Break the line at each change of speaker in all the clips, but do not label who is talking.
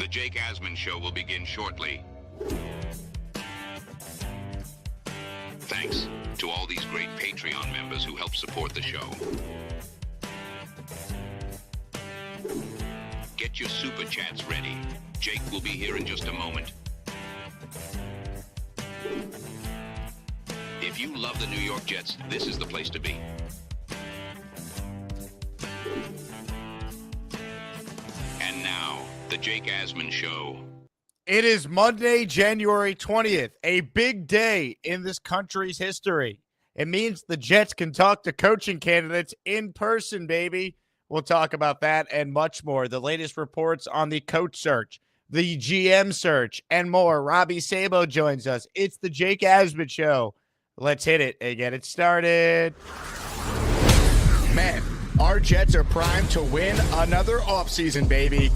The Jake Asman Show will begin shortly. Thanks to all these great Patreon members who help support the show. Get your super chats ready. Jake will be here in just a moment. If you love the New York Jets, this is the place to be. And now, the Jake Asman Show.
It is Monday, January 20th, a big day in this country's history. It means the Jets can talk to coaching candidates in person, baby. We'll talk about that and much more. The latest reports on the coach search, the GM search, and more. Robby Sabo joins us. It's the Jake Asman Show. Let's hit it and get it started. Man, our Jets are primed to win another offseason, baby.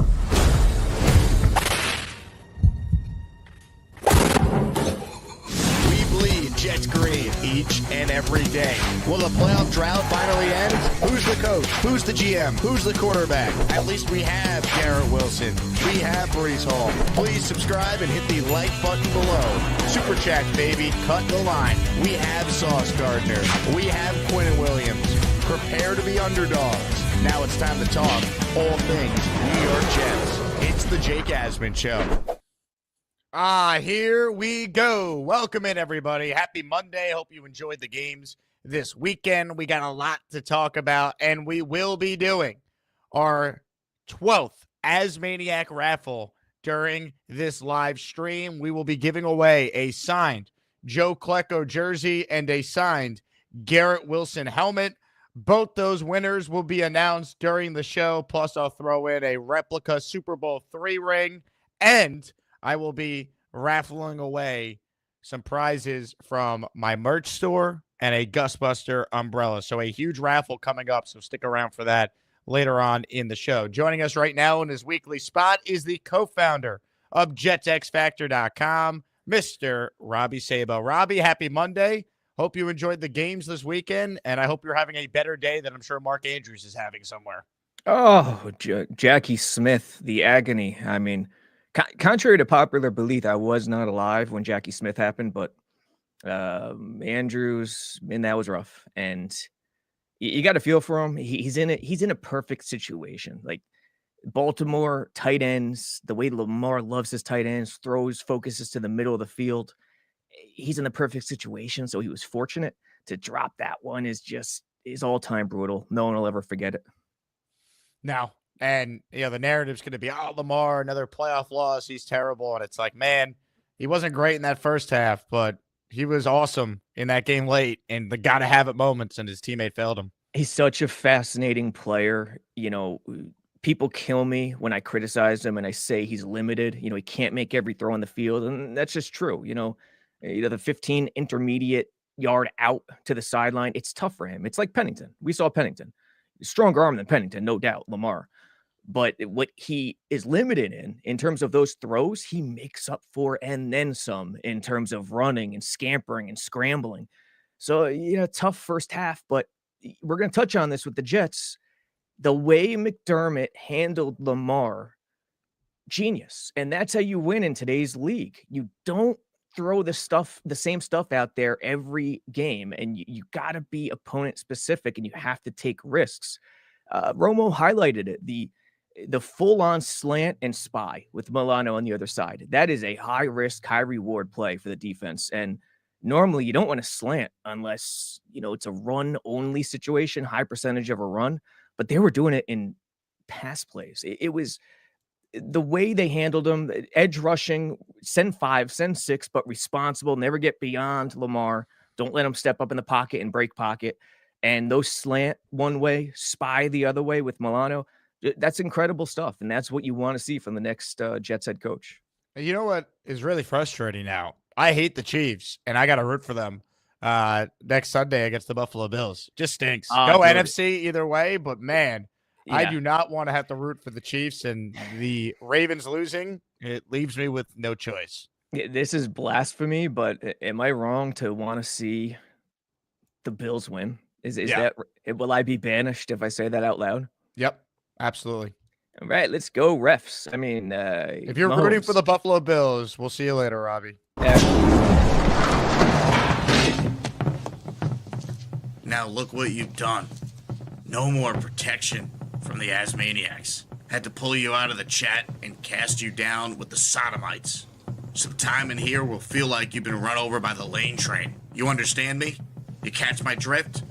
Jets green each and every day. Will the playoff drought finally end? Who's the coach? Who's the GM? Who's the quarterback? At least we have Garrett Wilson. We have Breece Hall. Please subscribe and hit the like button below. Super chat, baby. Cut the line. We have Sauce Gardner. We have Quinnen Williams. Prepare to be underdogs. Now it's time to talk all things New York Jets. It's the Jake Asman Show. Here we go. Welcome in, everybody. Happy Monday. Hope you enjoyed the games this weekend. We got a lot to talk about, and we will be doing our 12th Asmaniac raffle during this live stream. We will be giving away a signed Joe Klecko jersey and a signed Garrett Wilson helmet. Both those winners will be announced during the show. Plus, I'll throw in a replica Super Bowl III ring, and I will be raffling away some prizes from my merch store and a Gustbuster umbrella. So a huge raffle coming up, so stick around for that later on in the show. Joining us right now in his weekly spot is the co-founder of JetsXFactor.com, Mr. Robby Sabo. Robby, happy Monday. Hope you enjoyed the games this weekend, and I hope you're having a better day than I'm sure Mark Andrews is having somewhere.
Oh, Jackie Smith, the agony. I mean, contrary to popular belief, I was not alive when Jackie Smith happened, but Andrews, and that was rough. And you got to feel for him. He's in a perfect situation. Like Baltimore tight ends, the way Lamar loves his tight ends, throws, focuses to the middle of the field. He's in the perfect situation. So he was fortunate to drop that one. Is all time brutal. No one will ever forget it.
No. And, the narrative's going to be, Lamar, another playoff loss. He's terrible. And it's like, man, he wasn't great in that first half, but he was awesome in that game late and the got to have it moments, and his teammate failed him.
He's such a fascinating player. People kill me when I criticize him and I say he's limited. He can't make every throw on the field. And that's just true. The 15 intermediate yard out to the sideline, it's tough for him. It's like Pennington. We saw Pennington. Stronger arm than Pennington, no doubt, Lamar. But what he is limited in terms of those throws, he makes up for and then some in terms of running and scampering and scrambling. So, tough first half, but we're going to touch on this with the Jets. The way McDermott handled Lamar, genius. And that's how you win in today's league. You don't throw the same stuff out there every game, and you got to be opponent specific, and you have to take risks. Romo highlighted it. The full-on slant and spy with Milano on the other side. That is a high-risk, high-reward play for the defense. And normally you don't want to slant unless, it's a run-only situation, high percentage of a run. But they were doing it in pass plays. It was the way they handled them, edge rushing, send 5, send 6, but responsible, never get beyond Lamar. Don't let him step up in the pocket and break pocket. And those slant one way, spy the other way with Milano. That's incredible stuff, and that's what you want to see from the next Jets head coach.
You know what is really frustrating now? I hate the Chiefs, and I got to root for them next Sunday against the Buffalo Bills. Just stinks. Go NFC either way, but, man, I do not want to have to root for the Chiefs, and the Ravens losing, it leaves me with no choice.
This is blasphemy, but am I wrong to want to see the Bills win? Is that, will I be banished if I say that out loud?
Yep, absolutely.
All right, let's go, refs. I mean,
If you're rooting for
Mahomes.
the Buffalo Bills, we'll see you later, Robbie. Now look what you've done. No more protection from the Asmaniacs. Had to pull you out of the chat and cast you down with the Sodomites. Some time in here will feel like you've been run over by the lane train. You understand me? You catch my drift?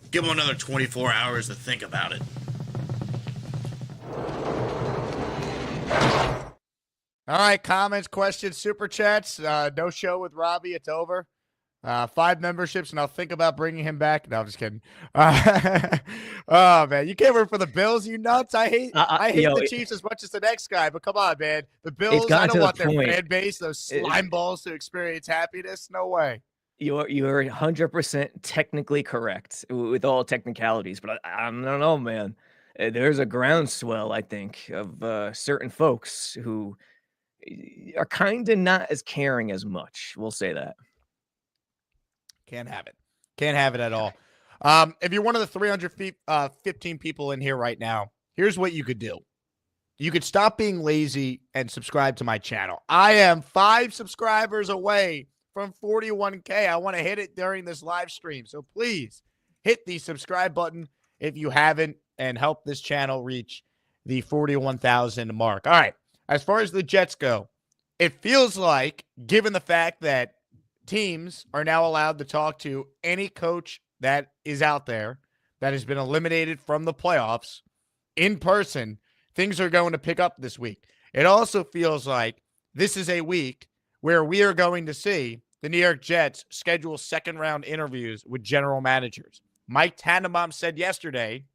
Give them another 24 hours to think about it. All right, comments, questions, super chats. No show with Robbie. It's over. 5 memberships, and I'll think about bringing him back. No, I'm just kidding. Oh man, you can't root for the Bills, you nuts! I hate the Chiefs as much as the next guy, but come on, man. The Bills, I don't want their fan base, those slime balls, to experience happiness. No way.
You're 100% technically correct with all technicalities, but I don't know, man. There's a groundswell, I think, of certain folks who are kind of not as caring as much. We'll say that.
Can't have it. Can't have it at all. If you're one of the 315 people in here right now, here's what you could do. You could stop being lazy and subscribe to my channel. I am 5 subscribers away from 41K. I want to hit it during this live stream. So please hit the subscribe button if you haven't and help this channel reach the 41,000 mark. All right. As far as the Jets go, it feels like, given the fact that teams are now allowed to talk to any coach that is out there that has been eliminated from the playoffs in person, things are going to pick up this week. It also feels like this is a week where we are going to see the New York Jets schedule second-round interviews with general managers. Mike Tannenbaum said yesterday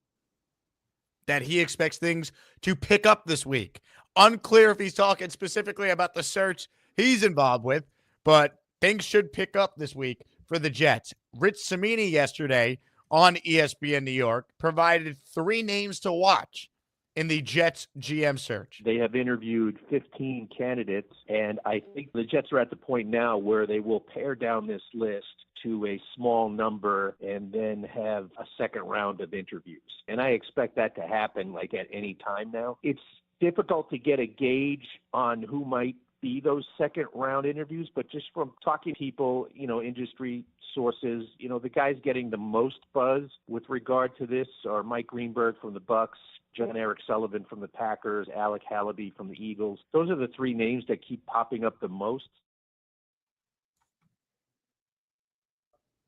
that he expects things to pick up this week. Unclear if he's talking specifically about the search he's involved with, but things should pick up this week for the Jets. Rich Cimini yesterday on ESPN New York provided 3 names to watch in the Jets GM search.
They have interviewed 15 candidates, and I think the Jets are at the point now where they will pare down this list to a small number and then have a second round of interviews. And I expect that to happen like at any time now. It's difficult to get a gauge on who might be those second round interviews, but just from talking to people, industry sources, the guys getting the most buzz with regard to this are Mike Greenberg from the Bucks, John Eric Sullivan from the Packers, Alec Hallaby from the Eagles. Those are the 3 names that keep popping up the most.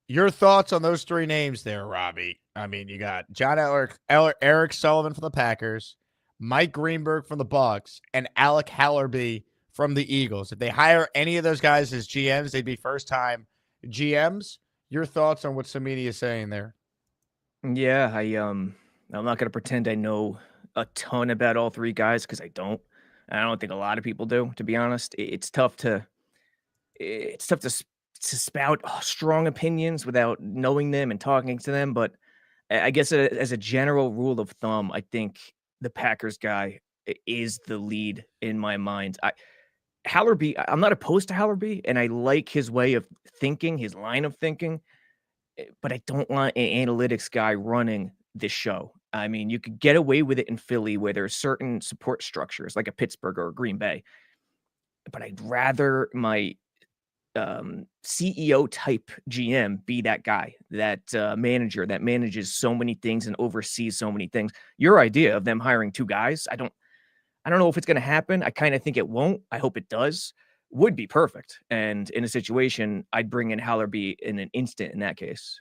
Your thoughts on those 3 names there, Robbie? I mean, you got John Eric Sullivan from the Packers, Mike Greenberg from the Bucks, and Alec Hallaby from the Eagles. If they hire any of those guys as GMs, they'd be first-time GMs. Your thoughts on what Cimini is saying there?
Yeah, I'm not going to pretend I know a ton about all 3 guys because I don't. I don't think a lot of people do, to be honest. It's tough to spout strong opinions without knowing them and talking to them. But I guess as a general rule of thumb, I think the Packers guy is the lead in my mind. Hallaby, I'm not opposed to Hallaby, and I like his way of thinking, his line of thinking, but I don't want an analytics guy running this show. I mean, you could get away with it in Philly where there are certain support structures like a Pittsburgh or a Green Bay, but I'd rather my CEO type GM be that guy, that manager that manages so many things and oversees so many things. Your idea of them hiring 2 guys, I don't know if it's going to happen. I kind of think it won't. I hope it does. Would be perfect. And in a situation, I'd bring in Hallaby in an instant in that case.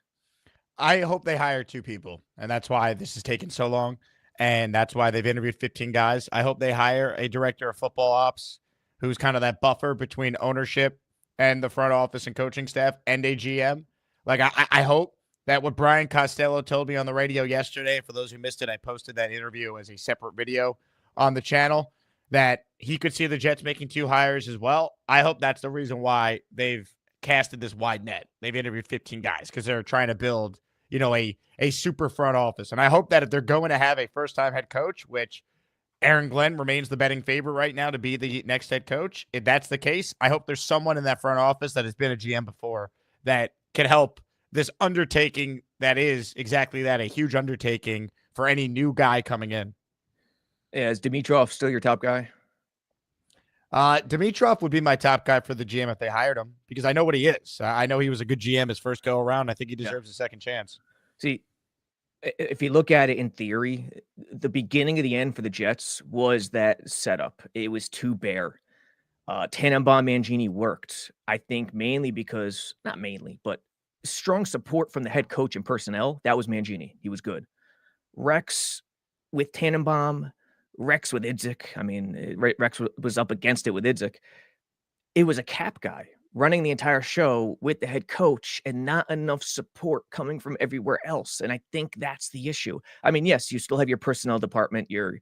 I hope they hire 2 people, and that's why this has taken so long, and that's why they've interviewed 15 guys. I hope they hire a director of football ops who's kind of that buffer between ownership and the front office and coaching staff and a GM. Like, I hope that what Brian Costello told me on the radio yesterday, for those who missed it, I posted that interview as a separate video on the channel, that he could see the Jets making 2 hires as well. I hope that's the reason why they've casted this wide net. They've interviewed 15 guys because they're trying to build, a super front office. And I hope that if they're going to have a first-time head coach, which Aaron Glenn remains the betting favorite right now to be the next head coach, if that's the case, I hope there's someone in that front office that has been a GM before that can help this undertaking that is exactly that, a huge undertaking for any new guy coming in.
Yeah, is Dimitrov still your top guy?
Dimitrov would be my top guy for the GM if they hired him, because I know what he is. I know he was a good GM his first go around. I think he deserves a second chance.
See, if you look at it in theory, the beginning of the end for the Jets was that setup. It was too bare. Tannenbaum Mangini worked, I think, mainly because, not mainly, but strong support from the head coach and personnel. That was Mangini. He was good. Rex with Tannenbaum, Rex with Idzik. I mean, Rex was up against it with Idzik. It was a cap guy running the entire show with the head coach and not enough support coming from everywhere else. And I think that's the issue. I mean, yes, you still have your personnel department, your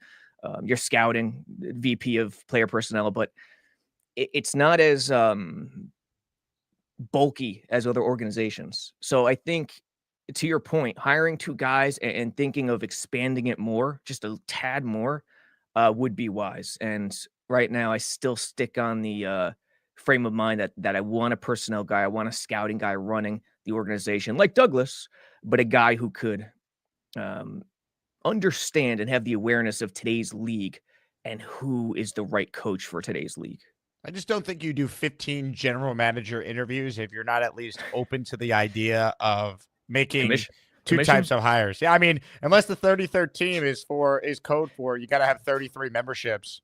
scouting, VP of player personnel, but it's not as bulky as other organizations. So I think, to your point, hiring two guys and thinking of expanding it more, just a tad more, would be wise. And right now, I still stick on the frame of mind that I want a personnel guy, I want a scouting guy running the organization like Douglas, but a guy who could understand and have the awareness of today's league and who is the right coach for today's league.
I just don't think you do 15 general manager interviews if you're not at least open to the idea of making two types of hires. Yeah, I mean, unless the 33rd team is code for, you got to have 33 memberships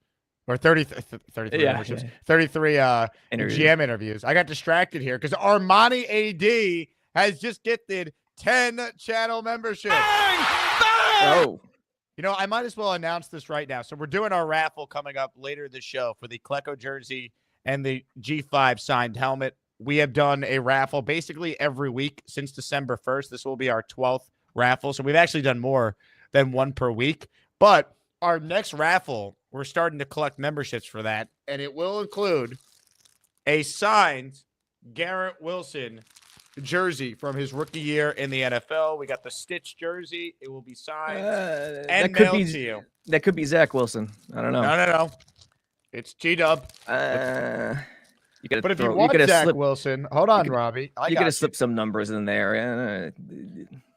or 33 memberships, 33 GM interviews. I got distracted here because Armani AD has just gifted 10 channel memberships.
Bang! Bang! Oh.
You know, I might as well announce this right now. So we're doing our raffle coming up later this show for the Klecko jersey and the G5 signed helmet. We have done a raffle basically every week since December 1st. This will be our 12th raffle. So we've actually done more than one per week. But our next raffle, we're starting to collect memberships for that. And it will include a signed Garrett Wilson jersey from his rookie year in the NFL. We got the Stitch jersey. It will be signed and mailed to you.
That could be Zach Wilson. I don't know.
No. It's G-Dub.
But
if you want Zach Wilson, hold on, Robbie.
You got to slip some numbers in there.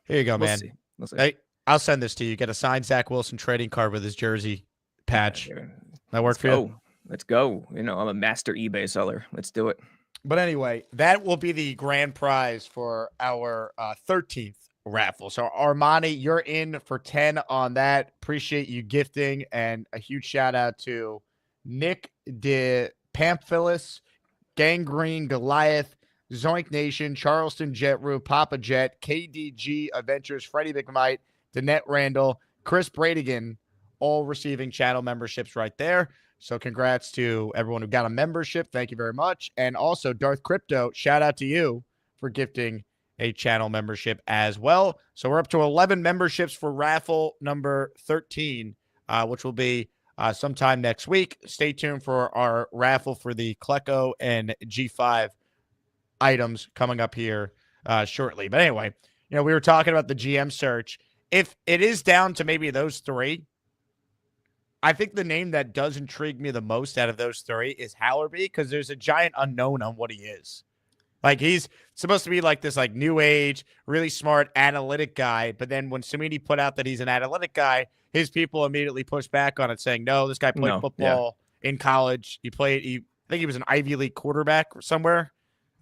Here you go, man.
We'll see.
Hey, I'll send this to you. Get a signed Zach Wilson trading card with his jersey patch. That work for you?
Let's go. You know, I'm a master eBay seller. Let's do it.
But anyway, that will be the grand prize for our 13th raffle. So Armani, you're in for 10 on that. Appreciate you gifting, and a huge shout out to Nick De Pamphilis, Gangrene Goliath, Zoink Nation, Charleston Jetroo, Papa Jet, KDG Adventures, Freddie McMite, Danette Randall, Chris Bradigan, all receiving channel memberships right there. So congrats to everyone who got a membership. Thank you very much. And also Darth Crypto, shout out to you for gifting a channel membership as well. So we're up to 11 memberships for raffle number 13, which will be sometime next week. Stay tuned for our raffle for the Klecko and G5 items coming up here shortly. But anyway, you know, we were talking about the GM search. If it is down to maybe those three, I think the name that does intrigue me the most out of those three is Hallerby, because there's a giant unknown on what he is. Like, he's supposed to be like this like new age, really smart analytic guy. But then when Sweeney put out that he's an analytic guy, his people immediately pushed back on it, saying, no, this guy played football in college. I think he was an Ivy League quarterback somewhere.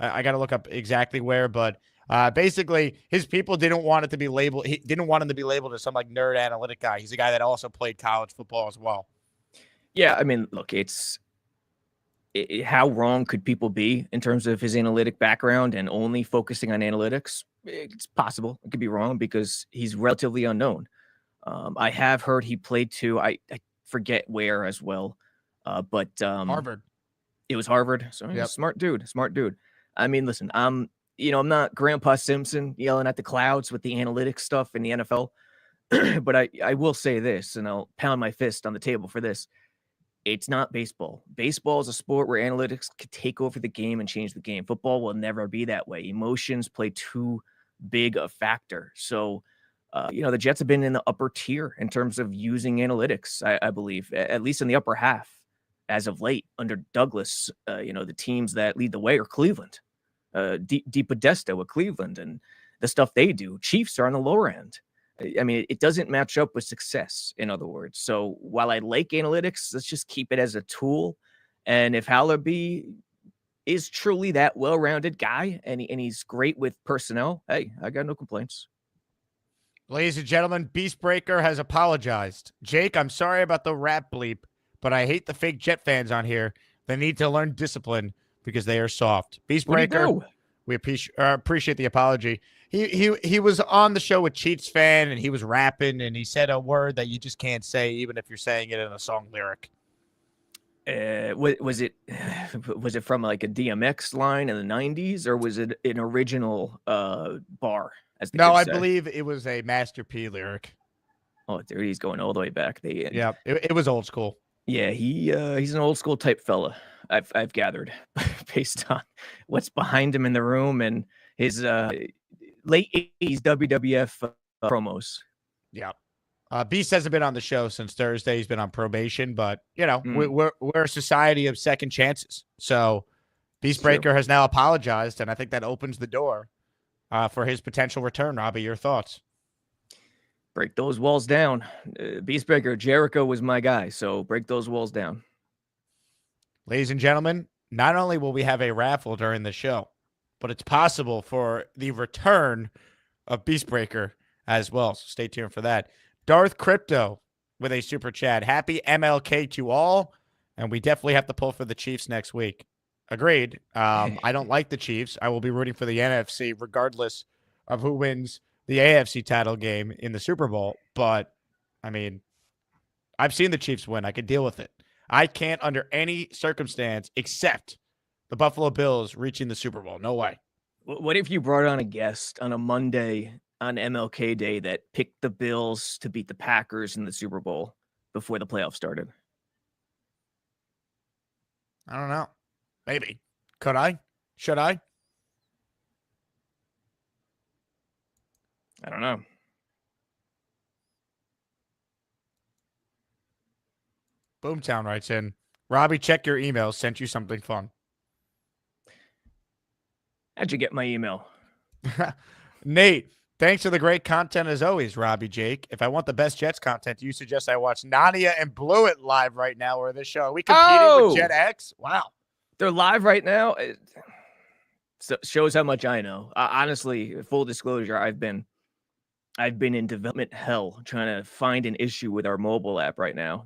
I got to look up exactly where, but basically his people didn't want it to be labeled. He didn't want him to be labeled as some like nerd analytic guy. He's a guy that also played college football as well.
Yeah. I mean, look, how wrong could people be in terms of his analytic background and only focusing on analytics? It's possible. It could be wrong because he's relatively unknown. I have heard he played I forget where as well. But
Harvard.
It was Harvard. So he's a smart dude. I mean, listen, I'm not Grandpa Simpson yelling at the clouds with the analytics stuff in the NFL, but I will say this, and I'll pound my fist on the table for this. It's not baseball. Baseball is a sport where analytics could take over the game and change the game. Football will never be that way. Emotions play too big a factor. So, the Jets have been in the upper tier in terms of using analytics, I believe, at least in the upper half as of late under Douglas. The teams that lead the way are Cleveland. Di Podesta with Cleveland and the stuff they do. Chiefs are on the lower end. I mean, it doesn't match up with success, in other words. So while I like analytics, let's just keep it as a tool. And if Hallerby is truly that well-rounded guy and he's great with personnel, hey, I got no complaints.
Ladies and gentlemen, Beastbreaker has apologized. Jake, I'm sorry about the rap bleep, but I hate the fake Jet fans on here. They need to learn discipline because they are soft. Beastbreaker, we appreciate the apology. He was on the show with Cheats Fan, and he was rapping, and he said a word that you just can't say, even if you're saying it in a song lyric.
Was it from like a DMX line in the 90s, or was it an original bar?
No, I believe it was a Master P lyric.
Oh, dude, he's going all the way back.
Yeah, it was old school.
Yeah, he's an old school type fella. I've gathered based on what's behind him in the room and his late 80s WWF promos.
Yeah. Beast hasn't been on the show since Thursday. He's been on probation, but we're a society of second chances. So Beastbreaker has now apologized, and I think that opens the door for his potential return. Robby, your thoughts?
Break those walls down. Beastbreaker, Jericho was my guy, so break those walls down.
Ladies and gentlemen, not only will we have a raffle during the show, but it's possible for the return of Beastbreaker as well. So stay tuned for that. Darth Crypto with a super chat. Happy MLK to all. And we definitely have to pull for the Chiefs next week. Agreed. I don't like the Chiefs. I will be rooting for the NFC regardless of who wins the AFC title game in the Super Bowl. But, I mean, I've seen the Chiefs win. I can deal with it. I can't under any circumstance accept the Buffalo Bills reaching the Super Bowl. No way.
What if you brought on a guest on a Monday on MLK Day that picked the Bills to beat the Packers in the Super Bowl before the playoffs started?
I don't know. Maybe. Could I? Should I?
I don't know.
Boomtown writes in, Robby, check your email. Sent you something fun.
How'd you get my email?
Nate, thanks for the great content as always, Robby Jake. If I want the best Jets content, you suggest I watch Nadia and Blewett live right now or this show. Are we competing with Jet X? Wow.
They're live right now. So shows how much I know. Honestly, full disclosure, I've been in development hell trying to find an issue with our mobile app right now.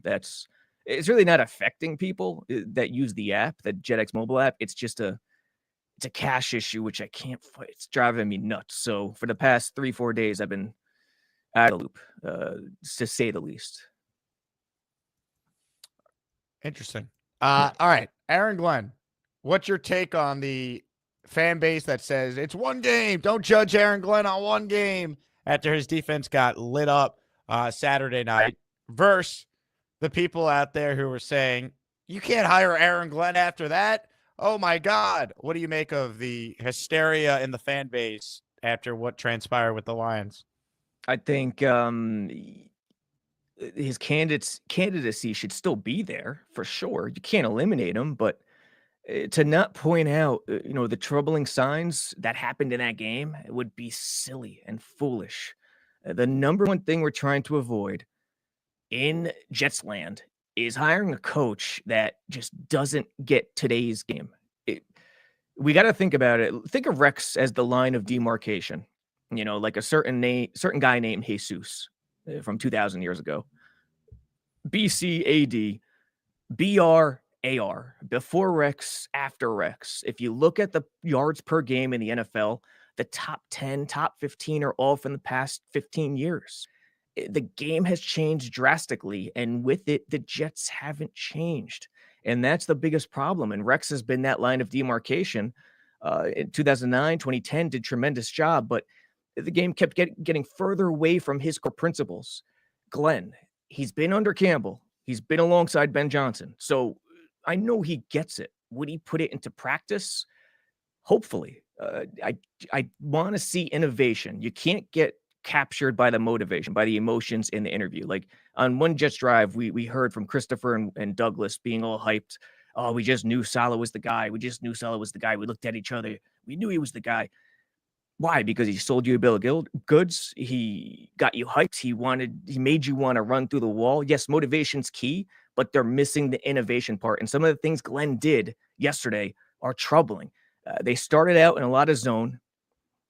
It's really not affecting people that use the app, the JetX mobile app. It's just it's a cache issue, which I can't fight. It's driving me nuts. So for the past 3-4 days, I've been out of the loop, to say the least.
Interesting. All right. Aaron Glenn, what's your take on the fan base that says it's one game? Don't judge Aaron Glenn on one game after his defense got lit up Saturday night versus the people out there who were saying, you can't hire Aaron Glenn after that. Oh, my God. What do you make of the hysteria in the fan base after what transpired with the Lions?
I think his candidacy should still be there for sure. You can't eliminate him, but to not point out, the troubling signs that happened in that game, it would be silly and foolish. The number one thing we're trying to avoid in Jets land is hiring a coach that just doesn't get today's game. We got to think about it. Think of Rex as the line of demarcation, like a certain guy named Jesus from 2,000 years ago. BCAD, BRAR, before Rex, after Rex. If you look at the yards per game in the NFL, the top 10, top 15 are all from the past 15 years. The game has changed drastically, and with it, the Jets haven't changed. And that's the biggest problem. And Rex has been that line of demarcation. In 2009, 2010, did tremendous job, but the game kept getting further away from his core principles. Glenn, he's been under Campbell. He's been alongside Ben Johnson. So I know he gets it. Would he put it into practice? Hopefully. I want to see innovation. You can't get captured by the motivation, by the emotions in the interview. Like on one Jets drive, we heard from Christopher and Douglas being all hyped. Oh, we just knew Saleh was the guy. We looked at each other. We knew he was the guy. Why? Because he sold you a bill of goods. He got you hyped. He made you want to run through the wall. Yes, motivation's key, but they're missing the innovation part. And some of the things Glenn did yesterday are troubling. They started out in a lot of zone.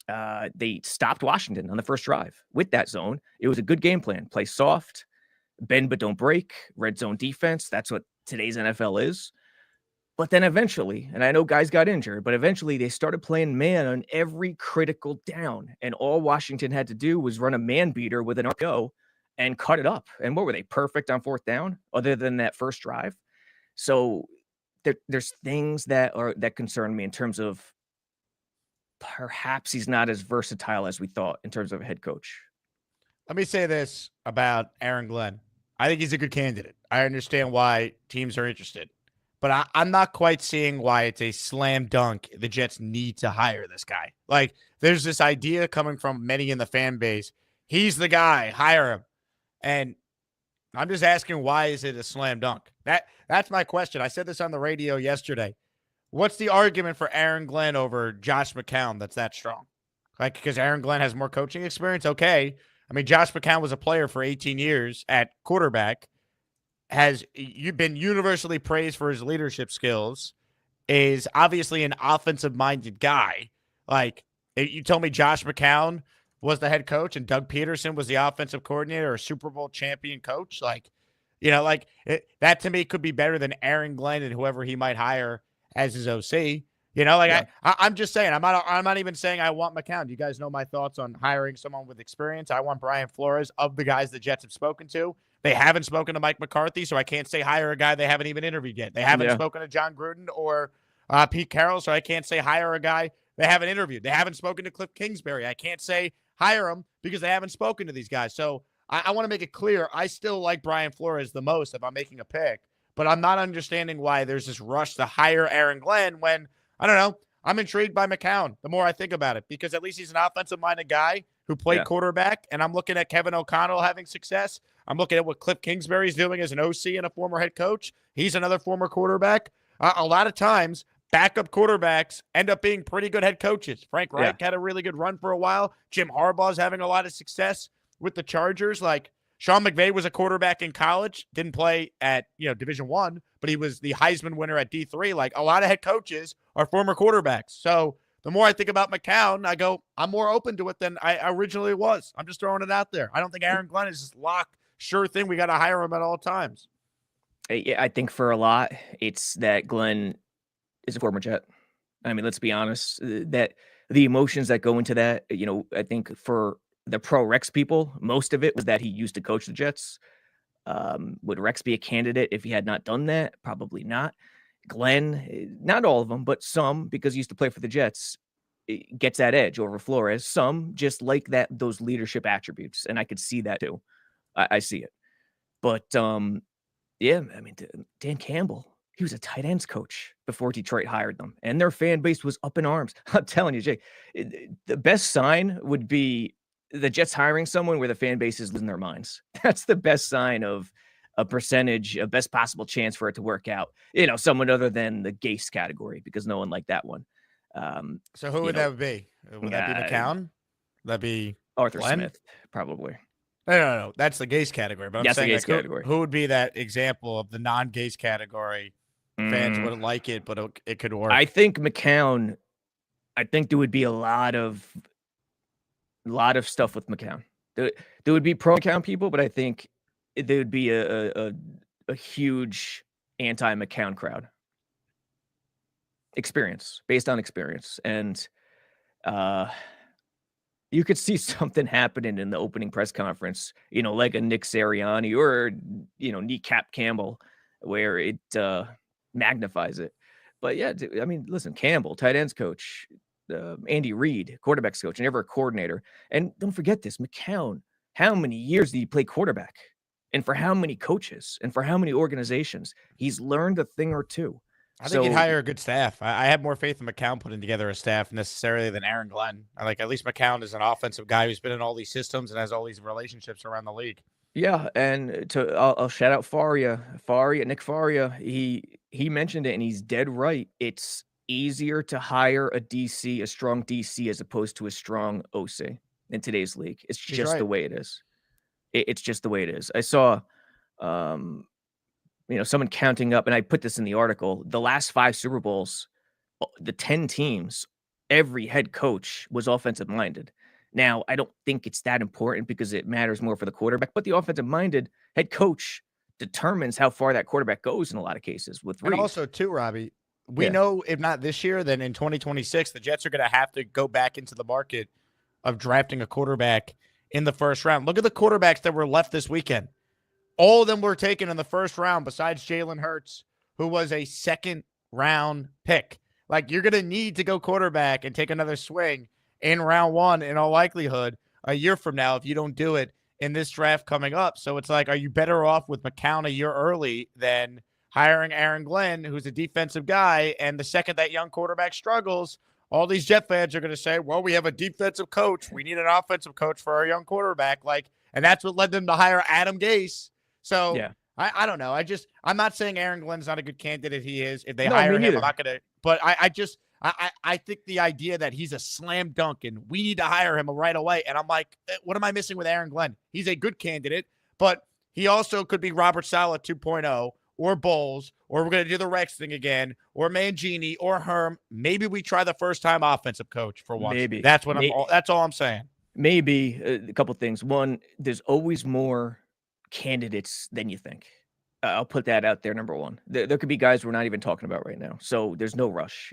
They stopped Washington on the first drive with that zone. It was a good game plan. Play soft, bend but don't break, red zone defense. That's what today's NFL is. But then eventually, and I know guys got injured, but eventually they started playing man on every critical down. And all Washington had to do was run a man beater with an RPO and cut it up. And what were they? Perfect on fourth down, other than that first drive. So there's things that concern me in terms of perhaps he's not as versatile as we thought in terms of a head coach.
Let me say this about Aaron Glenn. I think he's a good candidate. I understand why teams are interested. But I'm not quite seeing why it's a slam dunk. The Jets need to hire this guy. Like, there's this idea coming from many in the fan base. He's the guy. Hire him. And I'm just asking, why is it a slam dunk? That's my question. I said this on the radio yesterday. What's the argument for Aaron Glenn over Josh McCown that's that strong? Like, because Aaron Glenn has more coaching experience? Okay. I mean, Josh McCown was a player for 18 years at quarterback. Has been universally praised for his leadership skills, is obviously an offensive-minded guy. Like, you told me Josh McCown was the head coach and Doug Peterson was the offensive coordinator or Super Bowl champion coach. Like, that to me could be better than Aaron Glenn and whoever he might hire as his OC.
Yeah.
I'm just saying, I'm not even saying I want McCown. You guys know my thoughts on hiring someone with experience. I want Brian Flores. Of the guys the Jets have spoken to, they haven't spoken to Mike McCarthy, so I can't say hire a guy they haven't even interviewed yet. They haven't spoken to John Gruden or Pete Carroll, so I can't say hire a guy they haven't interviewed. They haven't spoken to Cliff Kingsbury. I can't say hire him because they haven't spoken to these guys. So I want to make it clear, I still like Brian Flores the most if I'm making a pick, but I'm not understanding why there's this rush to hire Aaron Glenn when, I don't know, I'm intrigued by McCown the more I think about it, because at least he's an offensive-minded guy who played quarterback, and I'm looking at Kevin O'Connell having success. I'm looking at what Cliff Kingsbury's doing as an OC and a former head coach. He's another former quarterback. A lot of times, backup quarterbacks end up being pretty good head coaches. Frank Reich had a really good run for a while. Jim Harbaugh's having a lot of success with the Chargers. Like, Sean McVay was a quarterback in college, didn't play at Division I, but he was the Heisman winner at D3. Like, a lot of head coaches are former quarterbacks. So the more I think about McCown, I go, I'm more open to it than I originally was. I'm just throwing it out there. I don't think Aaron Glenn is this lock, sure thing. We got to hire him at all times.
I think for a lot, it's that Glenn is a former Jet. I mean, let's be honest, that the emotions that go into that, I think for the pro Rex people, most of it was that he used to coach the Jets. Would Rex be a candidate if he had not done that? Probably not. Glenn, not all of them, but some, because he used to play for the Jets, gets that edge over Flores. Some just like those leadership attributes, and I could see that too. I see it. But yeah, I mean, Dan Campbell, he was a tight ends coach before Detroit hired them, and their fan base was up in arms. I'm telling you, Jay, the best sign would be the Jets hiring someone where the fan base is losing their minds. That's the best sign of a percentage, a best possible chance for it to work out. Someone other than the Gase category, because no one liked that one.
So who would that be? Would that be McCown? Would that be
Arthur
Glenn?
Smith, probably.
No. That's the Gase category. But I'm saying,
the Gase category.
Who would be that example of the non-Gase category? Fans wouldn't like it, but it could work.
I think McCown. I think there would be a lot of stuff with McCown. There would be pro McCown people, but I think there would be a huge anti-McCown crowd. Based on experience, and you could see something happening in the opening press conference, like a Nick Sirianni or Kneecap Campbell, where it magnifies it. But yeah, I mean, listen, Campbell, tight ends coach, Andy Reid, quarterbacks coach, never a coordinator. And don't forget this, McCown, how many years did he play quarterback? And for how many coaches? And for how many organizations? He's learned a thing or two.
I think he'd hire a good staff. I have more faith in McCown putting together a staff necessarily than Aaron Glenn. At least McCown is an offensive guy who's been in all these systems and has all these relationships around the league.
Yeah, and I'll shout out Nick Faria. He mentioned it, and he's dead right. It's easier to hire a DC, a strong DC, as opposed to a strong OC in today's league. It's just the way it is. It's just the way it is. I saw, someone counting up, and I put this in the article, the last 5 Super Bowls, the 10 teams, every head coach was offensive minded. Now, I don't think it's that important because it matters more for the quarterback, but the offensive minded head coach determines how far that quarterback goes in a lot of cases with Reed.
And also, too, Robbie, we know if not this year, then in 2026, the Jets are going to have to go back into the market of drafting a quarterback in the first round. Look at the quarterbacks that were left this weekend. All of them were taken in the first round besides Jalen Hurts, who was a second-round pick. Like, you're going to need to go quarterback and take another swing in round 1 in all likelihood a year from now if you don't do it in this draft coming up. So it's like, are you better off with McCown a year early than hiring Aaron Glenn, who's a defensive guy, and the second that young quarterback struggles, all these Jet fans are going to say, well, we have a defensive coach. We need an offensive coach for our young quarterback. And that's what led them to hire Adam Gase. So I don't know. I'm not saying Aaron Glenn's not a good candidate. He is. If they hire him, I'm not going to. But I think the idea that he's a slam dunk and we need to hire him right away. And I'm like, what am I missing with Aaron Glenn? He's a good candidate, but he also could be Robert Saleh 2.0 or Bowles, or we're going to do the Rex thing again, or Mangini or Herm. Maybe we try the first-time offensive coach for once.
Maybe.
That's all I'm saying.
Maybe a couple things. One, there's always more candidates than you think. I'll put that out there, number one. There could be guys we're not even talking about right now. So there's no rush.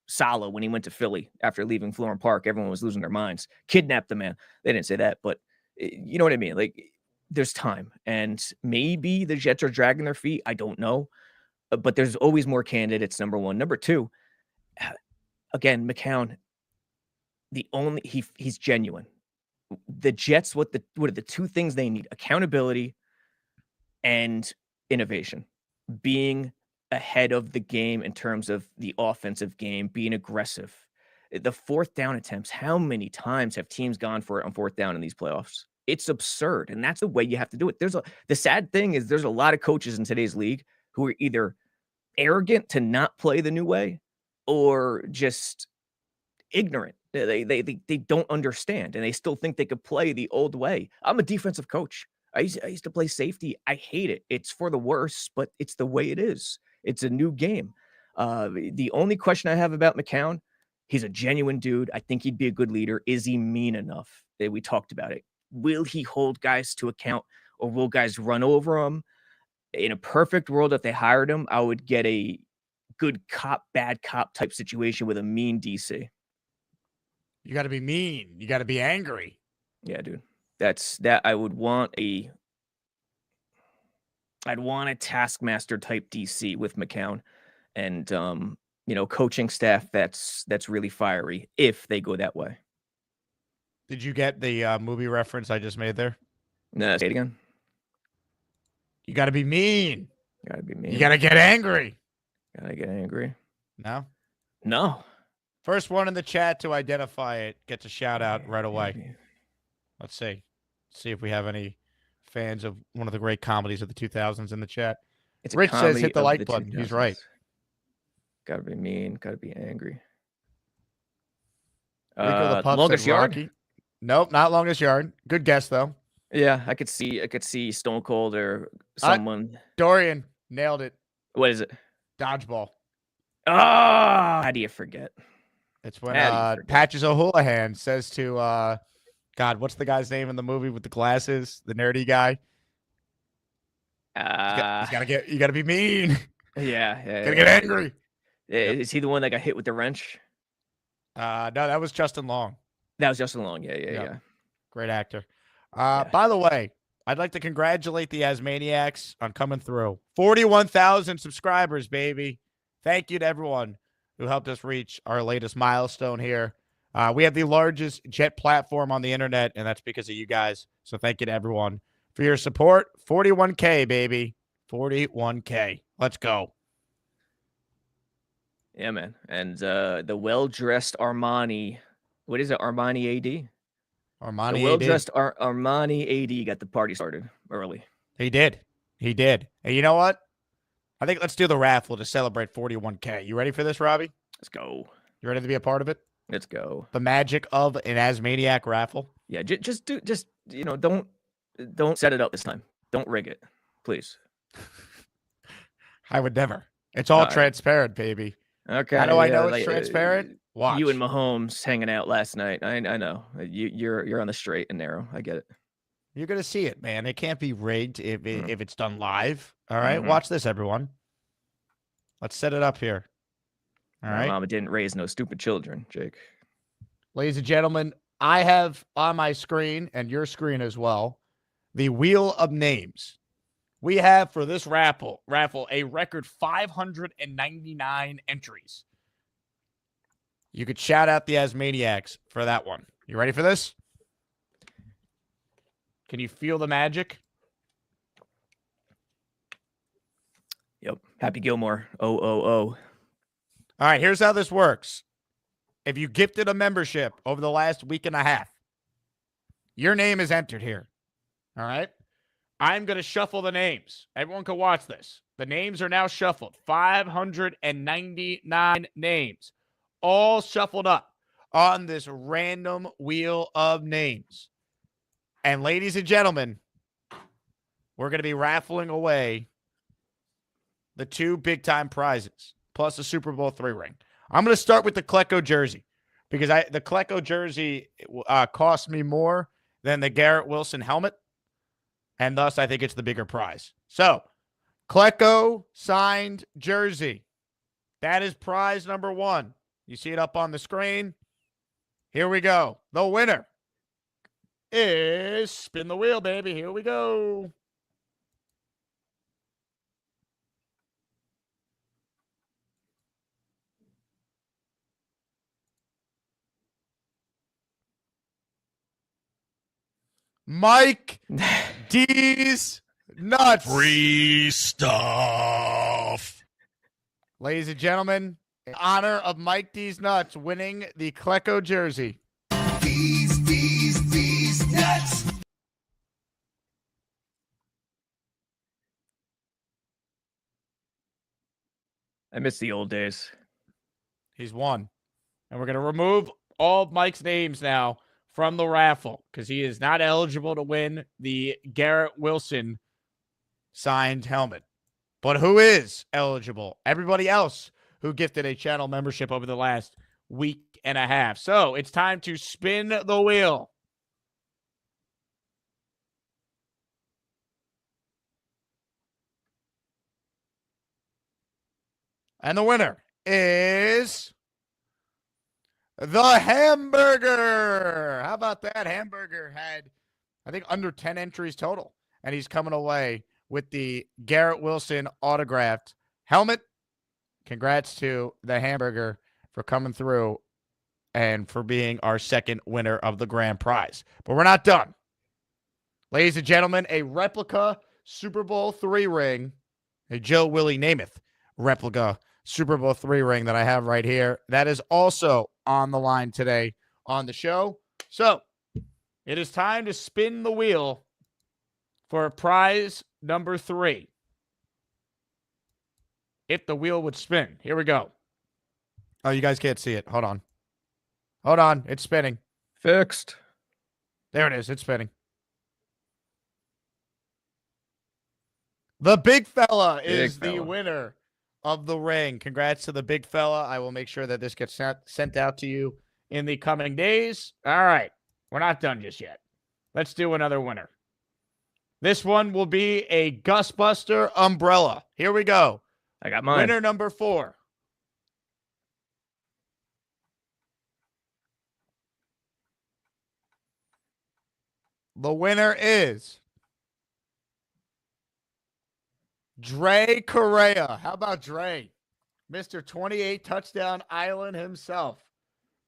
Saleh, when he went to Philly after leaving Florham Park, everyone was losing their minds. Kidnapped the man. They didn't say that, but you know what I mean? Like, there's time. And maybe the Jets are dragging their feet. I don't know. But there's always more candidates, number one. Number two, again, McCown, he's genuine. The Jets, what are the 2 things they need? Accountability and innovation, being ahead of the game in terms of the offensive game, being aggressive. The 4th down attempts, how many times have teams gone for it on 4th down in these playoffs? It's absurd, and that's the way you have to do it. The sad thing is there's a lot of coaches in today's league who are either arrogant to not play the new way or just ignorant. They don't understand, and they still think they could play the old way. I'm a defensive coach. I used to play safety. I hate it. It's for the worse, but it's the way it is. It's a new game. The only question I have about McCown, he's a genuine dude. I think he'd be a good leader. Is he mean enough? We talked about it. Will he hold guys to account, or will guys run over him? In a perfect world, if they hired him, I would get a good cop, bad cop type situation with a mean DC.
You got to be mean. You got to be angry.
Yeah, dude. I'd want a taskmaster type DC with McCown, and coaching staff that's really fiery if they go that way.
Did you get the movie reference I just made there?
No, say it again.
You got to be mean.
You got to be mean.
You got to get angry.
Got to get angry.
No. First one in the chat to identify it gets a shout out right away. Let's see. See if we have any fans of one of the great comedies of the 2000s in the chat. Rich says hit the like button. 2000s. He's right.
Got to be mean. Got to be angry.
Rico the Pup
Longest Yard?
Rocky. Nope, not Longest Yard. Good guess, though.
Yeah, I could see Stone Cold or someone.
Dorian nailed it.
What is it?
Dodgeball.
Oh, how do you forget?
It's when Patches O'Houlihan says to God, what's the guy's name in the movie with the glasses? The nerdy guy. You gotta be mean.
Yeah.
Gotta get angry.
Is he the one that got hit with the wrench?
No, that was Justin Long.
That was Justin Long. Yeah.
Great actor. By the way, I'd like to congratulate the Asmaniacs on coming through. 41,000 subscribers, baby. Thank you to everyone who helped us reach our latest milestone here. We have the largest Jet platform on the internet, and that's because of you guys. So thank you to everyone for your support. 41K, baby. 41K. Let's go.
Yeah, man. And the well-dressed Armani, what is it, Armani AD?
Armani
the well-dressed Armani AD got the party started early.
He did. And you know what? I think let's do the raffle to celebrate 41K. You ready for this, Robbie?
Let's go.
You ready to be a part of it?
Let's go.
The magic of an Asmaniac raffle.
Yeah, just don't set it up this time. Don't rig it, please.
I would never. It's all
All right.
transparent, baby.
Okay.
How do I know
yeah,
it's transparent? Watch.
You and Mahomes hanging out last night. I know. You're on the straight and narrow. I get it.
You're gonna see it, man. It can't be rigged if
Mm.
if it's done live. All right,
Mhm.
watch this, everyone. Let's set it up here. All
My
right,
mama didn't raise no stupid children, Jake.
ladies and gentlemen, I have on my screen and your screen as well the wheel of names. We have for this raffle a record 599 entries. You could shout out the Asmaniacs for that one. You ready for this? Can you feel the magic?
Yep. Happy Gilmore. Oh.
All right, here's how this works. If you gifted a membership over the last week and a half, your name is entered here. All right? I'm going to shuffle the names. Everyone can watch this. The names are now shuffled. 599 names, all shuffled up on this random wheel of names. And ladies and gentlemen, we're going to be raffling away the 2 big-time prizes, plus the Super Bowl 3 ring. I'm going to start with the Klecko jersey because the Klecko jersey cost me more than the Garrett Wilson helmet, and thus I think it's the bigger prize. So, Klecko signed jersey. That is prize number 1. You see it up on the screen. Here we go. The winner is spin the wheel, baby. Here we go. Mike D's Nuts.
Free stuff.
Ladies and gentlemen, in honor of Mike D's Nuts winning the Klecko jersey.
These nuts.
I miss the old days.
He's won. And we're going to remove all of Mike's names now from the raffle because he is not eligible to win the Garrett Wilson signed helmet. But who is eligible? Everybody else who gifted a channel membership over the last week and a half. So it's time to spin the wheel. And the winner is the Hamburger. How about that? Hamburger had, I think, under 10 entries total. And he's coming away with the Garrett Wilson autographed helmet. Congrats to the Hamburger for coming through and for being our second winner of the grand prize. But we're not done. Ladies and gentlemen, a replica Super Bowl 3 ring, a Joe Willie Namath replica Super Bowl 3 ring that I have right here. That is also on the line today on the show. So it is time to spin the wheel for prize number 3. If the wheel would spin. Here we go. Oh, you guys can't see it. Hold on. Hold on. It's spinning.
Fixed.
There it is. It's spinning. The big fella is the winner of the ring. Congrats to the big fella. I will make sure that this gets sent out to you in the coming days. All right. We're not done just yet. Let's do another winner. This one will be a Gusbuster umbrella. Here we go.
I got mine.
Winner number 4. The winner is Dre Correa. How about Dre? Mr. 28 touchdown island himself.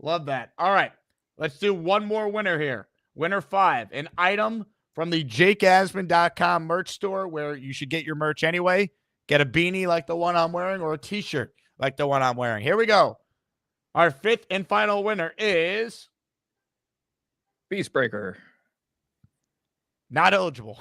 Love that. All right. Let's do one more winner here. Winner 5. An item from the JakeAsman.com merch store where you should get your merch anyway. Get a beanie like the one I'm wearing or a t-shirt like the one I'm wearing. Here we go. Our 5th and final winner is
Beastbreaker.
not eligible.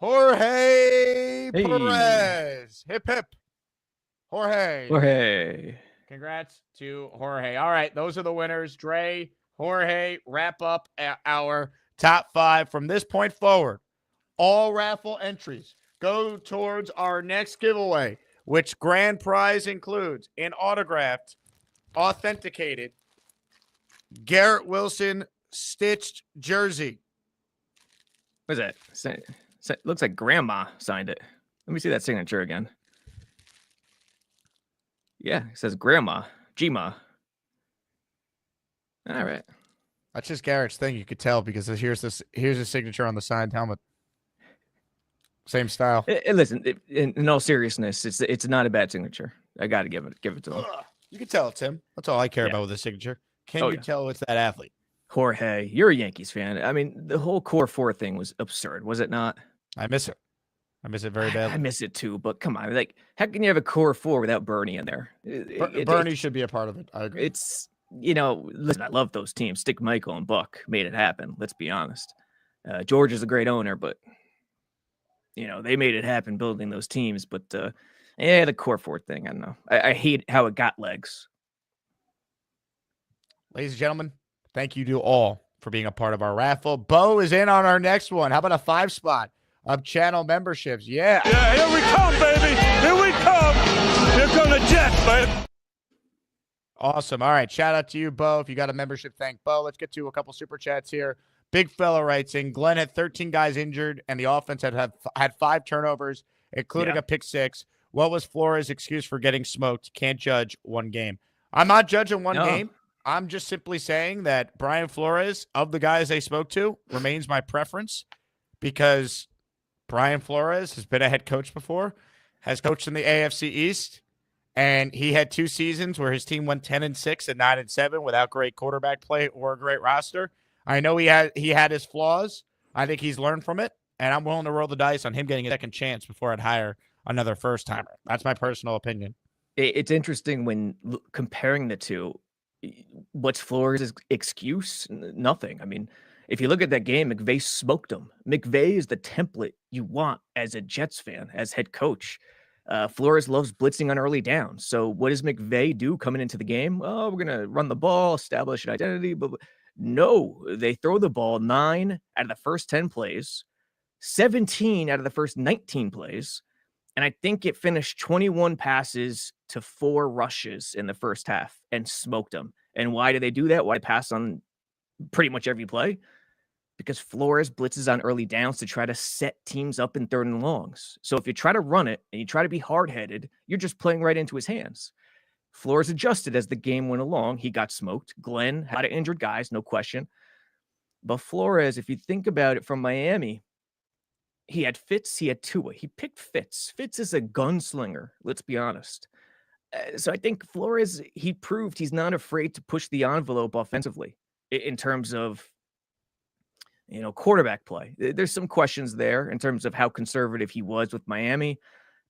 Jorge
Hey.
Perez. Hip, hip. Jorge.
Jorge.
Congrats to Jorge. All right, those are the winners. Dre, Jorge, wrap up our top 5 from this point forward. All raffle entries go towards our next giveaway, which grand prize includes an autographed, authenticated Garrett Wilson stitched jersey.
What is that? Looks like Grandma signed it. Let me see that signature again. Yeah, it says Grandma, Gma. All right.
That's just Garrett's thing. You could tell because here's his signature on the signed helmet. Same style.
Listen, in all seriousness, it's not a bad signature. I got to give it to him.
You can tell it's him. That's all I care
Yeah.
about with his signature. Can you tell it's that athlete?
Jorge, you're a Yankees fan. I mean, the whole core 4 thing was absurd, was it not?
I miss it. I miss it very badly.
I miss it too, but come on. Like, how can you have a core 4 without Bernie in there?
Bernie should be a part of it. I agree.
It's, listen, I love those teams. Stick Michael and Buck made it happen. Let's be honest. George is a great owner, but, they made it happen building those teams. But, the core 4 thing, I don't know. I hate how it got legs.
Ladies and gentlemen, thank you to all for being a part of our raffle. Bo is in on our next one. How about a 5 spot of channel memberships? Yeah.
Yeah, here we come, baby. Here we come. Here come the Jets, baby.
Awesome. All right. Shout out to you, Bo. If you got a membership, thank Bo. Let's get to a couple super chats here. Big fella writes in, Glenn had 13 guys injured, and the offense had 5 turnovers, including a pick 6. What was Flores' excuse for getting smoked? Can't judge one game. I'm not judging one game. I'm just simply saying that Brian Flores, of the guys they spoke to, remains my preference because Brian Flores has been a head coach before, has coached in the AFC East, and he had 2 seasons where his team went 10-6 and 9-7 without great quarterback play or a great roster. I know he had his flaws. I think he's learned from it, and I'm willing to roll the dice on him getting a second chance before I'd hire another first-timer. That's my personal opinion.
It's interesting when comparing the two. What's Flores' excuse? Nothing. I mean, if you look at that game, McVay smoked him. McVay is the template you want as a Jets fan, as head coach. Flores loves blitzing on early downs. So what does McVay do coming into the game? Oh, we're going to run the ball, establish an identity. But no, they throw the ball 9 out of the first 10 plays, 17 out of the first 19 plays. And I think it finished 21 passes to 4 rushes in the first half and smoked them. And why do they do that? Why pass on pretty much every play? Because Flores blitzes on early downs to try to set teams up in 3rd and longs. So if you try to run it and you try to be hard-headed, you're just playing right into his hands. Flores adjusted as the game went along. He got smoked. Glenn had injured guys, no question. But Flores, if you think about it from Miami, he had Fitz, he had Tua. He picked Fitz. Fitz is a gunslinger, let's be honest. So I think Flores, he proved he's not afraid to push the envelope offensively in terms of, quarterback play. There's some questions there in terms of how conservative he was with Miami.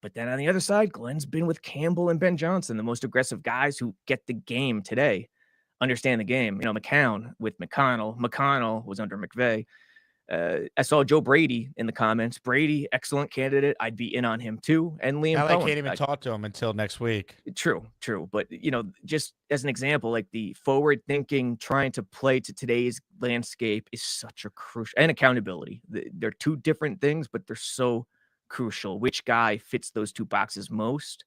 But then on the other side, Glenn's been with Campbell and Ben Johnson, the most aggressive guys who get the game today, understand the game. McCown with McConnell. McConnell was under McVay. I saw Joe Brady in the comments. Brady, excellent candidate. I'd be in on him too. And Liam
Now
Cohen.
I can't even talk to him until next week.
True. But, just as an example, like the forward thinking, trying to play to today's landscape is such a crucial, and accountability. They're 2 different things, but they're so crucial. Which guy fits those 2 boxes most?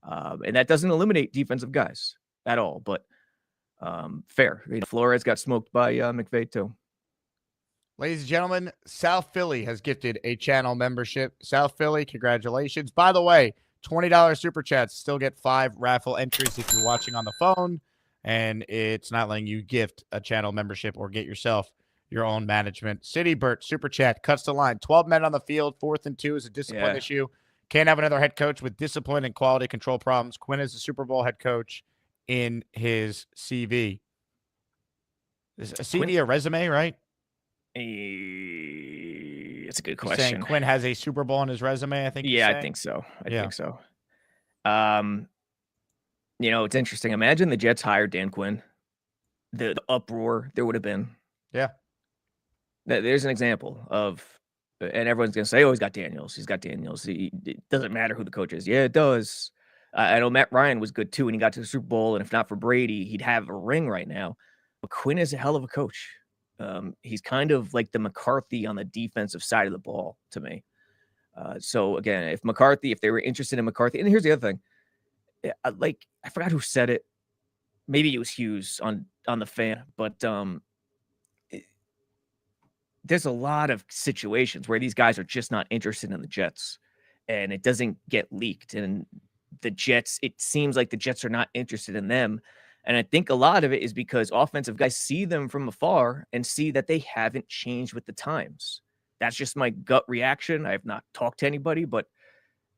And that doesn't eliminate defensive guys at all, but fair. Flores got smoked by McVay too.
Ladies and gentlemen, South Philly has gifted a channel membership. South Philly, congratulations. By the way, $20 super chats still get 5 raffle entries if you're watching on the phone, and it's not letting you gift a channel membership or get yourself your own management. City Burt, super chat, cuts the line. 12 men on the field, 4th and 2 is a discipline issue. Can't have another head coach with discipline and quality control problems. Quinn is a Super Bowl head coach in his CV. Is a CV a resume, right?
It's a good
You're
question.
saying Quinn has a Super Bowl on his resume, I think.
I think so. I think so. It's interesting. Imagine the Jets hired Dan Quinn. The uproar there would have been.
Yeah.
There's an example of And everyone's going to say, oh, he's got Daniels. He's got Daniels. It doesn't matter who the coach is. Yeah, it does. I know Matt Ryan was good too, and he got to the Super Bowl. And if not for Brady, he'd have a ring right now. But Quinn is a hell of a coach. He's kind of like the McCarthy on the defensive side of the ball to me. So again, if they were interested in McCarthy, and here's the other thing, I forgot who said it. Maybe it was Hughes on the Fan, but there's a lot of situations where these guys are just not interested in the Jets, and it doesn't get leaked. And the Jets, it seems like the Jets are not interested in them. And I think a lot of it is because offensive guys see them from afar and see that they haven't changed with the times. That's just my gut reaction. I have not talked to anybody, but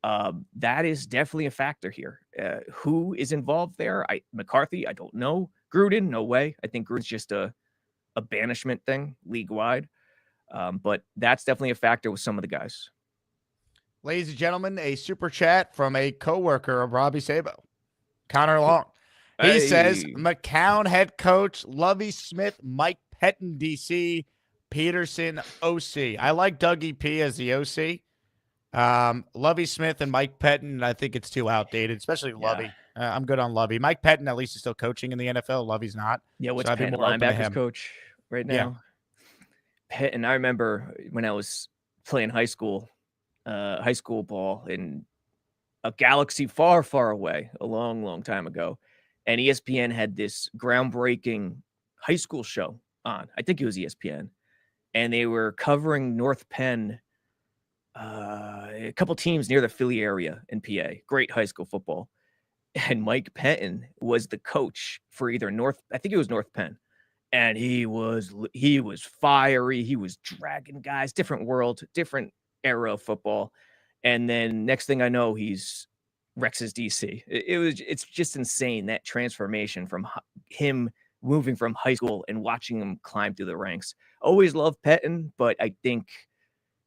that is definitely a factor here. Who is involved there? McCarthy, I don't know. Gruden, no way. I think Gruden's just a banishment thing league-wide. But that's definitely a factor with some of the guys.
Ladies and gentlemen, a super chat from a coworker of Robby Sabo, Connor Long. He says, McCown head coach, Lovie Smith, Mike Pettin, DC, Peterson, OC. I like Dougie P as the OC. Lovie Smith and Mike Pettin, I think it's too outdated, especially Lovie. I'm good on Lovie. Mike Pettin at least is still coaching in the NFL. Lovie's not.
Yeah, what's Pettin, linebackers coach right now? Yeah. Pettin, I remember when I was playing high school ball in a galaxy far, far away, a long, long time ago. And ESPN had this groundbreaking high school show on. I think it was ESPN. And they were covering North Penn, a couple teams near the Philly area in PA. Great high school football. And Mike Pettin was the coach for either I think it was North Penn. And he was fiery. He was dragging guys, different world, different era of football. And then next thing I know, he's Rex's DC. It's just insane, that transformation from him moving from high school and watching him climb through the ranks. Always loved Pettin, but I think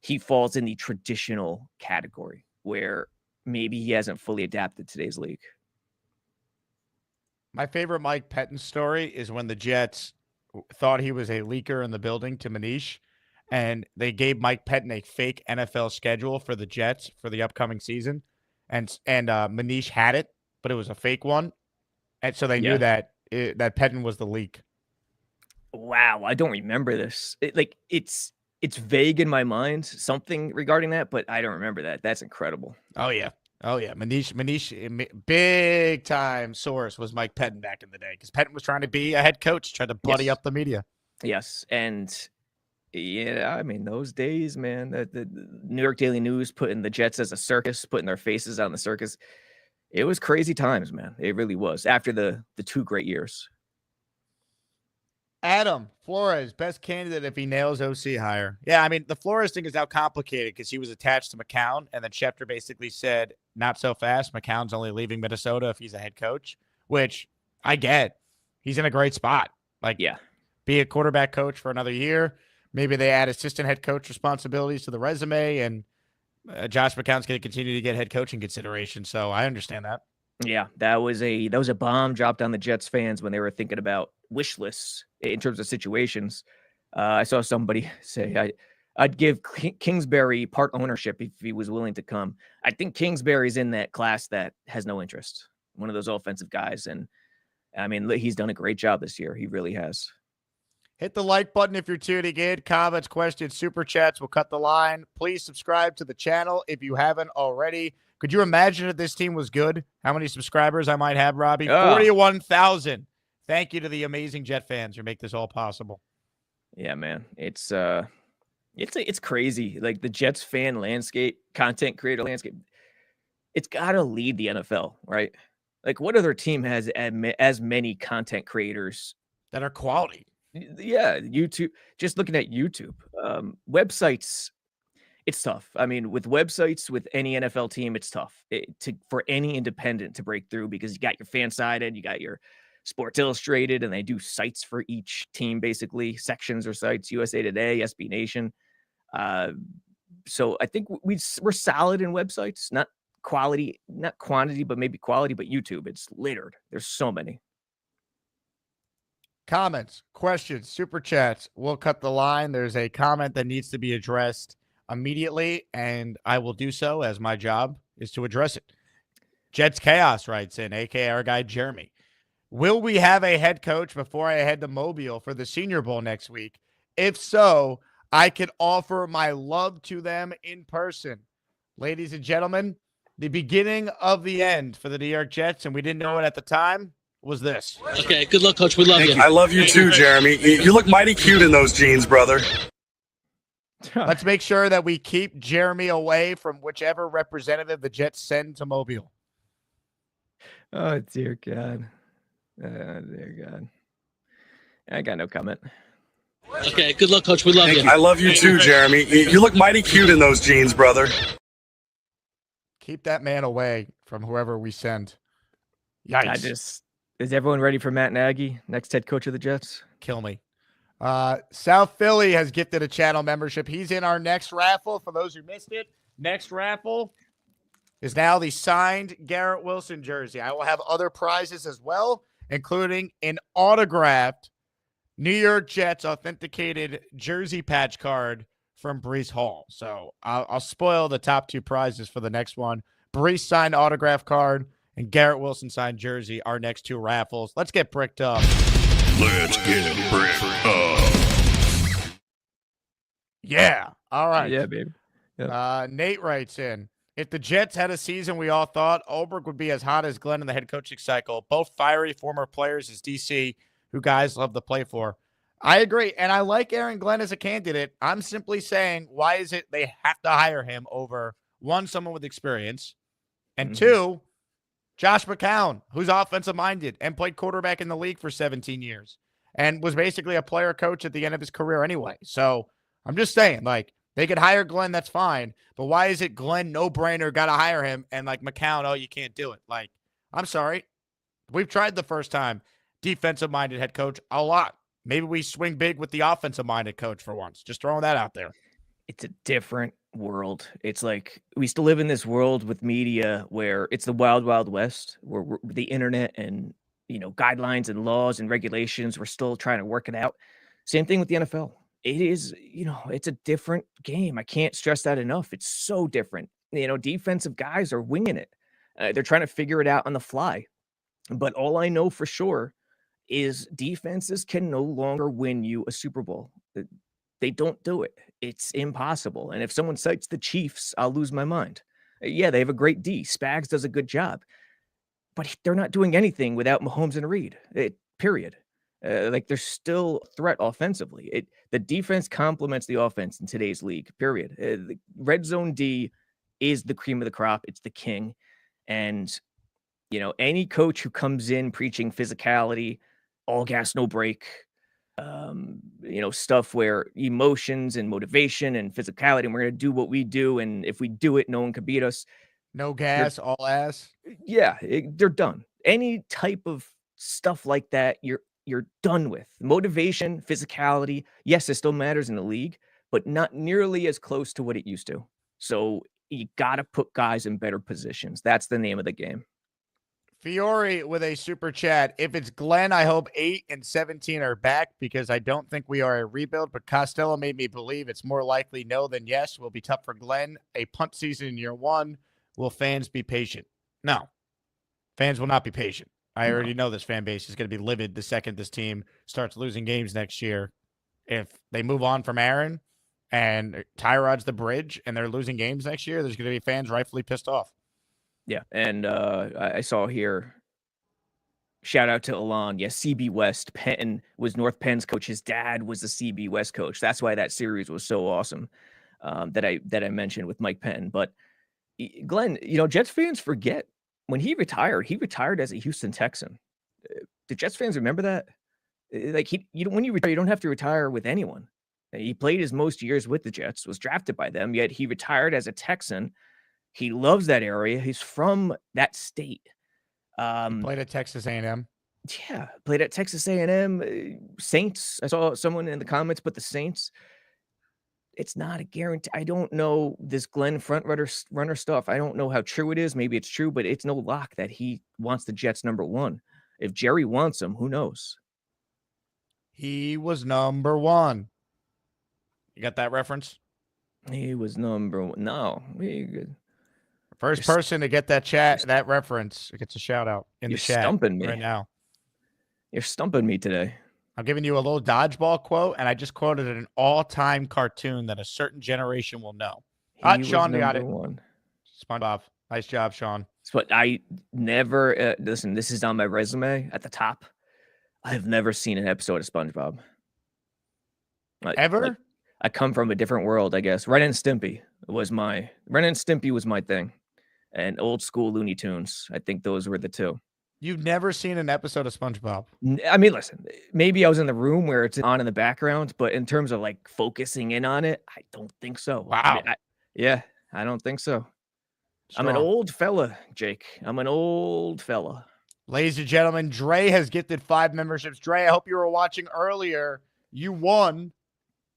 he falls in the traditional category where maybe he hasn't fully adapted to today's league.
My favorite Mike Pettin story is when the Jets thought he was a leaker in the building to Manish, and they gave Mike Pettin a fake NFL schedule for the Jets for the upcoming season. And Manish had it, but it was a fake one. And so they knew that Pettin was the leak.
Wow, I don't remember this. It's vague in my mind, something regarding that, but I don't remember that. That's incredible.
Oh yeah. Manish, big time source was Mike Pettin back in the day, because Pettin was trying to be a head coach, trying to buddy up the media.
Yes, and yeah, I mean, those days, man, the New York Daily News putting the Jets as a circus, putting their faces on the circus. It was crazy times, man. It really was, after the 2 great years.
Adam Flores, best candidate if he nails OC hire. Yeah, I mean, the Flores thing is now complicated because he was attached to McCown, and then Schefter basically said, not so fast. McCown's only leaving Minnesota if he's a head coach, which I get. He's in a great spot. Be a quarterback coach for another year. Maybe they add assistant head coach responsibilities to the resume, and Josh McCown's going to continue to get head coaching consideration. So I understand that.
Yeah, that was a bomb dropped on the Jets fans when they were thinking about wish lists in terms of situations. I saw somebody say, I'd give Kingsbury part ownership if he was willing to come. I think Kingsbury's in that class that has no interest. One of those offensive guys. And I mean, he's done a great job this year. He really has.
Hit the like button if you're tuning in. Comments, questions, super chats will cut the line. Please subscribe to the channel if you haven't already. Could you imagine if this team was good? How many subscribers I might have, Robbie? 41,000. Thank you to the amazing Jet fans who make this all possible.
Yeah, man. It's crazy. Like the Jets fan landscape, content creator landscape, it's got to lead the NFL, right? Like what other team has as many content creators
that are quality?
Yeah, YouTube. Just looking at YouTube, websites, it's tough. I mean, with websites, with any NFL team, it's tough for any independent to break through, because you got your fan sided, you got your Sports Illustrated, and they do sites for each team, basically sections or sites. USA Today, SB Nation. So I think we're solid in websites, not quality, not quantity, but maybe quality. But YouTube, it's littered. There's so many.
Comments, questions, super chats. We'll cut the line. There's a comment that needs to be addressed immediately, and I will do so as my job is to address it. Jets Chaos writes in, a.k.a. our guy Jeremy. Will we have a head coach before I head to Mobile for the Senior Bowl next week? If so, I could offer my love to them in person. Ladies and gentlemen, the beginning of the end for the New York Jets, and we didn't know it at the time, was this.
Okay, good luck, Coach. We love you.
I love you too, Jeremy. You look mighty cute in those jeans, brother.
Let's make sure that we keep Jeremy away from whichever representative the Jets send to Mobile.
Oh, dear God. Dear God. I got no comment.
Okay, good luck, Coach. We love you.
I love you too, Jeremy. You look mighty cute in those jeans, brother.
Keep that man away from whoever we send. Yikes.
Is everyone ready for Matt Nagy, next head coach of the Jets?
Kill me. South Philly has gifted a channel membership. He's in our next raffle. For those who missed it, next raffle is now the signed Garrett Wilson jersey. I will have other prizes as well, including an autographed New York Jets authenticated jersey patch card from Breece Hall. So I'll spoil the top two prizes for the next one. Breece signed autograph card and Garrett Wilson signed jersey, our next two raffles. Let's get bricked up.
Let's get bricked up.
Yeah. All right.
Yeah, baby. Yep.
Nate writes in, if the Jets had a season we all thought, Ulbrich would be as hot as Glenn in the head coaching cycle. Both fiery former players as DC, who guys love to play for. I agree, and I like Aaron Glenn as a candidate. I'm simply saying, why is it they have to hire him over, one, someone with experience, and two, Josh McCown, who's offensive-minded and played quarterback in the league for 17 years and was basically a player coach at the end of his career anyway. So I'm just saying, like, they could hire Glenn, that's fine, but why is it Glenn, no-brainer, got to hire him, and, like, McCown, oh, you can't do it? Like, I'm sorry. We've tried the first time. Defensive-minded head coach a lot. Maybe we swing big with the offensive-minded coach for once. Just throwing that out there.
It's a different world. It's like we still live in this world with media where it's the wild, wild west, where the internet and, guidelines and laws and regulations, we're still trying to work it out. Same thing with the NFL. It is, it's a different game. I can't stress that enough. It's so different. Defensive guys are winging it. They're trying to figure it out on the fly. But all I know for sure is defenses can no longer win you a Super Bowl. They don't do it. It's impossible. And if someone cites the Chiefs, I'll lose my mind. Yeah, they have a great D. Spags does a good job. But they're not doing anything without Mahomes and Reed, period. They're still a threat offensively. The defense complements the offense in today's league, period. The red zone D is the cream of the crop. It's the king. And, any coach who comes in preaching physicality, all gas, no brake, stuff where emotions and motivation and physicality, and we're going to do what we do. And if we do it, no one can beat us.
No gas, all ass.
Yeah, they're done. Any type of stuff like that, you're done with. Motivation, physicality, yes, it still matters in the league, but not nearly as close to what it used to. So you got to put guys in better positions. That's the name of the game.
Fiore with a super chat. If it's Glenn, I hope 8 and 17 are back because I don't think we are a rebuild, but Costello made me believe it's more likely no than yes. Will be tough for Glenn. A punt season in year one. Will fans be patient? No. Fans will not be patient. I already know this fan base is going to be livid the second this team starts losing games next year. If they move on from Aaron and Tyrod's the bridge and they're losing games next year, there's going to be fans rightfully pissed off.
Yeah, and I saw here, shout out to Alon. Yeah, CB West. Penn was North Penn's coach. His dad was the CB West coach. That's why that series was so awesome that I mentioned with Mike Penn. But Glenn, Jets fans forget when he retired as a Houston Texan. Do Jets fans remember that? Like when you retire, you don't have to retire with anyone. He played his most years with the Jets, was drafted by them, yet he retired as a Texan. He loves that area. He's from that state.
He played at Texas A&M.
Yeah, played at Texas A&M. Saints. I saw someone in the comments put the Saints. It's not a guarantee. I don't know this Glenn runner stuff. I don't know how true it is. Maybe it's true, but it's no lock that he wants the Jets number one. If Jerry wants him, who knows?
He was number one. You got that reference?
He was number one. No,
First person to get that reference gets a shout out in the
you're
chat
stumping me
right now.
You're stumping me today.
I'm giving you a little dodgeball quote, and I just quoted an all-time cartoon that a certain generation will know. Sean got it.
One.
SpongeBob. Nice job, Sean.
But I never listen. This is on my resume at the top. I have never seen an episode of SpongeBob.
Ever?
I come from a different world, I guess. Ren and Stimpy was my thing, and old school Looney Tunes. I think those were the two.
You've never seen an episode of SpongeBob?
I mean, listen, maybe I was in the room where it's on in the background, but in terms of like focusing in on it, I don't think so.
Wow.
I don't think so.
Strong.
I'm an old fella, Jake. I'm an old fella.
Ladies and gentlemen, Dre has gifted 5 memberships. Dre, I hope you were watching earlier. You won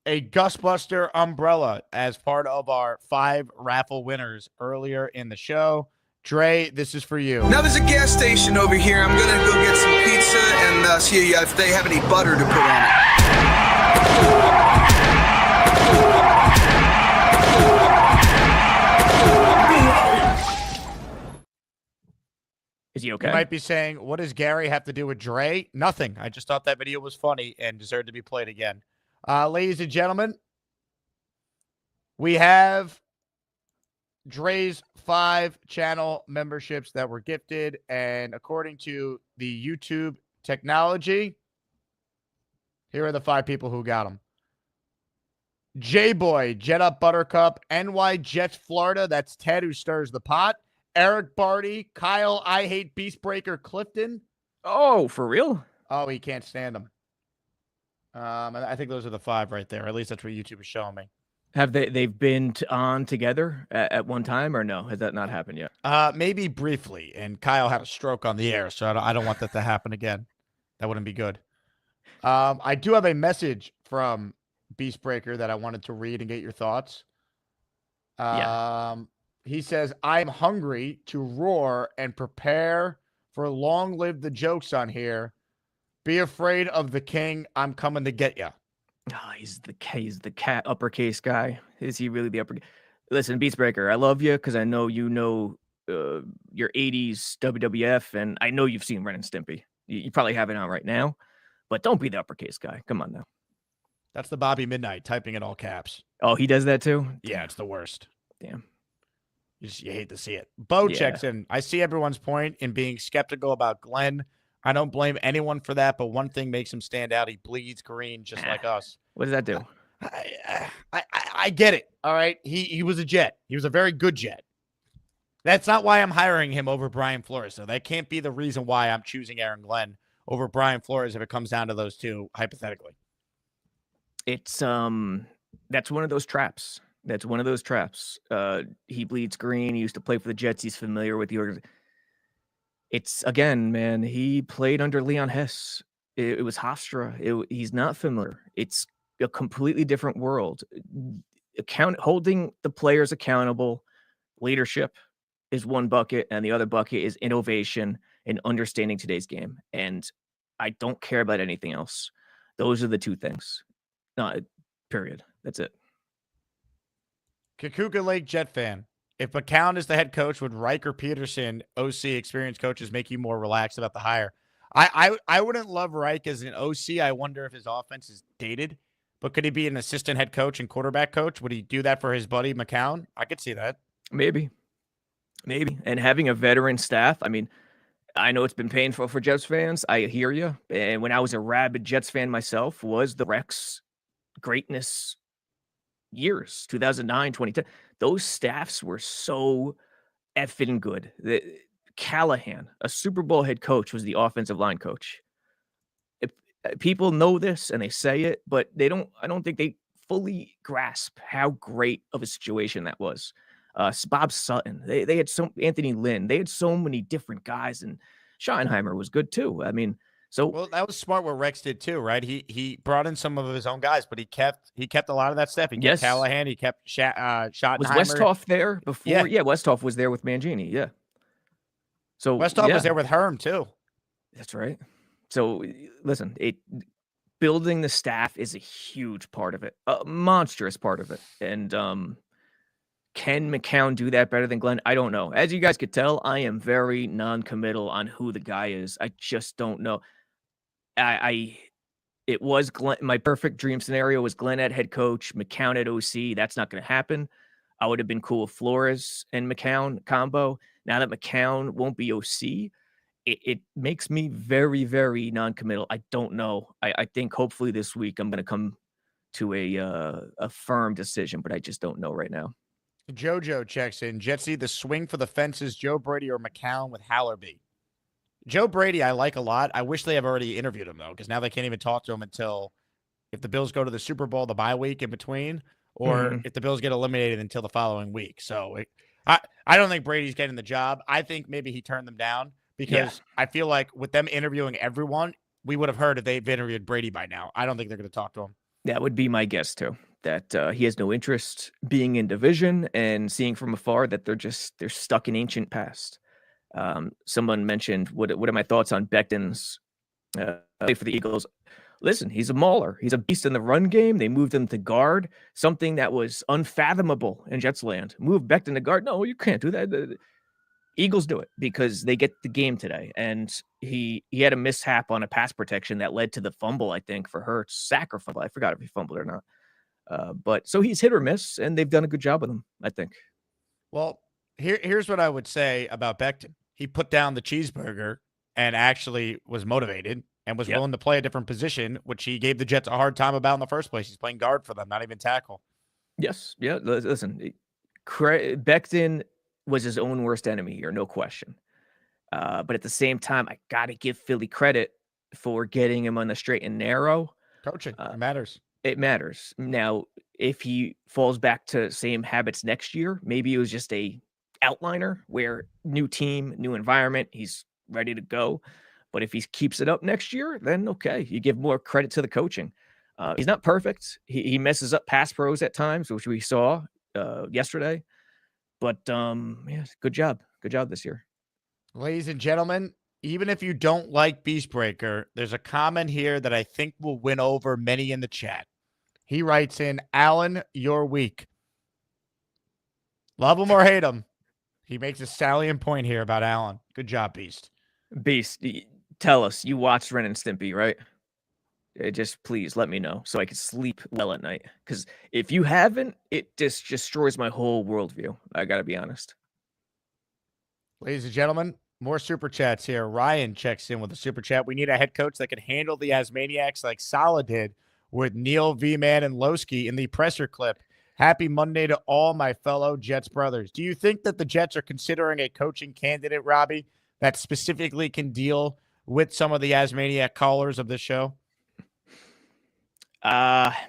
a Gusbuster umbrella as part of our 5 raffle winners earlier in the show. Dre, this is for you.
Now there's a gas station over here. I'm gonna go get some pizza and see if they have any butter to put on it.
Is he okay?
You might be saying, what does Gary have to do with Dre? Nothing. I just thought that video was funny and deserved to be played again. Ladies and gentlemen, we have Dre's 5 channel memberships that were gifted, and according to the YouTube technology, here are the 5 people who got them. J-Boy, Jet Up Buttercup, NY Jets Florida, that's Ted who stirs the pot, Eric Barty, Kyle I Hate Beastbreaker Clifton.
Oh, for real?
Oh, he can't stand them. I think those are the 5 right there. At least that's what YouTube is showing me.
Have they've been on together at one time, or no? Has that not happened yet?
Maybe briefly, and Kyle had a stroke on the air, so I don't want that to happen again. That wouldn't be good. I do have a message from Beastbreaker that I wanted to read and get your thoughts. He says, I'm hungry to roar and prepare for long live the jokes on here. Be afraid of the king. I'm coming to get you.
Oh, he's the cat uppercase guy. Is he really the uppercase? Listen, Beastbreaker, I love you because I know you know your 80s WWF, and I know you've seen Ren and Stimpy. You probably have it on right now, but don't be the uppercase guy. Come on now.
That's the Bobby Midnight typing in all caps.
Oh, he does that too?
Yeah, it's the worst.
Damn.
You hate to see it. Bo checks in. I see everyone's point in being skeptical about Glenn. I don't blame anyone for that, but one thing makes him stand out. He bleeds green just like us.
What does that do?
I get it. All right. He was a Jet. He was a very good Jet. That's not why I'm hiring him over Brian Flores. So that can't be the reason why I'm choosing Aaron Glenn over Brian Flores if it comes down to those two, hypothetically.
It's that's one of those traps. That's one of those traps. He bleeds green. He used to play for the Jets. He's familiar with the organization. It's, again, man, he played under Leon Hess. It was Hofstra. He's not familiar. It's a completely different world. Holding the players accountable, leadership is one bucket, and the other bucket is innovation and understanding today's game. And I don't care about anything else. Those are the 2 things. Period. That's it.
Kakuka Lake Jet fan. If McCown is the head coach, would Reich or Peterson, OC, experienced coaches, make you more relaxed about the hire? I wouldn't love Reich as an OC. I wonder if his offense is dated. But could he be an assistant head coach and quarterback coach? Would he do that for his buddy McCown? I could see that.
Maybe. And having a veteran staff, I mean, I know it's been painful for Jets fans. I hear you. And when I was a rabid Jets fan myself, was the Rex greatness years, 2009, 2010. Those staffs were so effing good. Callahan, a Super Bowl head coach, was the offensive line coach. People know this and they say it, but I don't think they fully grasp how great of a situation that was. Bob Sutton, they had Anthony Lynn, they had so many different guys, and Schottenheimer was good too. I mean,
well, that was smart what Rex did too, right? He brought in some of his own guys, but he kept a lot of that stuff. He kept Callahan, he kept Schottenheimer.
Was Westhoff there before? Yeah, Westhoff was there with Mangini. Yeah. So
Westhoff was there with Herm too.
That's right. So listen, building the staff is a huge part of it, a monstrous part of it. And can McCown do that better than Glenn? I don't know. As you guys could tell, I am very non-committal on who the guy is. I just don't know. It was Glenn. My perfect dream scenario was Glenn at head coach, McCown at OC. That's not going to happen. I would have been cool with Flores and McCown combo. Now that McCown won't be OC, it makes me very, very non-committal. I don't know. I think hopefully this week I'm going to come to a firm decision, but I just don't know right now.
Jojo checks in. Jets either swing for the fences, Joe Brady or McCown with Hallerby. Joe Brady, I like a lot. I wish they have already interviewed him, though, because now they can't even talk to him until if the Bills go to the Super Bowl, the bye week in between, or if the Bills get eliminated until the following week. So I don't think Brady's getting the job. I think maybe he turned them down because I feel like with them interviewing everyone, we would have heard if they've interviewed Brady by now. I don't think they're going to talk to him.
That would be my guess, too, that he has no interest being in division and seeing from afar that they're stuck in ancient past. Someone mentioned, what are my thoughts on Becton's play for the Eagles? Listen, he's a mauler. He's a beast in the run game. They moved him to guard, something that was unfathomable in Jets land. Move Becton to guard. No, you can't do that. The Eagles do it because they get the game today. And he had a mishap on a pass protection that led to the fumble, I think, for Hurts. Sack fumble. I forgot if he fumbled or not. But so he's hit or miss, and they've done a good job with him, I think.
Well, here's what I would say about Becton. He put down the cheeseburger and actually was motivated and was willing to play a different position, which he gave the Jets a hard time about in the first place. He's playing guard for them, not even tackle.
Yes. Yeah. Listen, Becton was his own worst enemy here, no question. But at the same time, I got to give Philly credit for getting him on the straight and narrow.
Coaching, it matters.
It matters. Now, if he falls back to same habits next year, maybe it was just a outliner where new team, new environment, he's ready to go. But if he keeps it up next year, then okay, you give more credit to the coaching. He's not perfect. He messes up pass pros at times, which we saw yesterday. But yeah, good job. Good job this year.
Ladies and gentlemen, even if you don't like Beastbreaker, there's a comment here that I think will win over many in the chat. He writes in, Alan, you're weak. Love him or hate him. He makes a salient point here about Alan. Good job, Beast.
Beast, tell us, you watched Ren and Stimpy, right? Just please let me know so I can sleep well at night. Because if you haven't, it just destroys my whole worldview. I got to be honest.
Ladies and gentlemen, more super chats here. Ryan checks in with a super chat. We need a head coach that can handle the Asmaniacs like Saleh did with Neil, V-Man, and Lowski in the presser clip. Happy Monday to all my fellow Jets brothers. Do you think that the Jets are considering a coaching candidate, Robbie, that specifically can deal with some of the Asmaniac callers of this show?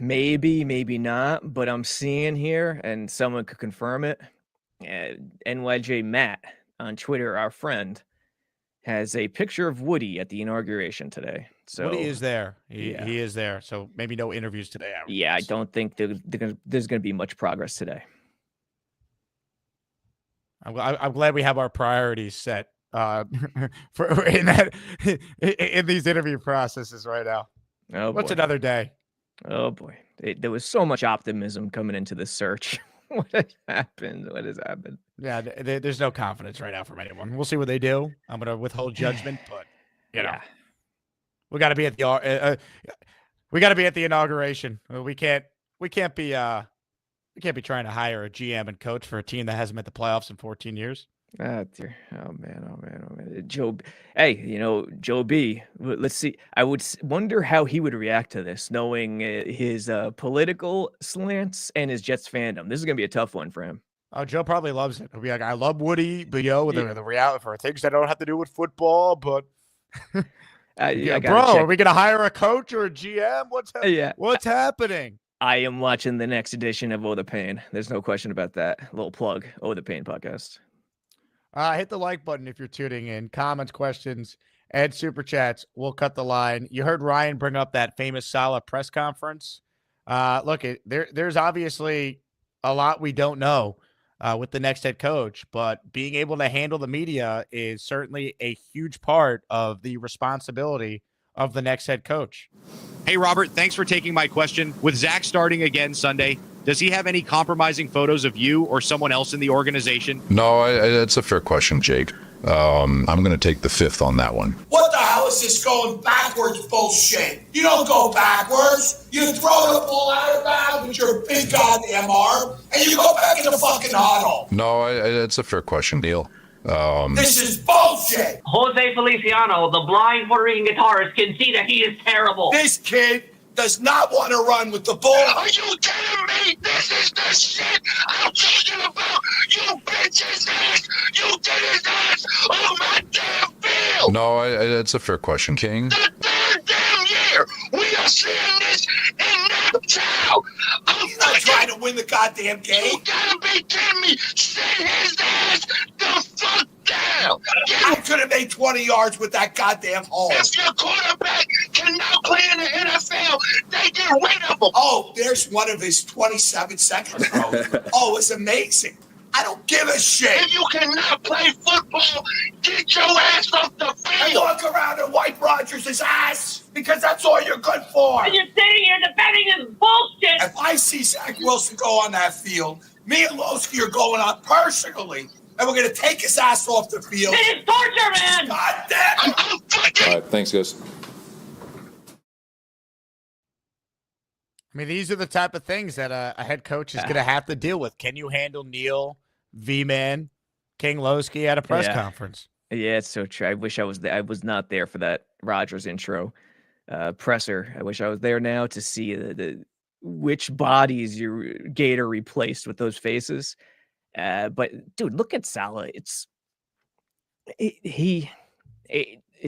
Maybe, maybe not, but I'm seeing here, and someone could confirm it. NYJ Matt on Twitter, our friend, has a picture of Woody at the inauguration today. So
Woody is there. He is there. So maybe no interviews today.
I don't think there's going to be much progress today.
I'm glad we have our priorities set in these interview processes right now.
Oh,
what's
boy.
Another day?
Oh boy, there was so much optimism coming into this search. What has happened? What has happened?
Yeah, there's no confidence right now from anyone. We'll see what they do. I'm going to withhold judgment, but you know, we got to be at the inauguration. We can't be trying to hire a GM and coach for a team that hasn't made the playoffs in 14 years.
Oh man. Joe, hey, Joe B. Let's see. I would wonder how he would react to this, knowing his political slants and his Jets fandom. This is gonna be a tough one for him.
Oh, Joe probably loves it. He'll be like, I love Woody, but the reality for things that don't have to do with football, but bro, are we gonna hire a coach or a GM? What's happening?
I am watching the next edition of Oh the Pain. There's no question about that. Little plug, Oh the Pain podcast.
Hit the like button if you're tuning in. Comments, questions, and super chats. We'll cut the line. You heard Ryan bring up that famous Saleh press conference. Look, there's obviously a lot we don't know with the next head coach, but being able to handle the media is certainly a huge part of the responsibility of the next head coach.
Hey, Robert, thanks for taking my question. With Zach starting again Sunday, does he have any compromising photos of you or someone else in the organization?
No, that's a fair question, Jake. I'm going to take the fifth on that one.
What the hell is this going backwards bullshit? You don't go backwards. You throw the ball out of bounds with your big goddamn arm, and you go back in the fucking huddle.
No, that's a fair question, Neil.
This is bullshit.
Jose Feliciano, the blind Puerto Rican guitarist, can see that he is terrible.
This kid does not want to run with the ball.
Are you kidding me? This is the shit I'm talking about. You bitch his ass. You did his ass on my damn field.
No, that's a fair question, King.
The third damn year we are seeing this in Naptown.
He's not trying to win the goddamn game.
You gotta be kidding me. Send his ass the fuck down.
I could have made 20 yards with that goddamn hole.
If your quarterback cannot play in the NFL, they get rid of him.
Oh, there's one of his 27 seconds throws. Oh, it's amazing. I don't give a shit.
If you cannot play football, get your ass off the field.
And walk around and wipe Rodgers' ass because that's all you're good for.
And you're sitting here defending this bullshit.
If I see Zach Wilson go on that field, me and Lowski are going out personally, and we're going to take his ass off the field.
It is torture, man.
God damn it.
All right, thanks, guys.
I mean, these are the type of things that a head coach is going to have to deal with. Can you handle Neil, V-Man, King Lowski at a press conference?
Yeah, it's so true. I wish I was there. I was not there for that Rodgers intro presser. I wish I was there now to see the which bodies your Gator replaced with those faces. But dude, look at Salah. It's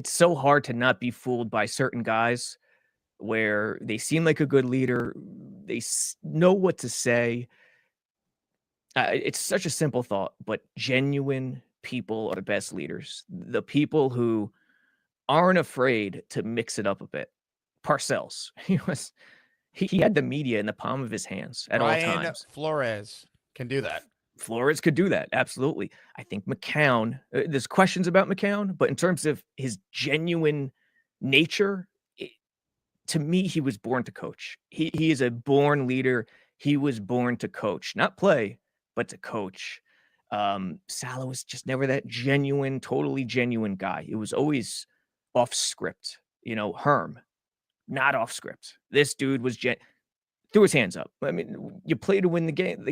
so hard to not be fooled by certain guys where they seem like a good leader. They know what to say. It's such a simple thought, but genuine people are the best leaders. The people who aren't afraid to mix it up a bit. Parcells, he had the media in the palm of his hands at all times.
Flores can do that.
Flores could do that. Absolutely. I think McCown, there's questions about McCown, but in terms of his genuine nature, to me, he was born to coach. He is a born leader. He was born to coach, not play, but to coach. Salah was just never that genuine, totally genuine guy. It was always off script. Herm, not off script. This dude was threw his hands up. I mean, you play to win the game.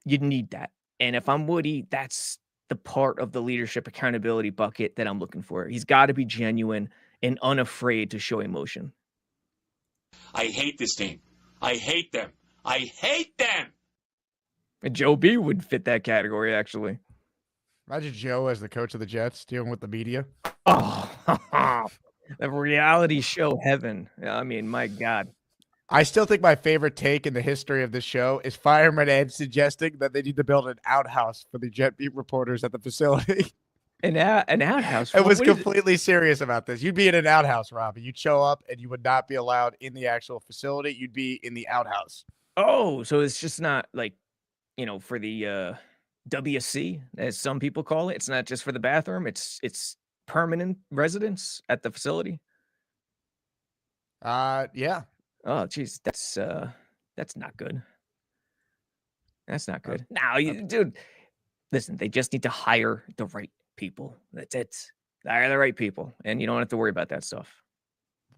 You need that. And if I'm Woody, that's the part of the leadership accountability bucket that I'm looking for. He's got to be genuine and unafraid to show emotion.
I hate this team. I hate them. I hate them.
And Joe B would fit that category, actually.
Imagine Joe as the coach of the Jets dealing with the media.
Oh, the reality show heaven. I mean, my God.
I still think my favorite take in the history of this show is Fireman Ed suggesting that they need to build an outhouse for the Jet beat reporters at the facility.
An outhouse?
It was completely serious about this. You'd be in an outhouse, Robbie. You'd show up and you would not be allowed in the actual facility. You'd be in the outhouse.
Oh, so it's just not like, for the WC, as some people call it. It's not just for the bathroom. It's permanent residence at the facility.
Yeah.
Oh, geez, that's not good. That's not good. Now, dude, listen, they just need to hire the right people. That's it. Hire the right people, and you don't have to worry about that stuff.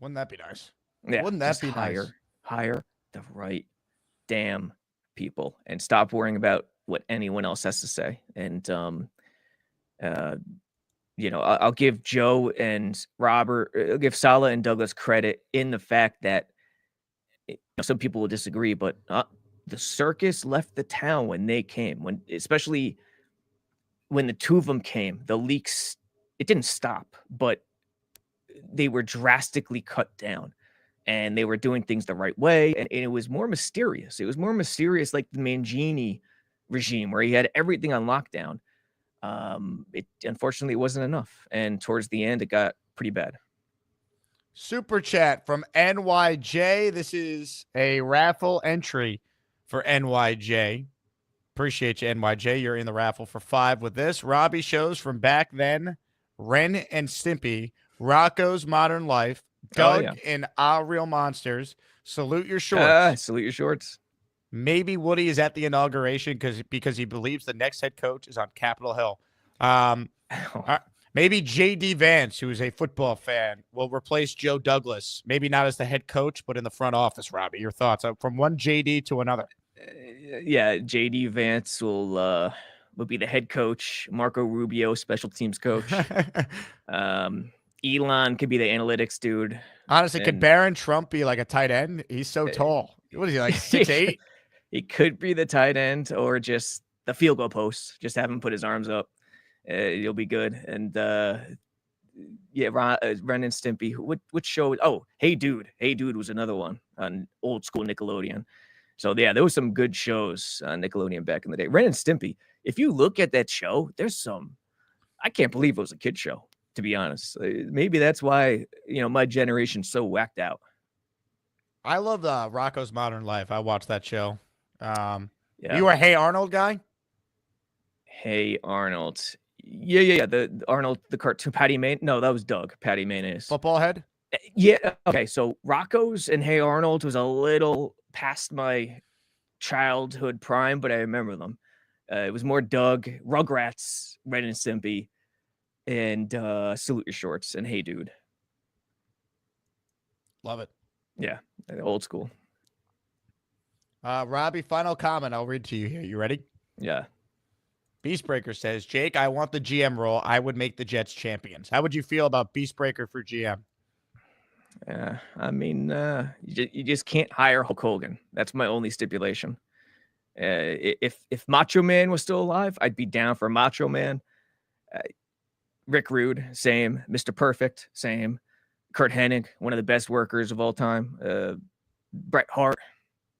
Wouldn't that be nice?
Yeah,
wouldn't that be nice?
Hire the right damn people, and stop worrying about what anyone else has to say. And I'll give Joe and Robert, I'll give Salah and Douglas credit in the fact that some people will disagree, but the circus left the town when they came, especially when the two of them came. The leaks, it didn't stop, but they were drastically cut down, and they were doing things the right way, and it was more mysterious. It was more mysterious, like the Mangini regime, where he had everything on lockdown. Unfortunately, it wasn't enough, and towards the end, it got pretty bad.
Super chat from NYJ. This is a raffle entry for NYJ. Appreciate you, NYJ. You're in the raffle for 5 with this. Robbie shows from back then, Ren and Stimpy, Rocco's Modern Life, Doug in Our Real Monsters. Salute your shorts.
Salute your shorts.
Maybe Woody is at the inauguration because he believes the next head coach is on Capitol Hill. Maybe J.D. Vance, who is a football fan, will replace Joe Douglas. Maybe not as the head coach, but in the front office. Robbie, your thoughts from one J.D. to another?
Yeah, J.D. Vance will be the head coach. Marco Rubio, special teams coach. Elon could be the analytics dude.
Honestly, could Barron Trump be like a tight end? He's so tall. What is he, like 6'8"?
He could be the tight end or just the field goal post. Just have him put his arms up. You'll be good. And Ren and Stimpy. What show? Oh, Hey Dude. Hey Dude was another one on old school Nickelodeon. So yeah, there was some good shows on Nickelodeon back in the day. Ren and Stimpy. If you look at that show, there's some. I can't believe it was a kid show. To be honest, maybe that's why my generation's so whacked out.
I love Rocko's Modern Life. I watched that show.
Yeah.
You were a Hey Arnold guy?
Hey Arnold. Yeah. The Arnold, the cartoon, Patty May. No, that was Doug. Patty Mayonnaise.
Football head?
Yeah. Okay. So Rocko's and Hey Arnold was a little past my childhood prime, but I remember them. It was more Doug, Rugrats, Ren and Stimpy, and Salute Your Shorts and Hey Dude.
Love it.
Yeah. Old school.
Robbie, final comment. I'll read to you here. You ready?
Yeah.
Beastbreaker says, Jake, I want the GM role. I would make the Jets champions. How would you feel about Beastbreaker for GM?
Yeah, I mean, you just can't hire Hulk Hogan. That's my only stipulation. If Macho Man was still alive, I'd be down for Macho Man. Rick Rude, same. Mr. Perfect, same. Kurt Hennig, one of the best workers of all time. Bret Hart,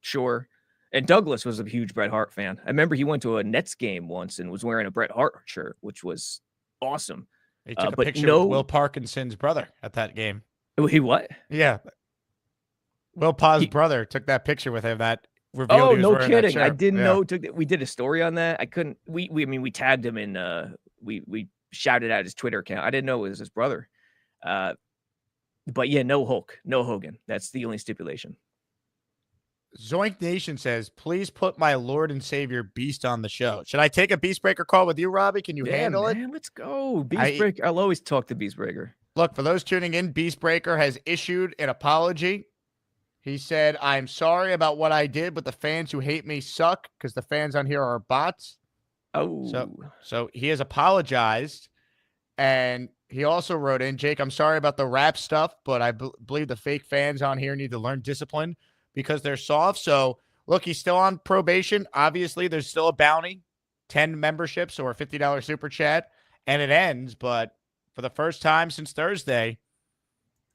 sure. And Douglas was a huge Bret Hart fan. I remember he went to a Nets game once and was wearing a Bret Hart shirt, which was awesome.
He took a picture with Will Parkinson's brother at that game.
He what?
Yeah. Will Pa's brother took that picture with him that revealed he was
no
wearing
kidding.
That
I
shirt.
didn't know. We did a story on that. I couldn't. We tagged him in. We shouted out his Twitter account. I didn't know it was his brother. But yeah, no Hulk, no Hogan. That's the only stipulation.
Zoink Nation says, please put my Lord and Savior Beast on the show. Should I take a Beastbreaker call with you, Robbie? Can you handle it?
Let's go. Beastbreaker. I'll always talk to Beastbreaker.
Look, for those tuning in, Beastbreaker has issued an apology. He said, I'm sorry about what I did, but the fans who hate me suck because the fans on here are bots.
Oh.
So he has apologized. And he also wrote in, Jake, I'm sorry about the rap stuff, but I believe the fake fans on here need to learn discipline because they're soft. So, look, he's still on probation. Obviously, there's still a bounty, 10 memberships or a $50 super chat, and it ends. But for the first time since Thursday,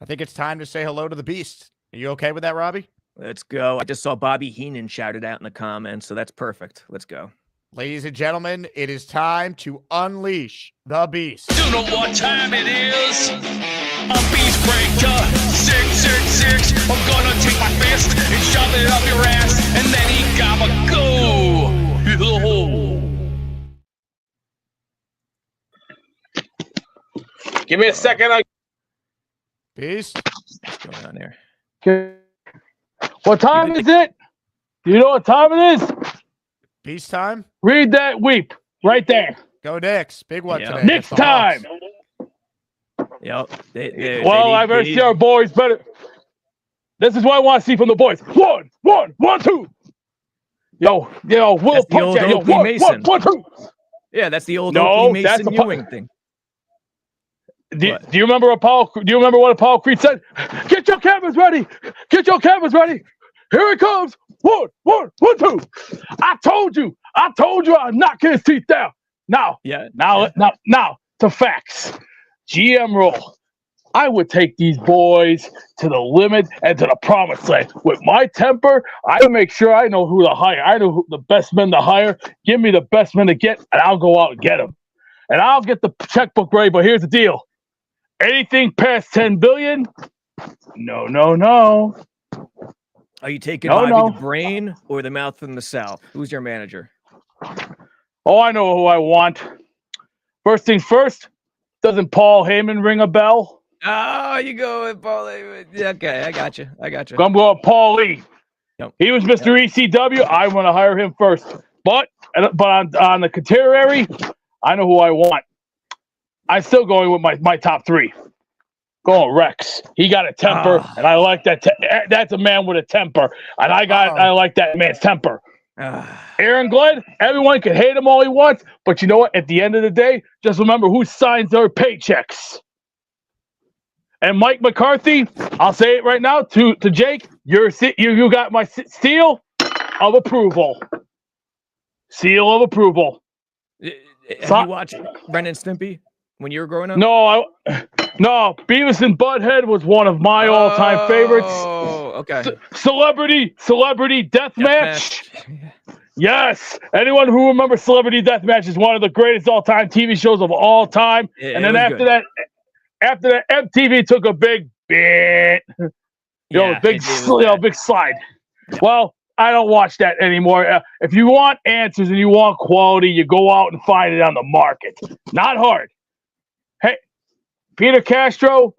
I think it's time to say hello to the Beast. Are you okay with that, Robbie?
Let's go. I just saw Bobby Heenan shouted out in the comments, so that's perfect. Let's go.
Ladies and gentlemen, it is time to unleash the Beast.
You know what time it is? A Beastbreaker 666. I'm gonna take my fist and shove it up your ass, and then he gotta go.
Give me a second.
Beast?
What's going on there?
What time is it? Do you know what time it is?
Beast time?
Read that weep right there.
Go Knicks. Big one today.
Knicks time.
Yep.
I better see our boys better. This is what I want to see from the boys. One, 2. Yo, Will punch that. Yo, one, 2.
Yeah, that's the old Oakley Mason Ewing thing.
Do you remember what Apollo Creed said? Get your cameras ready. Get your cameras ready. Here it comes. One, 2. I told you I'd knock his teeth down. Now, to facts. GM role. I would take these boys to the limit and to the promised land. With my temper, I would make sure I know who to hire. I know who the best men to hire. Give me the best men to get, and I'll go out and get them. And I'll get the checkbook ready, but here's the deal. Anything past $10 billion? No.
Are you taking Bobby the brain or the mouth from the South? Who's your manager?
Oh, I know who I want. First things first, doesn't Paul Heyman ring a bell?
Oh, you go with Paulie. Yeah, okay, I got you.
I'm going with Paulie.
Yep.
He was Mr. ECW. I want to hire him first. But on the contrary, I know who I want. I'm still going with my top three. Going Rex. He got a temper, and I like that. That's a man with a temper, and I like that man's temper. Aaron Glenn, everyone can hate him all he wants, but you know what? At the end of the day, just remember who signs their paychecks. And Mike McCarthy, I'll say it right now to Jake, you got my seal of approval. Seal of approval.
Have you watched Ren and Stimpy when you were growing up?
No, Beavis and Butthead was one of my all-time favorites.
Oh, okay.
Celebrity Deathmatch. Yes. Anyone who remembers Celebrity Deathmatch is one of the greatest all-time TV shows of all time. And then after that, MTV took a big bit. Big slide. Yeah. Well, I don't watch that anymore. If you want answers and you want quality, you go out and find it on the market. Not hard. Hey, Peter Castro.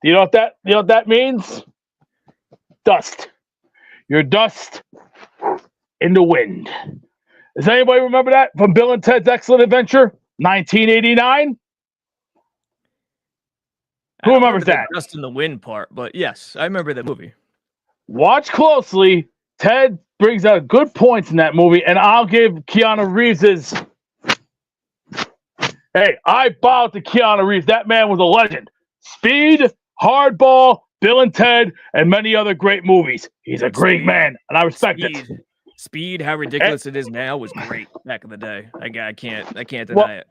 You know what that means? Dust. You're dust in the wind. Does anybody remember that from Bill and Ted's Excellent Adventure, 1989? Who remembers that?
Dust in the wind part, but yes, I remember that movie.
Watch closely. Ted brings out good points in that movie, and I'll give Keanu Reeves Hey, I bow to Keanu Reeves. That man was a legend. Speed, Hardball, Bill and Ted, and many other great movies. He's a great man, and I respect it.
Speed, how ridiculous it is now, was great back in the day. I can't deny it.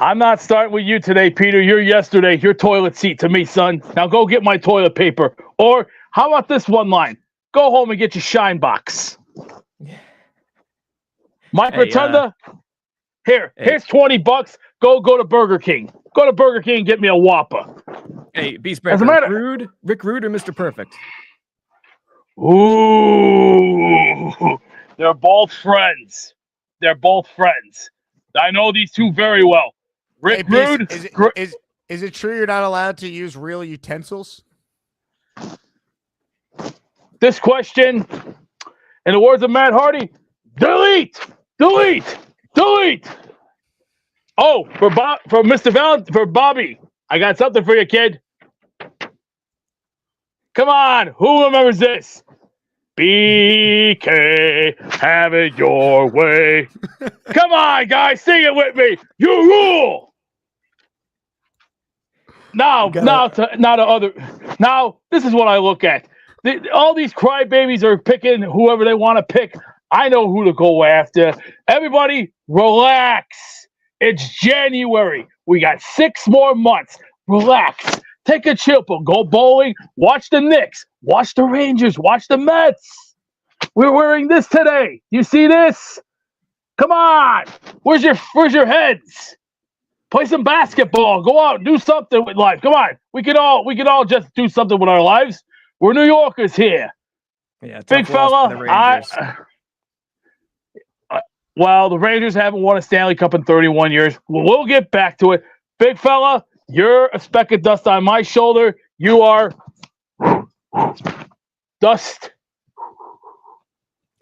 I'm not starting with you today, Peter. You're yesterday. Your toilet seat to me, son. Now go get my toilet paper. Or how about this one line? Go home and get your shine box. Mike Rotunda, here's $20. Go to Burger King. Go to Burger King and get me a Whopper.
Hey, Beast Breaker, Rick Rude or Mr. Perfect?
Ooh, they're both friends. I know these two very well. Rick Rude.
Is it true you're not allowed to use real utensils?
This question, in the words of Matt Hardy, delete. Oh, for Bobby, I got something for you, kid. Come on, who remembers this? BK, have it your way. Come on, guys, sing it with me. You rule. Now, this is what I look at. All these crybabies are picking whoever they want to pick. I know who to go after. Everybody, relax. It's January. We got 6 more months. Relax. Take a chill pill. Go bowling. Watch the Knicks. Watch the Rangers. Watch the Mets. We're wearing this today. You see this? Come on. Where's your heads? Play some basketball. Go out and do something with life. Come on. We could all just do something with our lives. We're New Yorkers here.
Yeah,
big fella. The Rangers haven't won a Stanley Cup in 31 years. We'll get back to it. Big fella, you're a speck of dust on my shoulder. You are dust.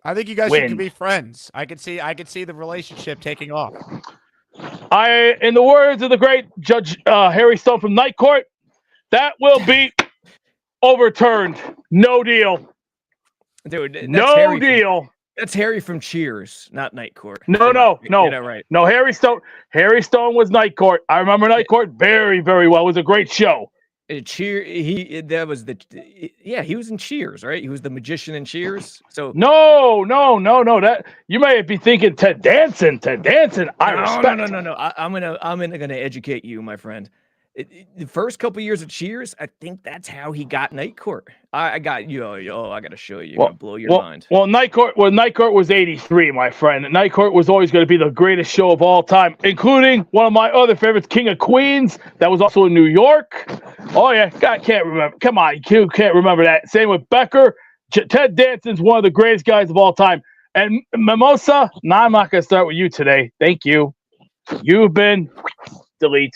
I think you guys should be friends. I could see the relationship taking off.
In the words of the great Judge Harry Stone from Night Court, that will be overturned. No deal.
Dude,
no deal.
That's Harry from Cheers, not Night Court.
No.
Right.
No, Harry Stone was Night Court. I remember Night Court very, very well. It was a great show.
He was in Cheers, right? He was the magician in Cheers. So
no. That you may be thinking Ted Danson. I respect.
No. I'm gonna educate you, my friend. The first couple years of Cheers, I think that's how he got Night Court. I got you. I got to show you. Gonna blow your mind.
Well, Night Court was 83, my friend. Night Court was always going to be the greatest show of all time, including one of my other favorites, King of Queens. That was also in New York. Oh yeah, God can't remember. Come on, you can't remember that. Same with Becker. Ted Danson's one of the greatest guys of all time. And Mimosa. No, I'm not going to start with you today. Thank you. You've been delete.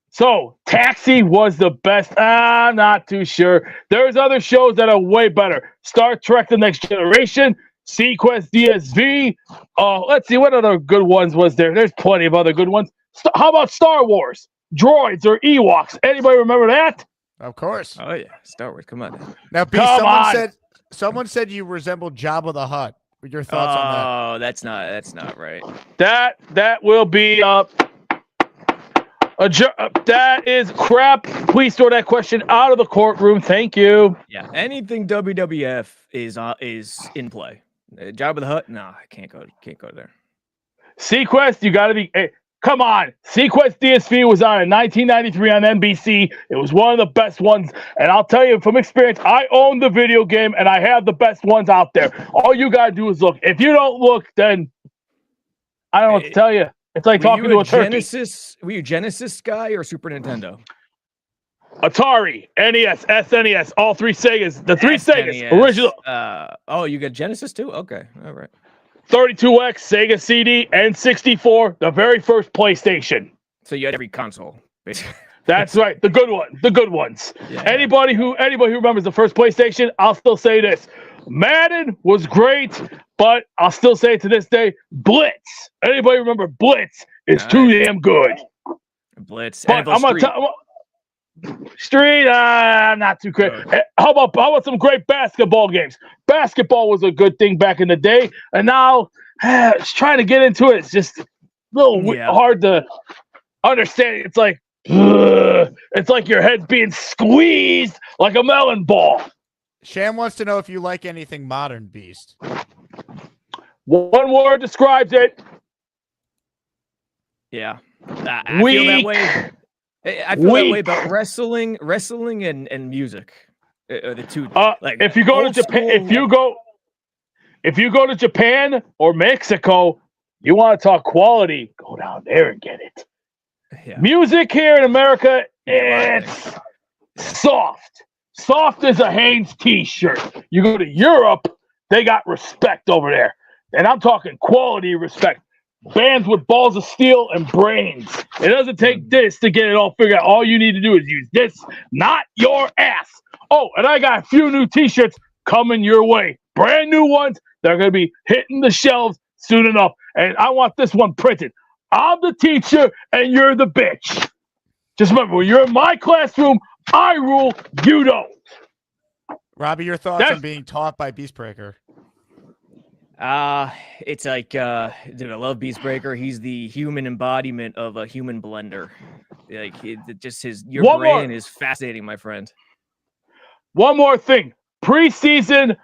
So, Taxi was the best. I'm not too sure. There's other shows that are way better. Star Trek: The Next Generation, Sequest DSV. Let's see, what other good ones was there? There's plenty of other good ones. How about Star Wars? Droids or Ewoks? Anybody remember that?
Of course.
Oh, yeah. Star Wars. Come on.
Now, B, someone said you resembled Jabba the Hutt. Your thoughts on that?
Oh, that's not right.
That will be that is crap. Please throw that question out of the courtroom. Thank you.
Yeah, anything WWF is in play. Jabba the Hutt? No, I can't go there.
Sequest, you got to be. Hey, come on, Sequest DSV was on in 1993 on NBC. It was one of the best ones, and I'll tell you from experience, I own the video game and I have the best ones out there. All you gotta do is look. If you don't look, then I don't know what to tell you. It's like talking to a turkey.
Were you Genesis guy or Super Nintendo?
Atari, NES, SNES, all three Segas. The three Segas, original.
You got Genesis too? Okay, all right.
32X, Sega CD, N64, the very first PlayStation.
So you had every console, basically.
That's right, the good ones. Yeah. Anybody who remembers the first PlayStation, I'll still say this. Madden was great, but I'll still say it to this day, Blitz. Anybody remember Blitz? It's too damn good.
Blitz.
But I'm gonna tell Street, I'm not too crazy. How about some great basketball games? Basketball was a good thing back in the day, and now it's trying to get into it. It's just a little hard to understand. It's like your head's being squeezed like a melon ball.
Sham wants to know if you like anything modern, Beast.
One word describes it.
Yeah, I feel that way. I feel that way about wrestling and music. Are the two.
If you go to Japan, if you go to Japan or Mexico, you want to talk quality, go down there and get it. Yeah. Music here in America, it's soft as a Hanes t-shirt. You go to Europe, they got respect over there, and I'm talking quality respect. Bands with balls of steel and brains. It doesn't take this to get it all figured out. All you need to do is use this, not your ass. Oh, and I got a few new t-shirts coming your way. Brand new ones. They're going to be hitting the shelves soon enough. And I want this one printed. I'm the teacher and you're the bitch. Just remember, when you're in my classroom, I rule, you don't.
Robbie, your thoughts on being taught by Beastbreaker?
It's like, dude, I love Beastbreaker. He's the human embodiment of a human blender. Like, your brain is fascinating, my friend.
One more thing. Preseason,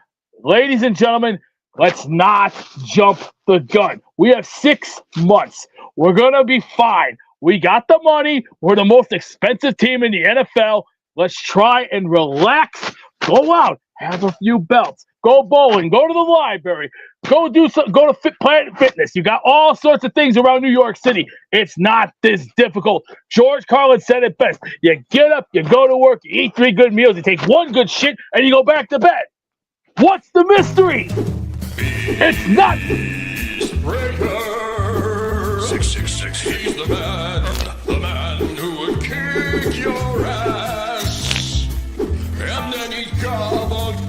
ladies and gentlemen, let's not jump the gun. We have 6 months. We're going to be fine. We got the money. We're the most expensive team in the NFL. Let's try and relax. Go out. Have a few belts. Go bowling. Go to the library. Go do some. Go to Planet Fitness. You got all sorts of things around New York City. It's not this difficult. George Carlin said it best. You get up, you go to work, you eat 3 good meals, you take 1 good shit, and you go back to bed. What's the mystery? It's not.
Breaker 666. He's the man who would kick your ass, and then he's gabagoo.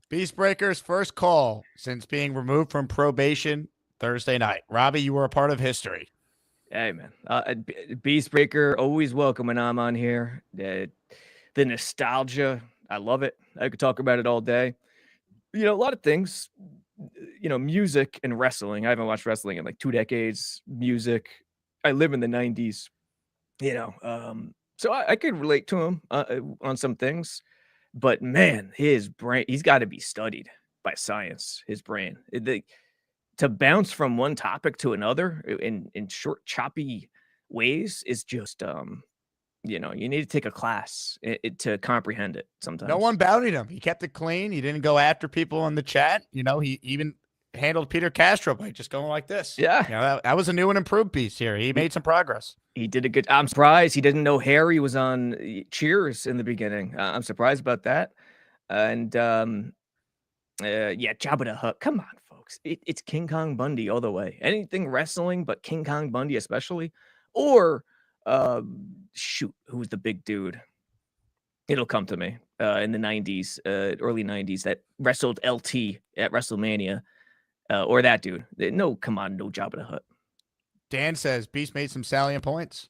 Beastbreaker's first call since being removed from probation Thursday night. Robbie, you were a part of history.
Hey, man. Beastbreaker, always welcome when I'm on here. The nostalgia, I love it. I could talk about it all day. A lot of things, music and wrestling. I haven't watched wrestling in like 2 decades. Music. I live in the 90s, so I could relate to him on some things. But man, his brain, he's got to be studied by science, his brain. To bounce from one topic to another in short, choppy ways is just, you need to take a class to comprehend it sometimes.
No one bountied him. He kept it clean. He didn't go after people in the chat. He even handled Peter Castro by just going like this.
Yeah.
That was a new and improved piece here. He made some progress.
He did a good. I'm surprised he didn't know Harry was on Cheers in the beginning. I'm surprised about that. And Jabba the Hutt. Come on, folks. it's King Kong Bundy all the way. Anything wrestling, but King Kong Bundy especially. Or shoot, who's the big dude? It'll come to me in the 90s, early 90s, that wrestled LT at WrestleMania, or that dude. No, come on, no Jabba the Hutt.
Dan says Beast made some salient points.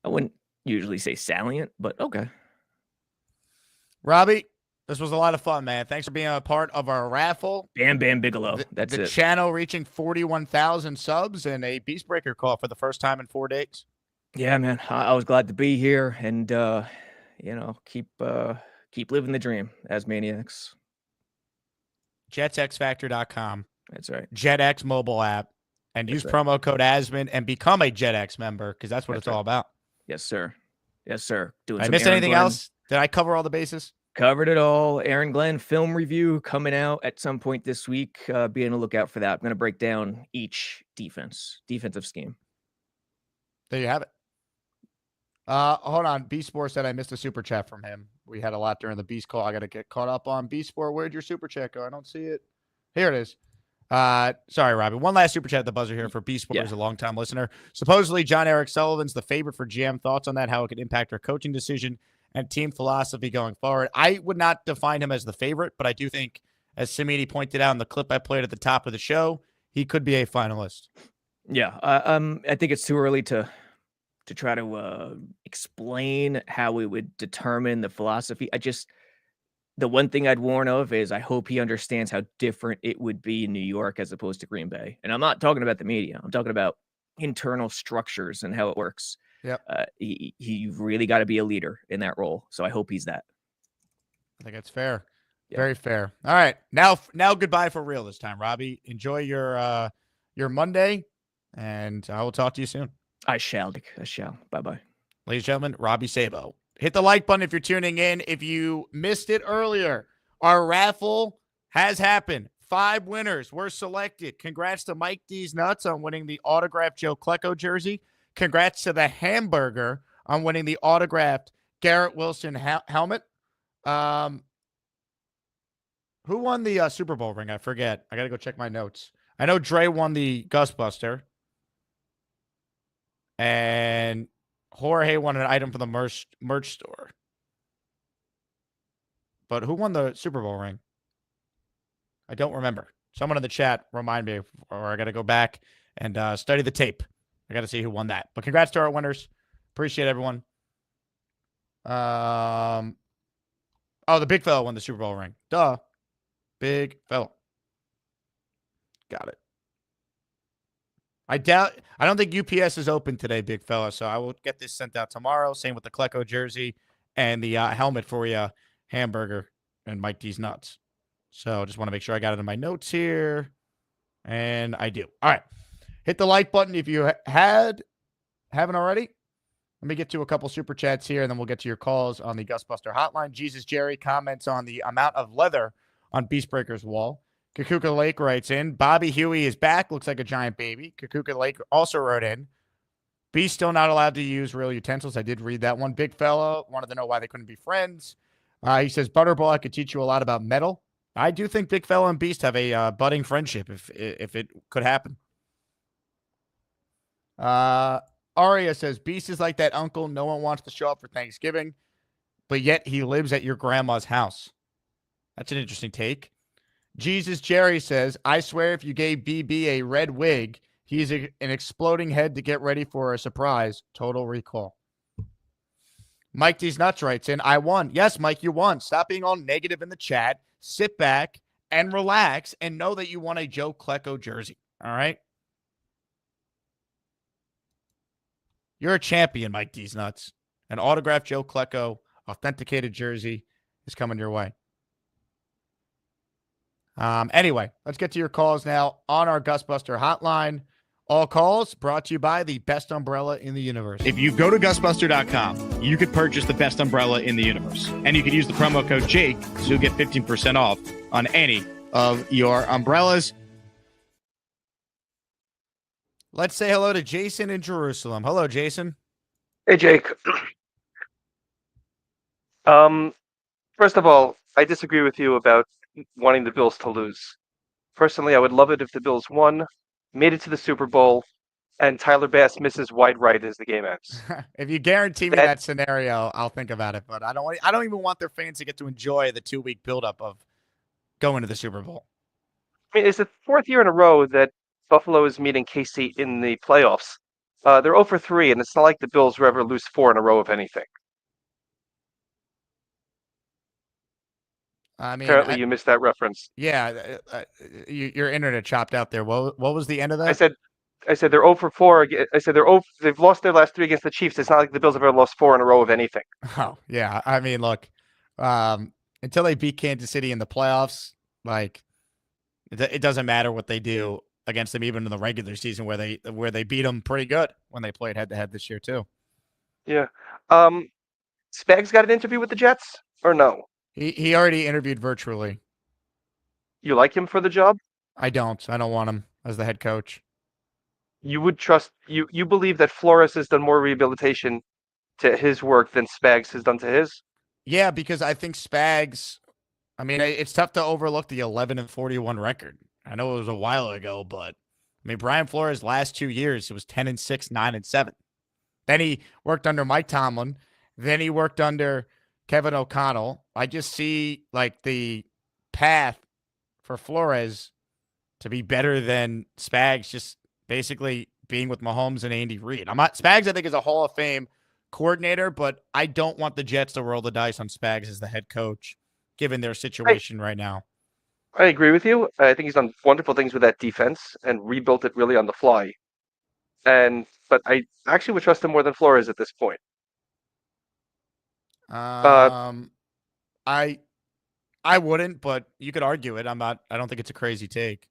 I wouldn't usually say salient, but okay.
Robby, this was a lot of fun, man. Thanks for being a part of our raffle.
Bam Bam Bigelow. That's
the
it.
channel reaching 41,000 subs and a Beast Breaker call for the first time in 4 days.
Yeah, man. I was glad to be here and keep living the dream as Maniacs.
JetsXFactor.com.
That's right.
JetX mobile app. And use promo code Asman and become a JetX member because that's what it's all about.
Yes, sir. Yes, sir.
Did I miss anything else? Did I cover all the bases?
Covered it all. Aaron Glenn film review coming out at some point this week. Be on the lookout for that. I'm going to break down each defensive scheme.
There you have it. Hold on. B Sport said I missed a super chat from him. We had a lot during the Beast call. I got to get caught up on B Sport. Where'd your super chat go? I don't see it. Here it is. Sorry, Robby. One last super chat at the buzzer here for B Sport, who's a longtime listener. Supposedly, John Eric Sullivan's the favorite for GM. Thoughts on that? How it could impact our coaching decision and team philosophy going forward? I would not define him as the favorite, but I do think, as Samini pointed out in the clip I played at the top of the show, he could be a finalist.
Yeah, I think it's too early to try to explain how we would determine the philosophy. The one thing I'd warn of is I hope he understands how different it would be in New York as opposed to Green Bay. And I'm not talking about the media. I'm talking about internal structures and how it works.
Yeah.
He really got to be a leader in that role. So I hope he's that.
I think that's fair. Yeah. Very fair. All right. Now goodbye for real this time, Robby. Enjoy your Monday, and I will talk to you soon.
I shall. Bye-bye.
Ladies and gentlemen, Robby Sabo. Hit the like button if you're tuning in. If you missed it earlier, our raffle has happened. 5 winners were selected. Congrats to Mike D's Nuts on winning the autographed Joe Klecko jersey. Congrats to the Hamburger on winning the autographed Garrett Wilson helmet. Who won the Super Bowl ring? I forget. I got to go check my notes. I know Dre won the Gusbuster. And Jorge won an item from the merch store. But who won the Super Bowl ring? I don't remember. Someone in the chat remind me, or I got to go back and study the tape. I got to see who won that. But congrats to our winners. Appreciate everyone. The big fella won the Super Bowl ring. Duh. Big fella. Got it. I don't think UPS is open today, big fella, so I will get this sent out tomorrow. Same with the Klecko jersey and the helmet for you, Hamburger and Mike D's Nuts. So just want to make sure I got it in my notes here, and I do. All right. Hit the like button if you haven't already. Let me get to a couple super chats here, and then we'll get to your calls on the Gusbuster hotline. Jesus Jerry comments on the amount of leather on Beast Breaker's wall. Kakuka Lake writes in, Bobby Huey is back. Looks like a giant baby. Kakuka Lake also wrote in, Beast still not allowed to use real utensils. I did read that one. Big fella wanted to know why they couldn't be friends. He says, Butterball, I could teach you a lot about metal. I do think Big Fella and Beast have a budding friendship if it could happen. Aria says, Beast is like that uncle no one wants to show up for Thanksgiving, but yet he lives at your grandma's house. That's an interesting take. Jesus Jerry says, I swear if you gave BB a red wig, he's an exploding head to get ready for a surprise. Total recall. Mike D's Nuts writes in, I won. Yes, Mike, you won. Stop being all negative in the chat. Sit back and relax and know that you won a Joe Klecko jersey. All right? You're a champion, Mike D's Nuts. An autographed Joe Klecko authenticated jersey is coming your way. Anyway, let's get to your calls now on our Gusbuster hotline. All calls brought to you by the best umbrella in the universe.
If you go to Gusbuster.com, you could purchase the best umbrella in the universe. And you could use the promo code Jake, so you'll get 15% off on any of your umbrellas.
Let's say hello to Jason in Jerusalem. Hello, Jason.
Hey, Jake. First of all, I disagree with you about wanting the Bills to lose. Personally, I would love it if the Bills won, made it to the Super Bowl, and Tyler Bass misses wide right as the game ends.
If you guarantee me that scenario, I'll think about it. But I don't even want their fans to get to enjoy the 2-week buildup of going to the Super Bowl.
I mean, it's the fourth year in a row that Buffalo is meeting KC in the playoffs. They're 0 for 3, and it's not like the Bills will ever lose 4 in a row of anything.
I mean,
apparently you missed that reference.
Yeah, your internet chopped out there. What was the end of that?
I said they're 0 for 4. I said they've lost their last 3 against the Chiefs. It's not like the Bills have ever lost 4 in a row of anything.
Oh, yeah. I mean, look, until they beat Kansas City in the playoffs, like it doesn't matter what they do against them, even in the regular season where they beat them pretty good when they played head to head this year too.
Yeah. Spags got an interview with the Jets or no?
He already interviewed virtually.
You like him for the job?
I don't want him as the head coach.
You would trust you believe that Flores has done more rehabilitation to his work than Spags has done to his?
Yeah, because I think Spags, I mean, it's tough to overlook the 11-41 record. I know it was a while ago, but I mean, Brian Flores last 2 years, it was 10-6, 9-7. Then he worked under Mike Tomlin. Then he worked under Kevin O'Connell. I just see like the path for Flores to be better than Spags just basically being with Mahomes and Andy Reid. Spags, I think, is a Hall of Fame coordinator, but I don't want the Jets to roll the dice on Spags as the head coach, given their situation right now.
I agree with you. I think he's done wonderful things with that defense and rebuilt it really on the fly. But I actually would trust him more than Flores at this point.
I wouldn't, but you could argue it. I don't think it's a crazy take.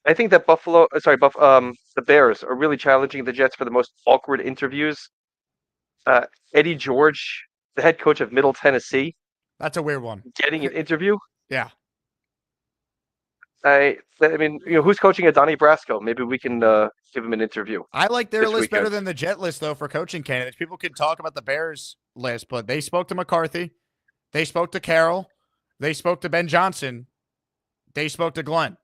I think that the Bears are really challenging the Jets for the most awkward interviews. Eddie George, the head coach of Middle Tennessee.
That's a weird one.
Getting an interview?
Yeah.
I mean, who's coaching at Donnie Brasco? Maybe we can give him an interview.
I like their list better than the Jet list, though, for coaching candidates. People could talk about the Bears list, but they spoke to McCarthy. They spoke to Carroll. They spoke to Ben Johnson. They spoke to Glenn.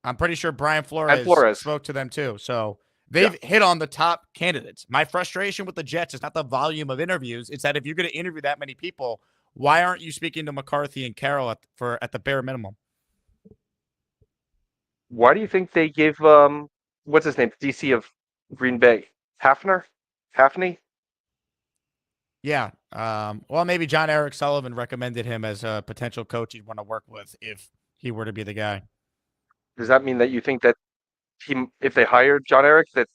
I'm pretty sure Brian Flores spoke to them, too. So they've hit on the top candidates. My frustration with the Jets is not the volume of interviews. It's that if you're going to interview that many people, why aren't you speaking to McCarthy and Carroll at the bare minimum?
Why do you think they gave what's his name, DC of Green Bay, Hafney?
Yeah. Well, maybe John Eric Sullivan recommended him as a potential coach he'd want to work with if he were to be the guy.
Does that mean that you think that if they hired John Eric, that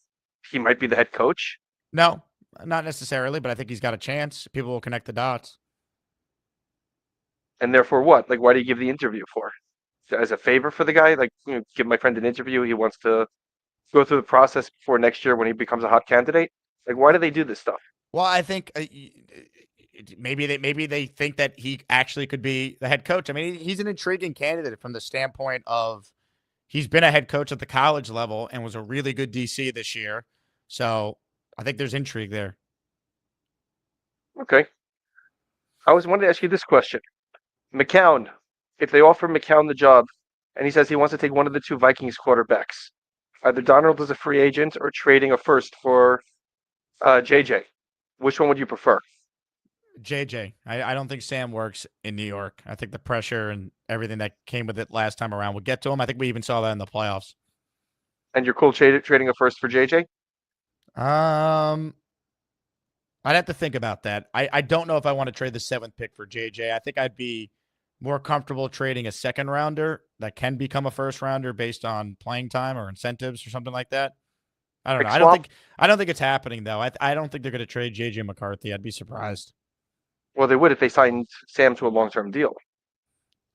he might be the head coach?
No, not necessarily, but I think he's got a chance. People will connect the dots.
And therefore what? Like, why do you give the interview for? As a favor for the guy? Like, give my friend an interview. He wants to go through the process before next year when he becomes a hot candidate. Like, why do they do this stuff?
Well, I think maybe they think that he actually could be the head coach. I mean, he's an intriguing candidate from the standpoint of he's been a head coach at the college level and was a really good DC this year. So I think there's intrigue there.
Okay. I was wanting to ask you this question. McCown, if they offer McCown the job and he says he wants to take one of the 2 Vikings quarterbacks, either Donald as a free agent or trading a first for JJ, which one would you prefer?
JJ. I don't think Sam works in New York. I think the pressure and everything that came with it last time around would get to him. I think we even saw that in the playoffs.
And you're cool trading a first for JJ?
I'd have to think about that. I don't know if I want to trade the 7th pick for JJ. I think I'd be more comfortable trading a 2nd rounder that can become a 1st rounder based on playing time or incentives or something like that. I don't know. I don't think it's happening though. I don't think they're going to trade JJ McCarthy. I'd be surprised.
Well, they would if they signed Sam to a long-term deal.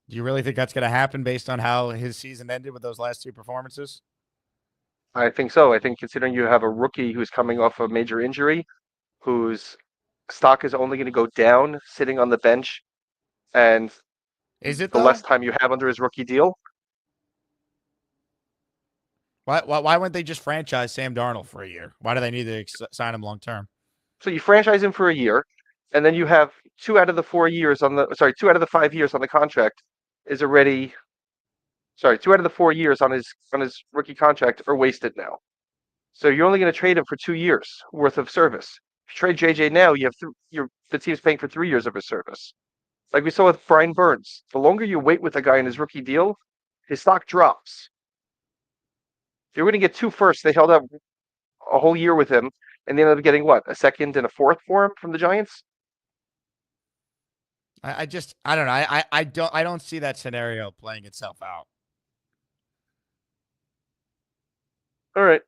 Do you really think that's going to happen based on how his season ended with those last 2 performances?
I think so. I think considering you have a rookie who's coming off a major injury, whose stock is only going to go down sitting on the bench, and
is it
the less time you have under his rookie deal?
Why wouldn't they just franchise Sam Darnold for a year? Why do they need to sign him long term?
So you franchise him for a year, and then you have 2 out of the 5 years on the contract is already Sorry, 2 out of the 4 years on his rookie contract are wasted now. So you're only going to trade him for 2 years worth of service. If you trade JJ now, you have the team's paying for 3 years of his service. Like we saw with Brian Burns, the longer you wait with a guy in his rookie deal, his stock drops. If you're going to get 2 firsts, they held up a whole year with him, and they ended up getting what, a second and a fourth for him from the Giants?
I don't know. I don't see that scenario playing itself out.
All right.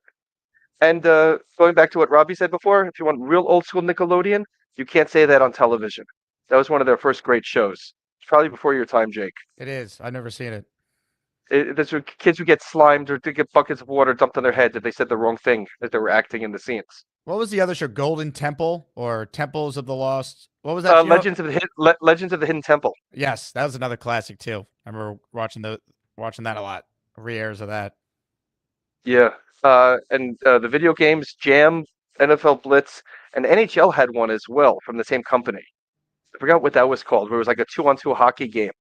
And going back to what Robby said before, if you want real old school Nickelodeon, you can't say that on television. That was one of their first great shows. It's probably before your time, Jake.
It is. I've never seen it.
That's where kids would get slimed or to get buckets of water dumped on their head that they said the wrong thing as they were acting in the scenes.
What was the other show? Golden Temple or Temples of the Lost? What was that?
Legends of the Hidden Temple.
Yes, that was another classic too. I remember watching that a lot. Re-airs of that.
Yeah. And the video games, Jam, NFL Blitz, and NHL had one as well from the same company. I forgot what that was called, where it was like a 2-on-2 hockey game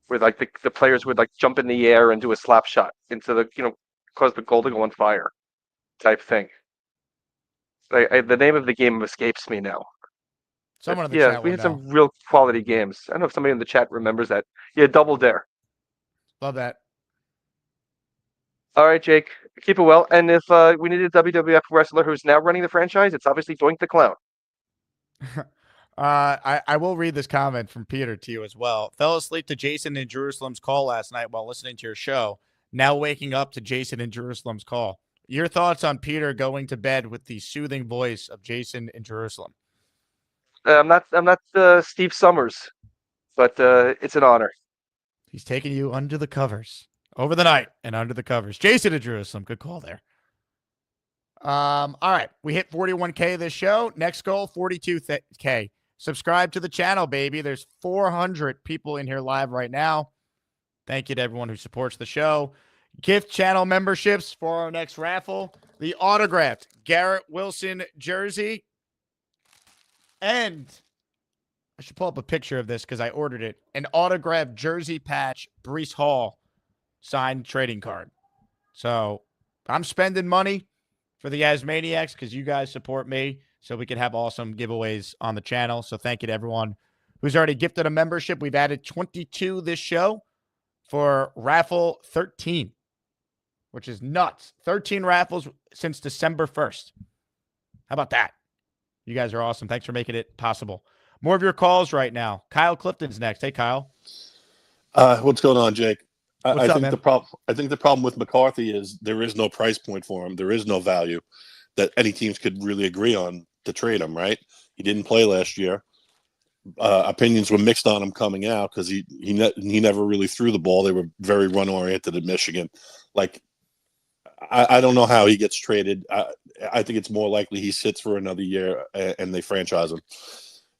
where like the players would like jump in the air and do a slap shot into the, cause the goal to go on fire type thing. The name of the game escapes me now.
Someone in the chat
we had some real quality games. I don't know if somebody in the chat remembers that. Yeah, Double Dare.
Love that.
All right, Jake, keep it well. And if we need a WWF wrestler who's now running the franchise, it's obviously Doink the Clown.
I will read this comment from Peter to you as well. Fell asleep to Jason in Jerusalem's call last night while listening to your show. Now waking up to Jason in Jerusalem's call. Your thoughts on Peter going to bed with the soothing voice of Jason in Jerusalem?
I'm not Steve Summers, but it's an honor.
He's taking you under the covers. Over the night and under the covers. Jason in Jerusalem. Good call there. All right. We hit 41K this show. Next goal, 42K. Subscribe to the channel, baby. There's 400 people in here live right now. Thank you to everyone who supports the show. Gift channel memberships for our next raffle. The autographed Garrett Wilson jersey. And I should pull up a picture of this because I ordered it. An autographed jersey patch, Breece Hall signed trading card. So I'm spending money for the Asmaniacs because you guys support me so we can have awesome giveaways on the channel. So thank you to everyone who's already gifted a membership. We've added 22 this show for raffle 13, which is nuts. 13 raffles since December 1st. How about that? You guys are awesome. Thanks for making it possible. More of your calls right now. Kyle Clifton's next. Hey, Kyle.
What's going on, Jake?
What's up, man?
I think the problem with McCarthy is there is no price point for him. There is no value that any teams could really agree on to trade him, right? He didn't play last year. Opinions were mixed on him coming out because he never really threw the ball. They were very run oriented at Michigan. Like, I don't know how he gets traded. I think it's more likely he sits for another year and they franchise him.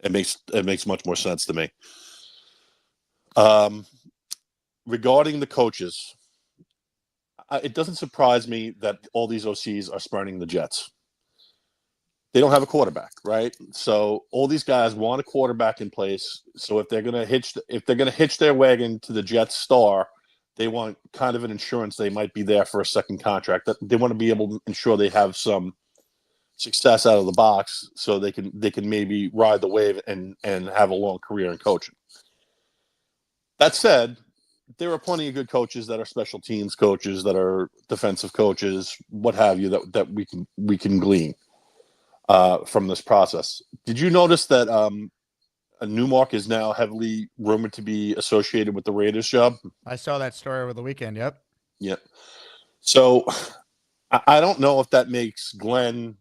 It makes much more sense to me. Regarding the coaches, it doesn't surprise me that all these OCs are spurning the Jets. They don't have a quarterback, right? So all these guys want a quarterback in place. So if they're gonna hitch their wagon to the Jets star, they want kind of an insurance they might be there for a second contract. That they want to be able to ensure they have some success out of the box, so they can maybe ride the wave and have a long career in coaching. That said, there are plenty of good coaches that are special teams coaches, that are defensive coaches, what have you, that we can glean from this process. Did you notice that Newmark is now heavily rumored to be associated with the Raiders job?
I saw that story over the weekend. Yep.
Yeah. So I don't know if that makes Glenn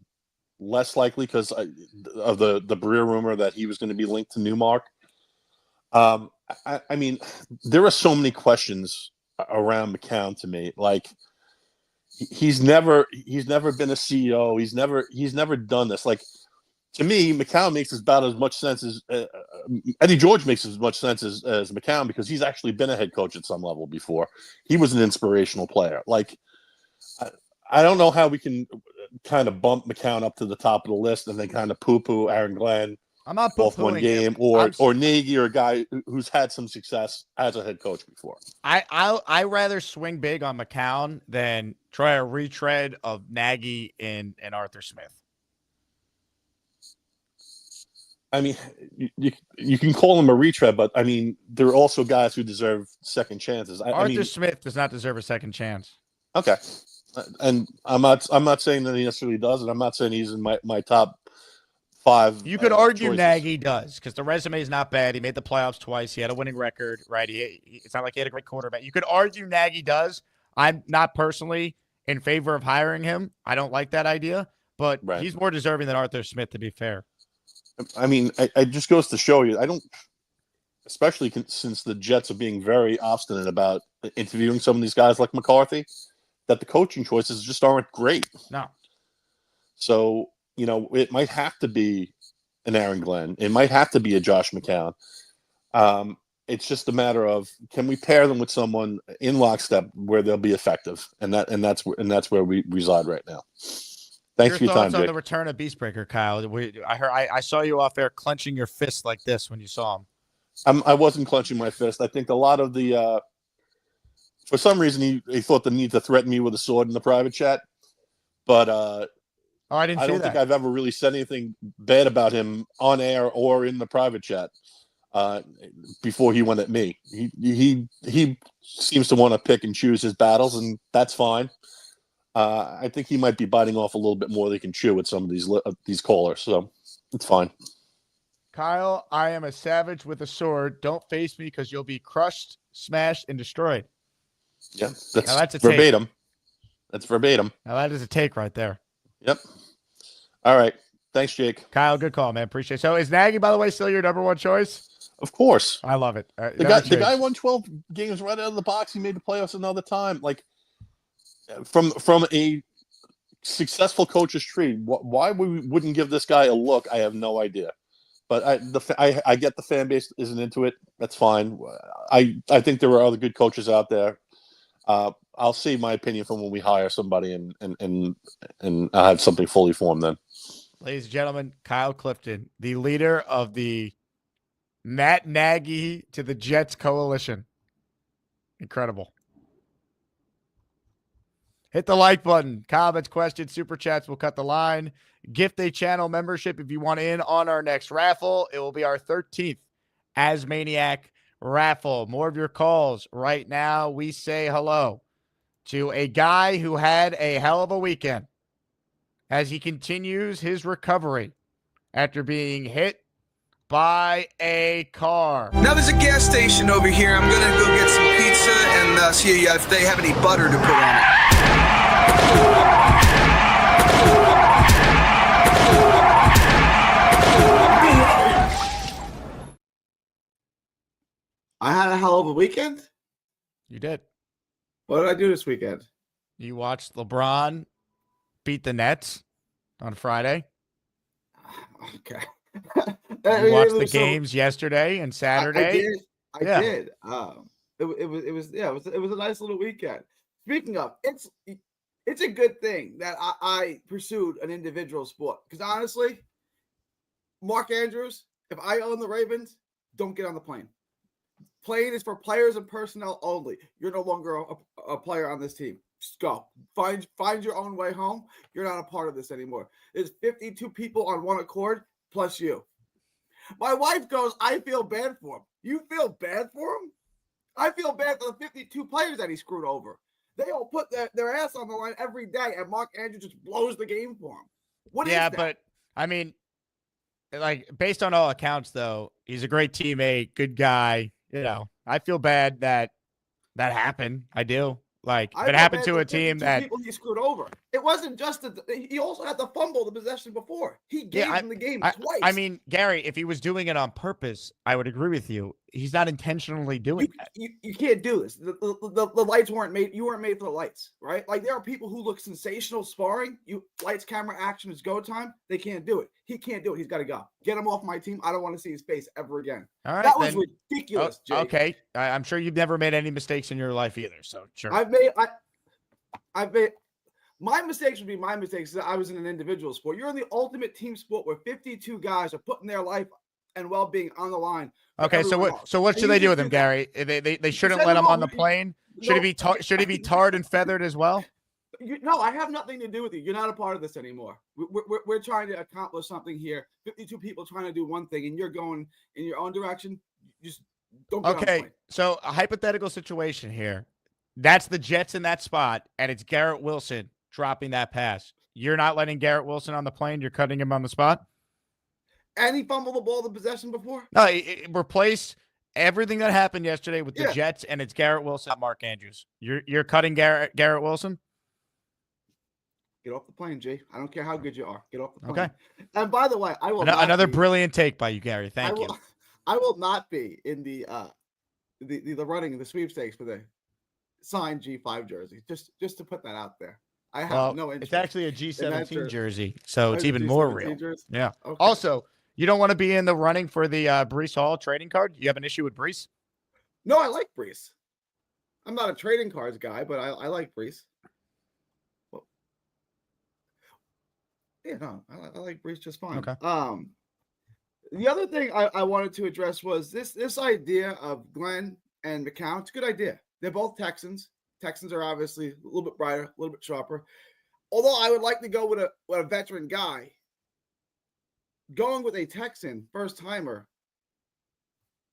less likely because of the Breer rumor that he was going to be linked to Newmark. I mean, there are so many questions around McCown to me. Like, he's never been a CEO. He's never done this. Like, to me, McCown makes about as much sense as Eddie George makes as much sense as McCown because he's actually been a head coach at some level before. He was an inspirational player. Like, I don't know how we can kind of bump McCown up to the top of the list and then kind of poo-poo Aaron Glenn
I'm not
off one
poo-pooing
game,
him.
or Nagy, or a guy who's had some success as a head coach before.
I rather swing big on McCown than try a retread of Nagy and Arthur Smith.
I mean, you can call him a retread, but I mean, there are also guys who deserve second chances.
Arthur Smith does not deserve a second chance.
Okay, and I'm not saying that he necessarily does, and I'm not saying he's in my top 5.
You could argue
choices.
Nagy does, because the resume is not bad. He made the playoffs twice. He had a winning record, right? It's not like he had a great quarterback. You could argue Nagy does. I'm not personally in favor of hiring him. I don't like that idea, but he's more deserving than Arthur Smith, to be fair.
I mean, it just goes to show you. I don't, especially since the Jets are being very obstinate about interviewing some of these guys like McCarthy, that the coaching choices just aren't great.
No.
So, it might have to be an Aaron Glenn. It might have to be a Josh McCown. It's just a matter of, can we pair them with someone in lockstep where they'll be effective, and that's where we reside right now. Thanks for your time,
thoughts on
Jake.
the return of Beastbreaker, Kyle? I saw you off there clenching your fist like this when you saw him.
I wasn't clenching my fist. I think a lot of the for some reason he thought the need to threaten me with a sword in the private chat, but
I don't
think I've ever really said anything bad about him on air or in the private chat before he went at me. He seems to want to pick and choose his battles, and that's fine. I think he might be biting off a little bit more than he can chew with some of these callers, so it's fine.
Kyle, I am a savage with a sword. Don't face me because you'll be crushed, smashed, and destroyed.
Yeah, that's
verbatim.
Take. That's verbatim.
Now that is a take right there.
Yep. All right. Thanks, Jake.
Kyle, good call, man. Appreciate it. So is Nagy, by the way, still your number one choice?
Of course.
I love it.
The guy won 12 games right out of the box. He made the playoffs another time. Like, from a successful coach's tree, why we wouldn't give this guy a look, I have no idea. But I get the fan base isn't into it. That's fine. I think there are other good coaches out there. I'll see my opinion from when we hire somebody, and I'll have something fully formed then.
Ladies and gentlemen, Kyle Clifton, the leader of the Matt Nagy to the Jets coalition. Incredible. Hit the like button. Comments, questions, super chats. We'll cut the line. Gift a channel membership if you want in on our next raffle. It will be our 13th As Maniac raffle. More of your calls right now. We say hello to a guy who had a hell of a weekend as he continues his recovery after being hit by a car.
Now there's a gas station over here. I'm gonna go get some pizza and see if they have any butter to put on it.
I had a hell of a weekend.
You did.
What did I do this weekend?
You watched LeBron beat the Nets on Friday.
Okay.
You watched the games yesterday and Saturday.
I did. It was a nice little weekend. Speaking of, it's a good thing that I pursued an individual sport, because honestly, Mark Andrews, if I own the Ravens, don't get on the plane. Plane is for players and personnel only. You're no longer a player on this team. Just go. Find your own way home. You're not a part of this anymore. There's 52 people on one accord, plus you. My wife goes, I feel bad for him. You feel bad for him? I feel bad for the 52 players that he screwed over. They all put their ass on the line every day, and Mark Andrews just blows the game for him. What is that?
But, I mean, like, based on all accounts, though, he's a great teammate, good guy. You know, I feel bad that happened. I do. Like, if it happened to a team that
people he screwed over. It wasn't just he also had to fumble the possession before. He gave him the game twice.
I mean, Gary, if he was doing it on purpose, I would agree with you. He's not intentionally doing that.
You can't do this. The lights weren't made. You weren't made for the lights, right? Like, there are people who look sensational sparring. Lights, camera, action is go time. They can't do it. He can't do it. He's got to go. Get him off my team. I don't want to see his face ever again.
All right,
that was ridiculous, Jake.
Okay, I'm sure you've never made any mistakes in your life either. So sure.
I've made My mistakes would be my mistakes. I was in an individual sport. You're in the ultimate team sport where 52 guys are putting their life and well-being on the line.
Okay, so what should they do with him, Gary? They shouldn't let him on the plane. Should he be tarred and feathered as well?
No, I have nothing to do with you. You're not a part of this anymore. We're trying to accomplish something here. 52 people trying to do one thing, and you're going in your own direction. Just don't get on the plane.
So a hypothetical situation here. That's the Jets in that spot, and it's Garrett Wilson dropping that pass. You're not letting Garrett Wilson on the plane. You're cutting him on the spot.
And he fumbled the ball in possession before?
No, replace everything that happened yesterday with the Jets, and it's Garrett Wilson, not Mark Andrews. You're cutting Garrett Wilson?
Get off the plane, Jay. I don't care how good you are. Get off the plane.
Okay.
And by the way, I will
another brilliant take by you, Gary. Thank you.
I will not be in the running the sweepstakes for the signed G5 jersey. Just to put that out there. I have no interest.
It's actually a G17 jersey, so it's even
G17
more real.
jersey?
Yeah.
Okay.
Also, you don't want to be in the running for the Breece Hall trading card? You have an issue with Breece?
No, I like Breece. I'm not a trading cards guy, but I like Breece. Well, yeah, no, I like Breece just fine.
Okay.
The other thing I wanted to address was this idea of Glenn and McCown. It's a good idea. They're both Texans. Texans are obviously a little bit brighter, a little bit sharper. Although I would like to go with a veteran guy. Going with a Texan first-timer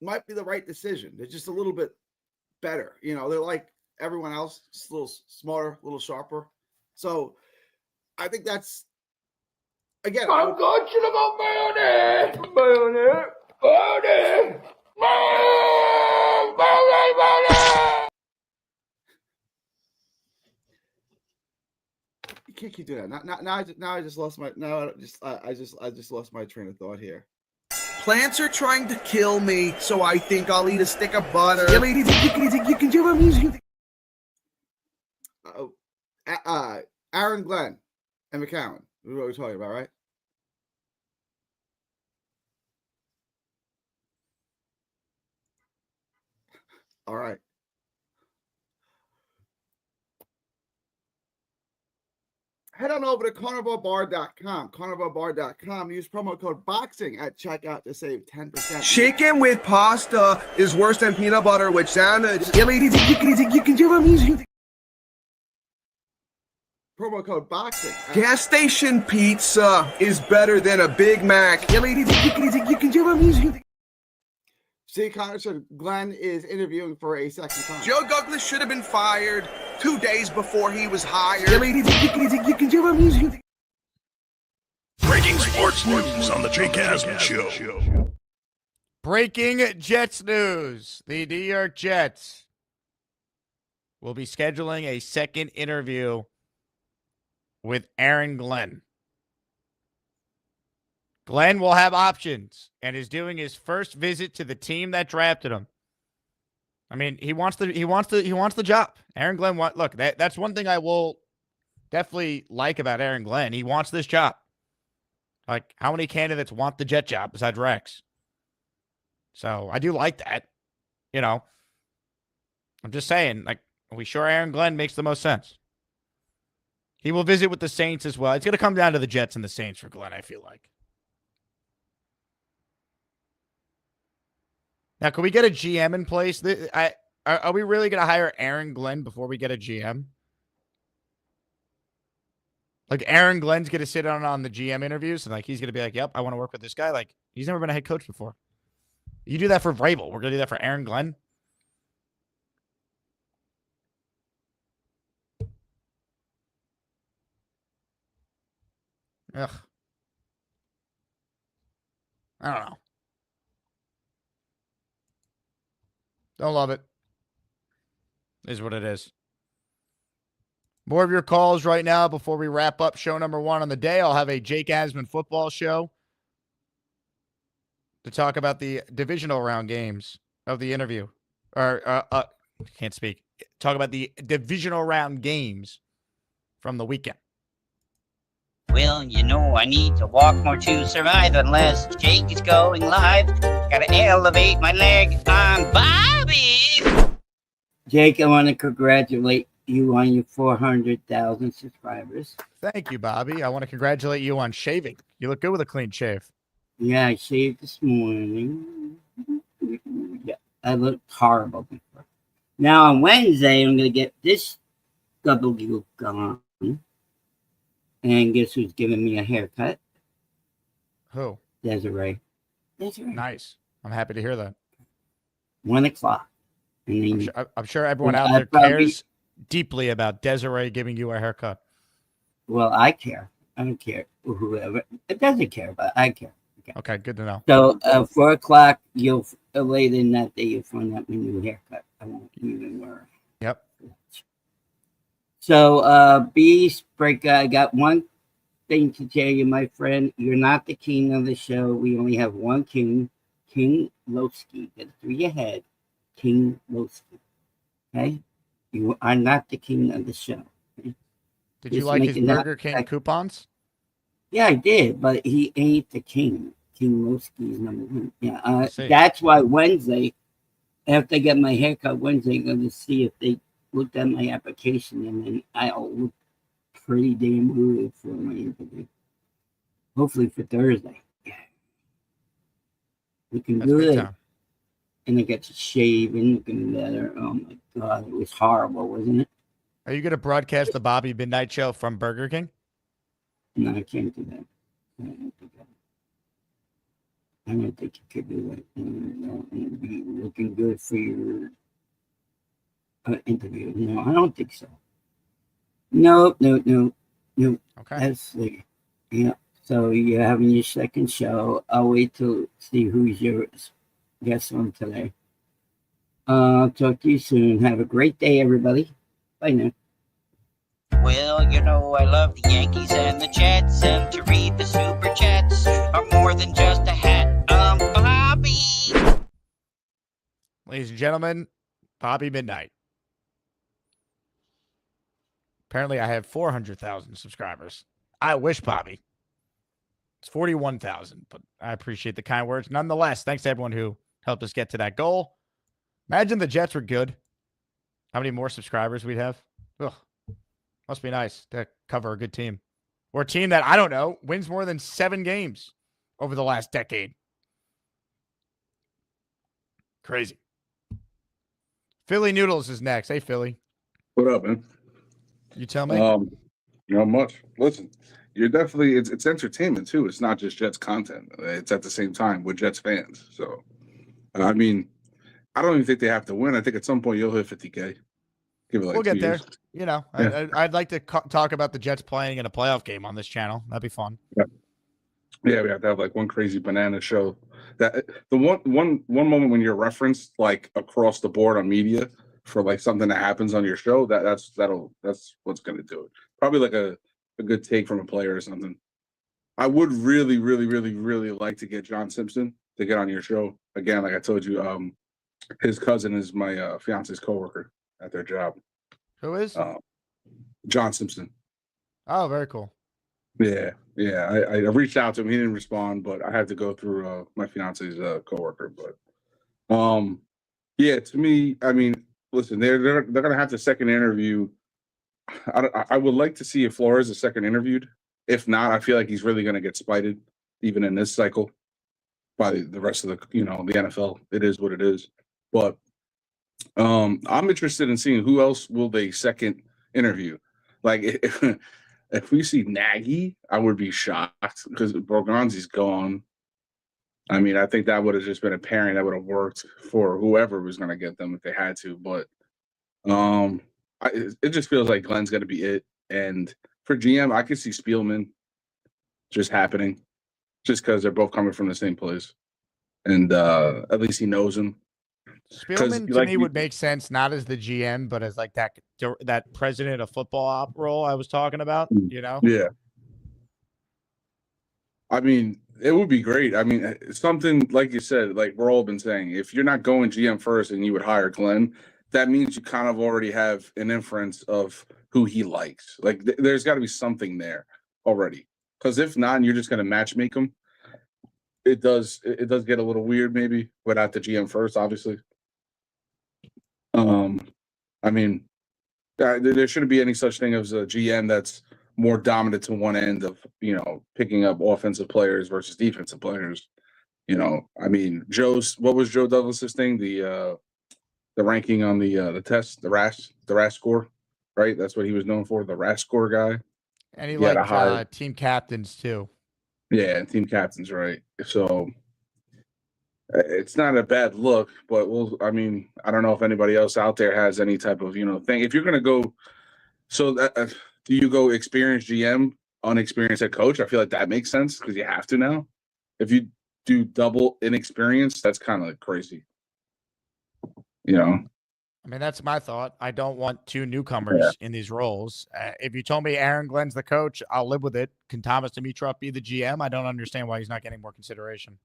might be the right decision. They're just a little bit better. You know, they're like everyone else, just a little smarter, a little sharper. So I think that's, again,
I'm talking about mayonnaise.
You can't keep doing that. Now I just lost my I just lost my train of thought here.
Plants are trying to kill me, so I think I'll eat a stick of butter.
Aaron Glenn and McCown. This is what we're talking about, right? All right. Head on over to carnivalbar.com. Carnivalbar.com. Use promo code BOXING at checkout to save 10%.
Chicken with pasta is worse than peanut butter with sandwich.
Promo code BOXING.
Gas station pizza is better than a Big Mac.
See, Connor said Glenn is interviewing for a second time.
Joe Douglas should have been fired 2 days before he was hired.
Breaking sports news on the Jake Asman Show.
Breaking Jets news. The New York Jets will be scheduling a second interview with Aaron Glenn. Glenn will have options and is doing his first visit to the team that drafted him. I mean, he wants the job. Aaron Glenn that's one thing I will definitely like about Aaron Glenn. He wants this job. Like, how many candidates want the Jet job besides Rex? So I do like that. You know, I'm just saying, like, are we sure Aaron Glenn makes the most sense? He will visit with the Saints as well. It's going to come down to the Jets and the Saints for Glenn, I feel like. Now, can we get a GM in place? Are we really going to hire Aaron Glenn before we get a GM? Like, Aaron Glenn's going to sit on the GM interviews, and, like, he's going to be like, yep, I want to work with this guy. Like, he's never been a head coach before. You do that for Vrabel. We're going to do that for Aaron Glenn? Ugh. I don't know. Don't love it. Is what it is. More of your calls right now before we wrap up show number 1 on the day. I'll have a Jake Asman football show to talk about the divisional round games of the interview. Can't speak. Talk about the divisional round games from the weekend.
Well, you know, I need to walk more to survive unless Jake is going live. Gotta elevate my leg on Bobby.
Jake, I want to congratulate you on your 400,000 subscribers.
Thank you, Bobby. I want to congratulate you on shaving. You look good with a clean shave.
Yeah, I shaved this morning. Yeah, I looked horrible before. Now on Wednesday, I'm gonna get this gobbledygook on, and guess who's giving me a haircut?
Who?
Desiree.
Nice. I'm happy to hear that.
1 o'clock. And then,
I'm sure everyone
Well,
out
I
there
probably-
cares deeply about Desiree giving you a haircut.
well, I care. I don't care whoever. It doesn't care, but I care.
Okay, good to know.
So 4 o'clock, you'll later in that day you'll find out my new haircut. I won't even worry.
Yep.
So Beast Breaker, I got one thing to tell you, my friend. You're not the king of the show. We only have one king, King Lowski. Get it through your head, King Lowski. Okay, you are not the king of the show. Okay?
Did you
Just
like his
making that-
Burger King coupons?
Yeah, I did, but he ain't the king. King Lowski is number one. Yeah,
see.
that's why Wednesday, after I get my haircut Wednesday, I'm going to see if they looked at my application, and then I'll look pretty damn good for my interview. Hopefully for Thursday. Yeah. Looking
That's big
good.
time.
And I got to shave and looking better. Oh my God, it was horrible, wasn't it?
Are you going to broadcast the Bobby Midnight Show from Burger King?
No, I can't do that. I don't think you could do it. And be looking good for your interview. No, I don't think so. No.
Okay.
That's like, yeah. So you're having your second show. I'll wait to see who's your guest on today. I'll talk to you soon. Have a great day, everybody. Bye now.
Well, you know I love the Yankees and the Jets, and to read the super chats are more than just a hat. Bobby.
Ladies and gentlemen, Bobby Midnight. Apparently, I have 400,000 subscribers. I wish, Bobby. It's 41,000, but I appreciate the kind words. Nonetheless, thanks to everyone who helped us get to that goal. Imagine the Jets were good. How many more subscribers we'd have? Ugh. Must be nice to cover a good team. Or a team that, I don't know, wins more than 7 games over the last decade. Crazy. Philly Noodles is next. Hey, Philly.
What up, man?
You tell me.
Not much. Listen, you're definitely it's entertainment too. It's not just Jets content. It's at the same time with Jets fans. So, I mean, I don't even think they have to win. I think at some point you'll hit 50K. Give it like
we'll
2
get there.
years.
You know,
Yeah.
I'd like to talk about the Jets playing in a playoff game on this channel. That'd be fun.
Yeah, we have to have like one crazy banana show. That the one moment when you're referenced like across the board on media for like something that happens on your show, that's what's gonna do it. Probably like a good take from a player or something. I would really, really, really, really like to get John Simpson to get on your show. Again, like I told you, his cousin is my fiance's coworker at their job.
Who is?
John Simpson.
Oh, very cool.
Yeah. I reached out to him. He didn't respond, but I had to go through my fiance's coworker. But yeah, to me, I mean, listen, they're gonna have the second interview. I would like to see if Flores is second interviewed. If not, I feel like he's really gonna get spited, even in this cycle, by the rest of the the NFL. It is what it is. But I'm interested in seeing who else will they second interview. Like if we see Nagy, I would be shocked because Borgonzi's gone. I mean, I think that would have just been a pairing that would have worked for whoever was going to get them if they had to. But it just feels like Glenn's going to be it. And for GM, I could see Spielman just happening just because they're both coming from the same place. And at least he knows him.
Spielman to me would make sense not as the GM, but as like that president of football op role I was talking about. You know?
Yeah. I mean, it would be great. I mean, something like you said, like we're all been saying, if you're not going GM first and you would hire Glenn, that means you kind of already have an inference of who he likes. Like there's got to be something there already. Because if not, and you're just going to match make them, it does get a little weird maybe without the GM first, obviously. I mean, There shouldn't be any such thing as a GM that's more dominant to one end of, picking up offensive players versus defensive players. I mean, what was Joe Douglas's thing? The ranking on the test, the RAS score, right? That's what he was known for, the RAS score guy.
And he
had a
liked
high,
team captains too.
yeah, team captains, right? So it's not a bad look, but I don't know if anybody else out there has any type of, thing. If you're going to go, so do you go experienced GM, unexperienced head coach? I feel like that makes sense because you have to now. If you do double inexperience, that's kind of crazy.
I mean, that's my thought. I don't want two newcomers in these roles. If you told me Aaron Glenn's the coach, I'll live with it. Can Thomas Dimitrov be the GM? I don't understand why he's not getting more consideration.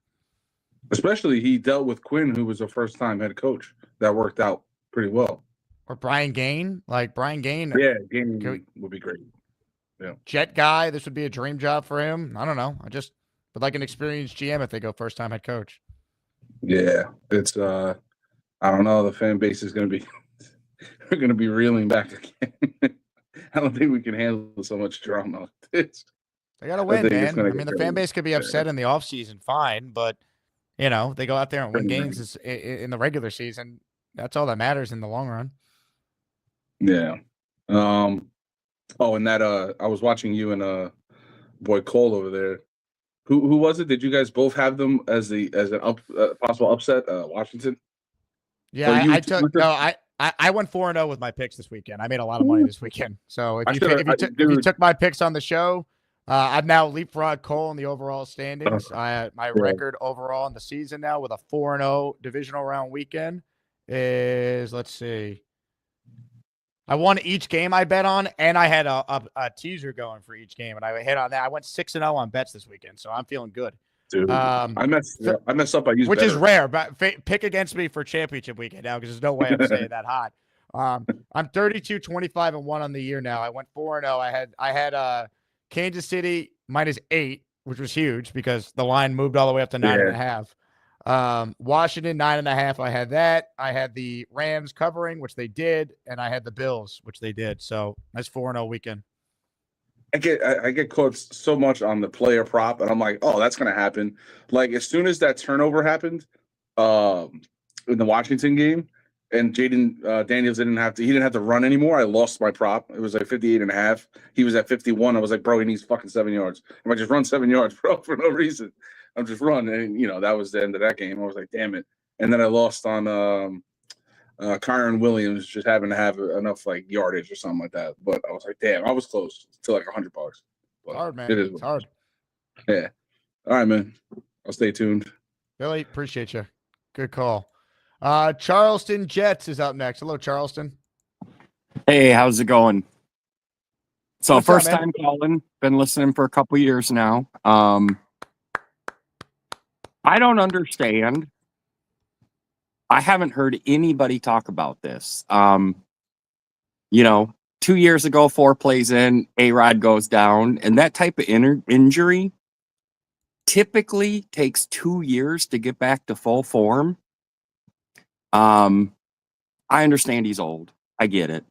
Especially he dealt with Quinn, who was a first-time head coach. That worked out pretty well.
Or Brian Gain. Like, Brian Gain.
Yeah, Gain would be great. Yeah.
Jet guy, this would be a dream job for him. I don't know. I just would like an experienced GM if they go first-time head coach.
Yeah, it's I don't know. The fan base is going to be we're going to be reeling back again. I don't think we can handle so much drama.
They got to win, man. I mean, the fan base could be upset in the offseason, fine, but they go out there and win games in the regular season. That's all that matters in the long run.
Yeah. Oh, and that I was watching you and boy Cole over there. Who was it? Did you guys both have them as an possible upset? Washington.
Yeah, I went 4-0 with my picks this weekend. I made a lot of money this weekend. So if you took my picks on the show, I've now leapfrogged Cole in the overall standings. My record overall in the season now with a 4-0 divisional round weekend is, let's see. I won each game I bet on, and I had a teaser going for each game, and I hit on that. I went 6-0 on bets this weekend, so I'm feeling good.
Dude, I messed up. I used
which
better.
Is rare, but pick against me for championship weekend now because there's no way I'm staying that hot. I'm 32, 25, and 1 on the year now. I went 4-0. I had Kansas City -8, which was huge because the line moved all the way up to 9.5. Washington 9.5. I had that. I had the Rams covering, which they did, and I had the Bills, which they did. So nice 4-0 weekend.
I get caught so much on the player prop, and I'm like, oh, that's gonna happen. Like as soon as that turnover happened, in the Washington game, and Jaden Daniels didn't have to run anymore. I lost my prop. It was like 58.5. He was at 51. I was like, bro, he needs fucking 7 yards. I might just run 7 yards, bro, for no reason. I'm just running, and that was the end of that game. I was like, damn it. And then I lost on Kyron Williams just having to have enough like yardage or something like that. But I was like, damn, I was close to like $100. But
hard, man. It's hard.
Yeah. All right, man. I'll stay tuned.
Billy, appreciate you. Good call. Charleston Jets is up next. Hello, Charleston.
Hey, how's it going? So
What's
first
up,
time calling. Been listening for a couple years now. I don't understand. I haven't heard anybody talk about this. 2 years ago, 4 plays in, A-Rod goes down, and that type of injury typically takes 2 years to get back to full form. I understand he's old. I get it.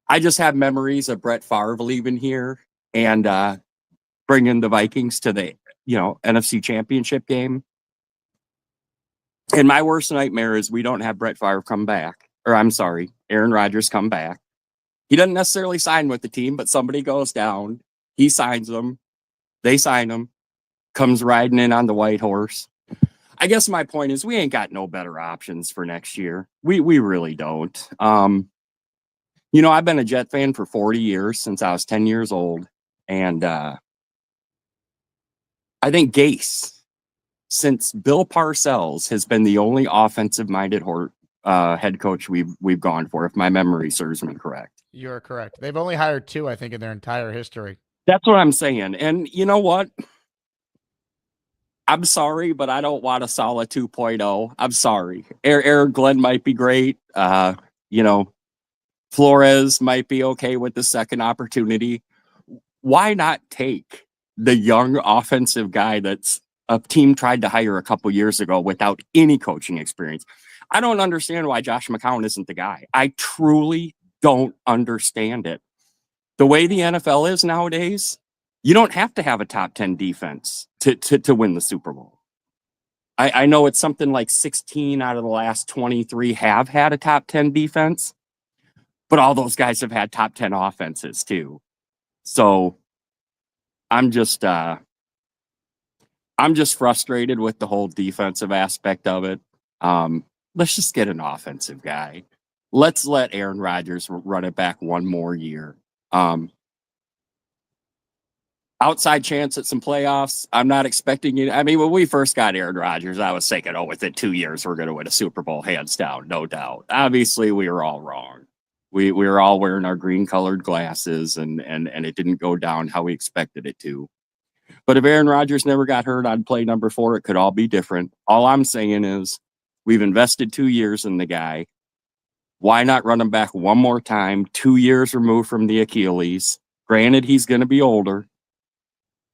I just have memories of Brett Favre leaving here and bringing the Vikings to the NFC Championship game. And my worst nightmare is we don't have Brett Favre come back. Or I'm sorry, Aaron Rodgers come back. He doesn't necessarily sign with the team, but somebody goes down. He signs them. They sign him. Comes riding in on the white horse. I guess my point is we ain't got no better options for next year. We really don't. I've been a Jet fan for 40 years since I was 10 years old. And I think Gase, since Bill Parcells, has been the only offensive-minded head coach we've gone for, if my memory serves me correct.
You're correct. They've only hired 2, I think, in their entire history.
That's what I'm saying. And you know what? I'm sorry, but I don't want a solid 2.0. I'm sorry. Aaron Glenn might be great. Flores might be okay with the second opportunity. Why not take the young offensive guy that's a team tried to hire a couple years ago without any coaching experience? I don't understand why Josh McCown isn't the guy. I truly don't understand it. The way the NFL is nowadays, you don't have to have a top 10 defense to win the Super Bowl. I know it's something like 16 out of the last 23 have had a top 10 defense, but all those guys have had top 10 offenses too. So I'm just frustrated with the whole defensive aspect of it. Let's just get an offensive guy. Let's let Aaron Rodgers run it back one more year. Outside chance at some playoffs. I'm not expecting it. I mean, when we first got Aaron Rodgers, I was thinking, oh, within 2 years, we're going to win a Super Bowl, hands down, no doubt. Obviously, we were all wrong. We were all wearing our green colored glasses, and it didn't go down how we expected it to. But if Aaron Rodgers never got hurt on play number 4, it could all be different. All I'm saying is we've invested 2 years in the guy. Why not run him back one more time? 2 years removed from the Achilles. Granted, he's going to be older.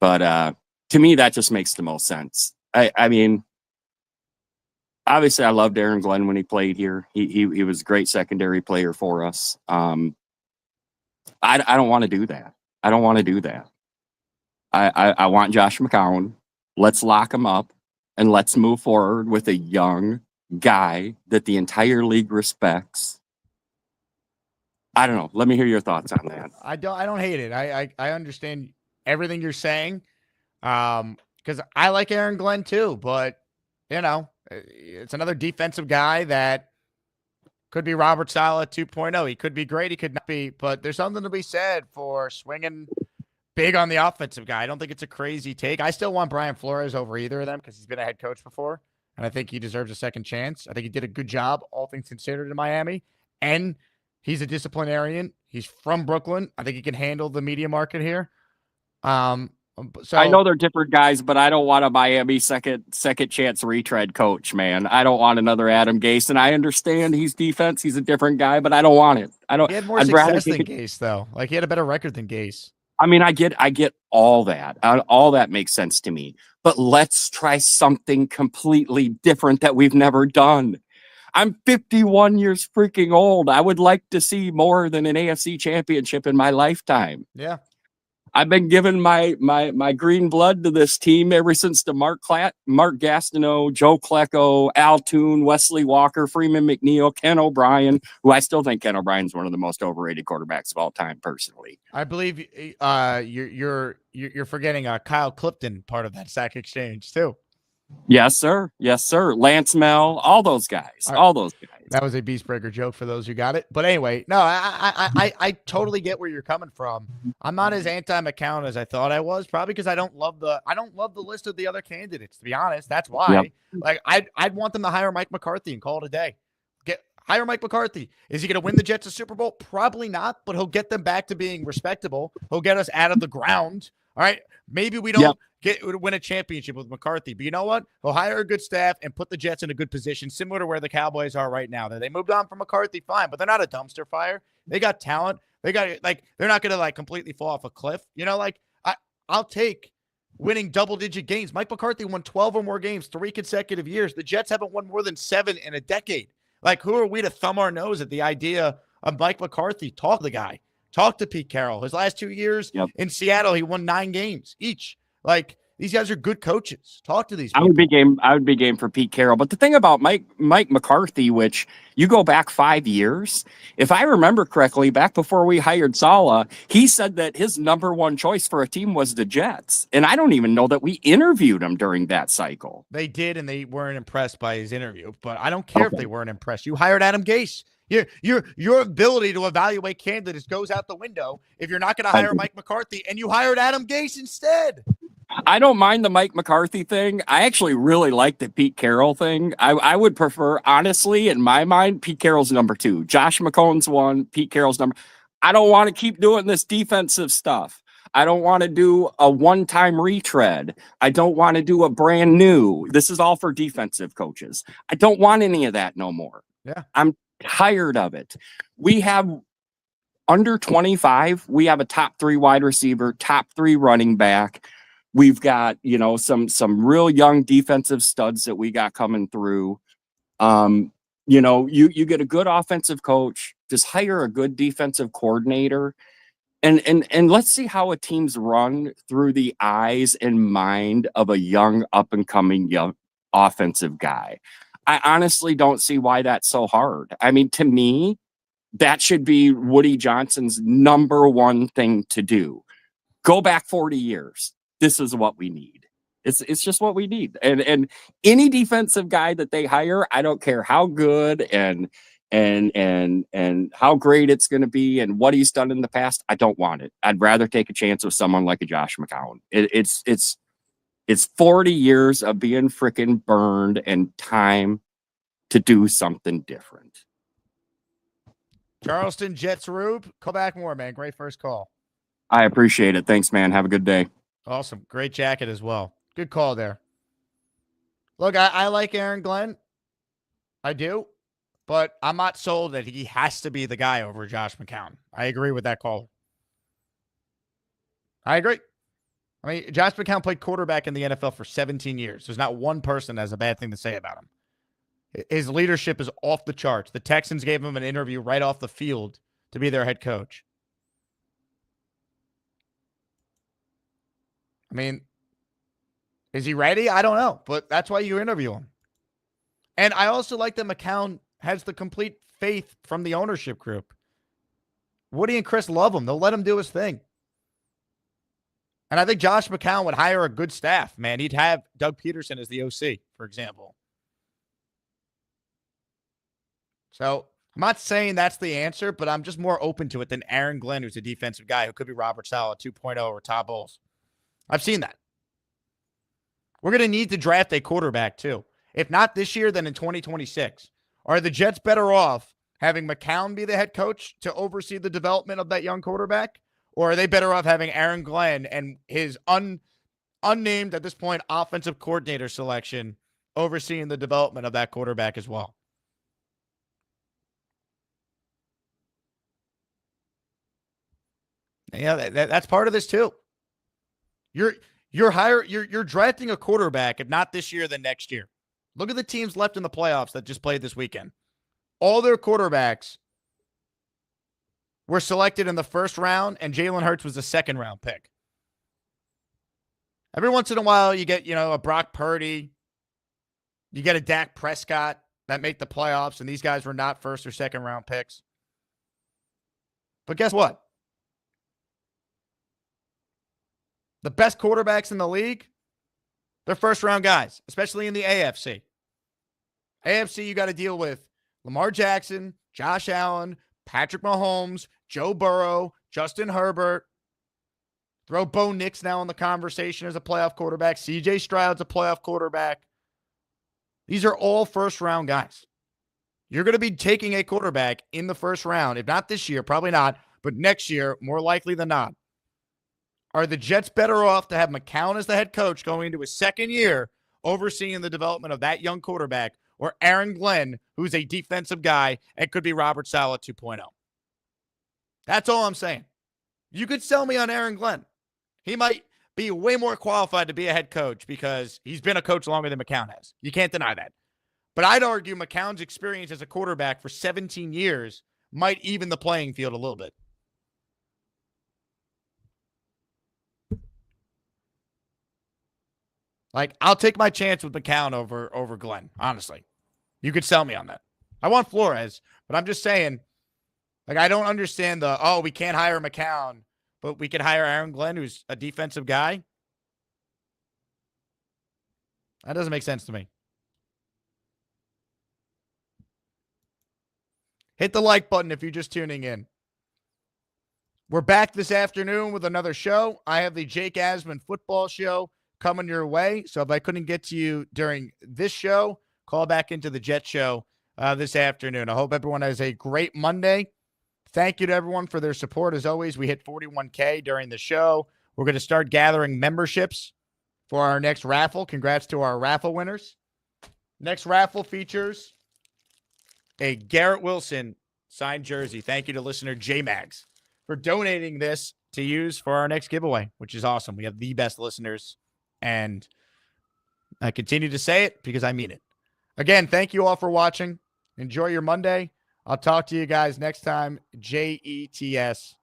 But to me, that just makes the most sense. I mean, obviously, I loved Aaron Glenn when he played here. He was a great secondary player for us. I don't want to do that. I don't want to do that. I want Josh McCown. Let's lock him up and let's move forward with a young guy that the entire league respects. I don't know. Let me hear your thoughts on that.
I don't hate it. I understand everything you're saying. Because I like Aaron Glenn too, but you know, it's another defensive guy that could be Robert Saleh 2.0. He could be great. He could not be, but there's something to be said for swinging big on the offensive guy. I don't think it's a crazy take. I still want Brian Flores over either of them because he's been a head coach before, and I think he deserves a second chance. I think he did a good job, all things considered, in Miami, and he's a disciplinarian. He's from Brooklyn. I think he can handle the media market here. So
I know they're different guys, but I don't want a Miami second chance retread coach, man. I don't want another Adam Gase, and I understand he's defense. He's a different guy, but I don't want it. I don't.
He had more success than Gase, though. Like, he had a better record than Gase.
I mean, I get all that. All that makes sense to me. But let's try something completely different that we've never done. I'm 51 years freaking old. I would like to see more than an AFC championship in my lifetime.
Yeah.
I've been giving my green blood to this team ever since the Mark Gastineau, Joe Klecko, Al Toon, Wesley Walker, Freeman McNeil, Ken O'Brien, who I still think Ken O'Brien's one of the most overrated quarterbacks of all time, personally.
I believe you're forgetting Kyle Clifton, part of that sack exchange too.
Yes, sir. Yes, sir. Lance Mel, all those guys. All those guys.
That was a Beastbreaker joke for those who got it. But anyway, no, I totally get where you're coming from. I'm not as anti-McCown as I thought I was, probably because I don't love the list of the other candidates, to be honest. That's why.
Yep.
Like, I'd want them to hire Mike McCarthy and call it a day. Hire Mike McCarthy. Is he going to win the Jets a Super Bowl? Probably not, but he'll get them back to being respectable. He'll get us out of the ground. All right. Maybe we don't win a championship with McCarthy, but you know what? He'll hire a good staff and put the Jets in a good position, similar to where the Cowboys are right now. They moved on from McCarthy, fine, but they're not a dumpster fire. They got talent. They got, like, they're not going to, like, completely fall off a cliff. You know, like, I'll take winning double-digit games. Mike McCarthy won 12 or more games 3 consecutive years. The Jets haven't won more than 7 in a decade. Like, who are we to thumb our nose at the idea of Mike McCarthy? Talk to the guy. Talk to Pete Carroll. His last 2 years in Seattle, he won 9 games each. Like, these guys are good coaches. Talk to these people.
I would be game for Pete Carroll. But the thing about Mike McCarthy, which you go back 5 years, if I remember correctly, back before we hired Saleh, he said that his number one choice for a team was the Jets. And I don't even know that we interviewed him during that cycle.
They did, and they weren't impressed by his interview. But I don't care if they weren't impressed. You hired Adam Gase. Your ability to evaluate candidates goes out the window if you're not going to hire Mike McCarthy, and you hired Adam Gase instead.
I don't mind the Mike McCarthy thing. I actually really like the Pete Carroll thing. I would prefer, honestly, in my mind, Pete Carroll's number 2. Josh McCown's 1, Pete Carroll's number. I don't want to keep doing this defensive stuff. I don't want to do a one-time retread. I don't want to do a brand new. This is all for defensive coaches. I don't want any of that no more.
Yeah.
I'm tired of it. We have under 25. We have a top 3 wide receiver, top 3 running back. We've got, some real young defensive studs that we got coming through. You know, you get a good offensive coach, just hire a good defensive coordinator, and let's see how a team's run through the eyes and mind of a young up and coming young offensive guy. I honestly don't see why that's so hard. I mean, to me, that should be Woody Johnson's number one thing to do. Go back 40 years. This is what we need. It's just what we need. And any defensive guy that they hire, I don't care how good and how great it's going to be and what he's done in the past, I don't want it. I'd rather take a chance with someone like a Josh McCown. It's 40 years of being freaking burned and time to do something different.
Charleston Jets Rube, call back more, man. Great first call.
I appreciate it. Thanks, man. Have a good day.
Awesome. Great jacket as well. Good call there. Look, I like Aaron Glenn. I do. But I'm not sold that he has to be the guy over Josh McCown. I agree with that call. I agree. I mean, Josh McCown played quarterback in the NFL for 17 years. There's not one person that has a bad thing to say about him. His leadership is off the charts. The Texans gave him an interview right off the field to be their head coach. I mean, is he ready? I don't know, but that's why you interview him. And I also like that McCown has the complete faith from the ownership group. Woody and Chris love him. They'll let him do his thing. And I think Josh McCown would hire a good staff, man. He'd have Doug Peterson as the OC, for example. So I'm not saying that's the answer, but I'm just more open to it than Aaron Glenn, who's a defensive guy who could be Robert Saleh 2.0 or Todd Bowles. I've seen that. We're going to need to draft a quarterback, too. If not this year, then in 2026. Are the Jets better off having McCown be the head coach to oversee the development of that young quarterback? Or are they better off having Aaron Glenn and his unnamed, at this point, offensive coordinator selection overseeing the development of that quarterback as well? Yeah, that's part of this, too. You're drafting a quarterback, if not this year, then next year. Look at the teams left in the playoffs that just played this weekend. All their quarterbacks were selected in the first round, and Jalen Hurts was a second-round pick. Every once in a while, you get, a Brock Purdy. You get a Dak Prescott that make the playoffs, and these guys were not first or second-round picks. But guess what? The best quarterbacks in the league, they're first-round guys, especially in the AFC. AFC, you got to deal with Lamar Jackson, Josh Allen, Patrick Mahomes, Joe Burrow, Justin Herbert. Throw Bo Nix now in the conversation as a playoff quarterback. CJ Stroud's a playoff quarterback. These are all first-round guys. You're going to be taking a quarterback in the first round. If not this year, probably not, but next year, more likely than not. Are the Jets better off to have McCown as the head coach going into his second year overseeing the development of that young quarterback, or Aaron Glenn, who's a defensive guy and could be Robert Saleh 2.0? That's all I'm saying. You could sell me on Aaron Glenn. He might be way more qualified to be a head coach because he's been a coach longer than McCown has. You can't deny that. But I'd argue McCown's experience as a quarterback for 17 years might even the playing field a little bit. Like, I'll take my chance with McCown over Glenn, honestly. You could sell me on that. I want Flores, but I'm just saying, like, I don't understand we can't hire McCown, but we could hire Aaron Glenn, who's a defensive guy. That doesn't make sense to me. Hit the like button if you're just tuning in. We're back this afternoon with another show. I have the Jake Asman football show coming your way. So if I couldn't get to you during this show, call back into the Jet show this afternoon. I hope everyone has a great Monday. Thank you to everyone for their support. As always, we hit 41K during the show. We're going to start gathering memberships for our next raffle. Congrats to our raffle winners. Next raffle features a Garrett Wilson signed jersey. Thank you to listener J-Mags for donating this to use for our next giveaway, which is awesome. We have the best listeners, and I continue to say it because I mean it. Again, thank you all for watching. Enjoy your Monday. I'll talk to you guys next time. JETS.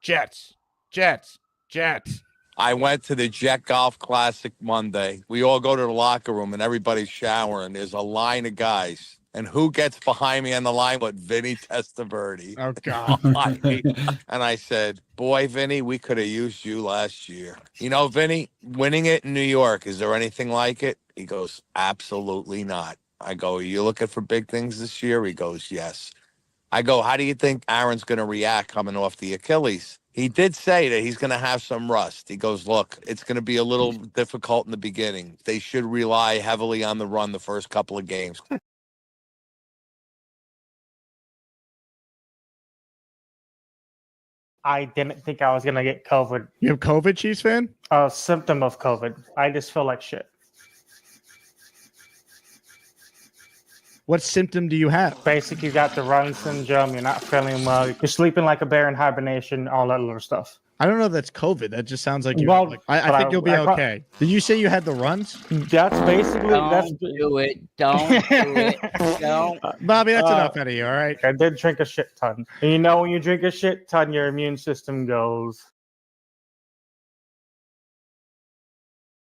Jets. Jets. Jets.
I went to the Jet Golf Classic Monday. We all go to the locker room and everybody's showering. There's a line of guys. And who gets behind me on the line but Vinny Testaverde?
Oh, God.
And I said, boy, Vinny, we could have used you last year. You know, Vinny, winning it in New York, is there anything like it? He goes, absolutely not. I go, are you looking for big things this year? He goes, yes. I go, how do you think Aaron's going to react coming off the Achilles? He did say that he's going to have some rust. He goes, look, it's going to be a little difficult in the beginning. They should rely heavily on the run the first couple of games.
I didn't think I was going to get COVID.
You have COVID, Chiefs fan?
A symptom of COVID. I just feel like shit.
What symptom do you have?
Basically, you got the run syndrome. You're not feeling well. You're sleeping like a bear in hibernation, all that little stuff.
I don't know if that's COVID. That just sounds like you're
Well,
like, I think you'll be okay. Did you say you had the runs?
That's basically...
Don't do it. Don't do it. Don't.
Bobby, that's enough out of you, all right?
I did drink a shit ton. And you know when you drink a shit ton, your immune system goes...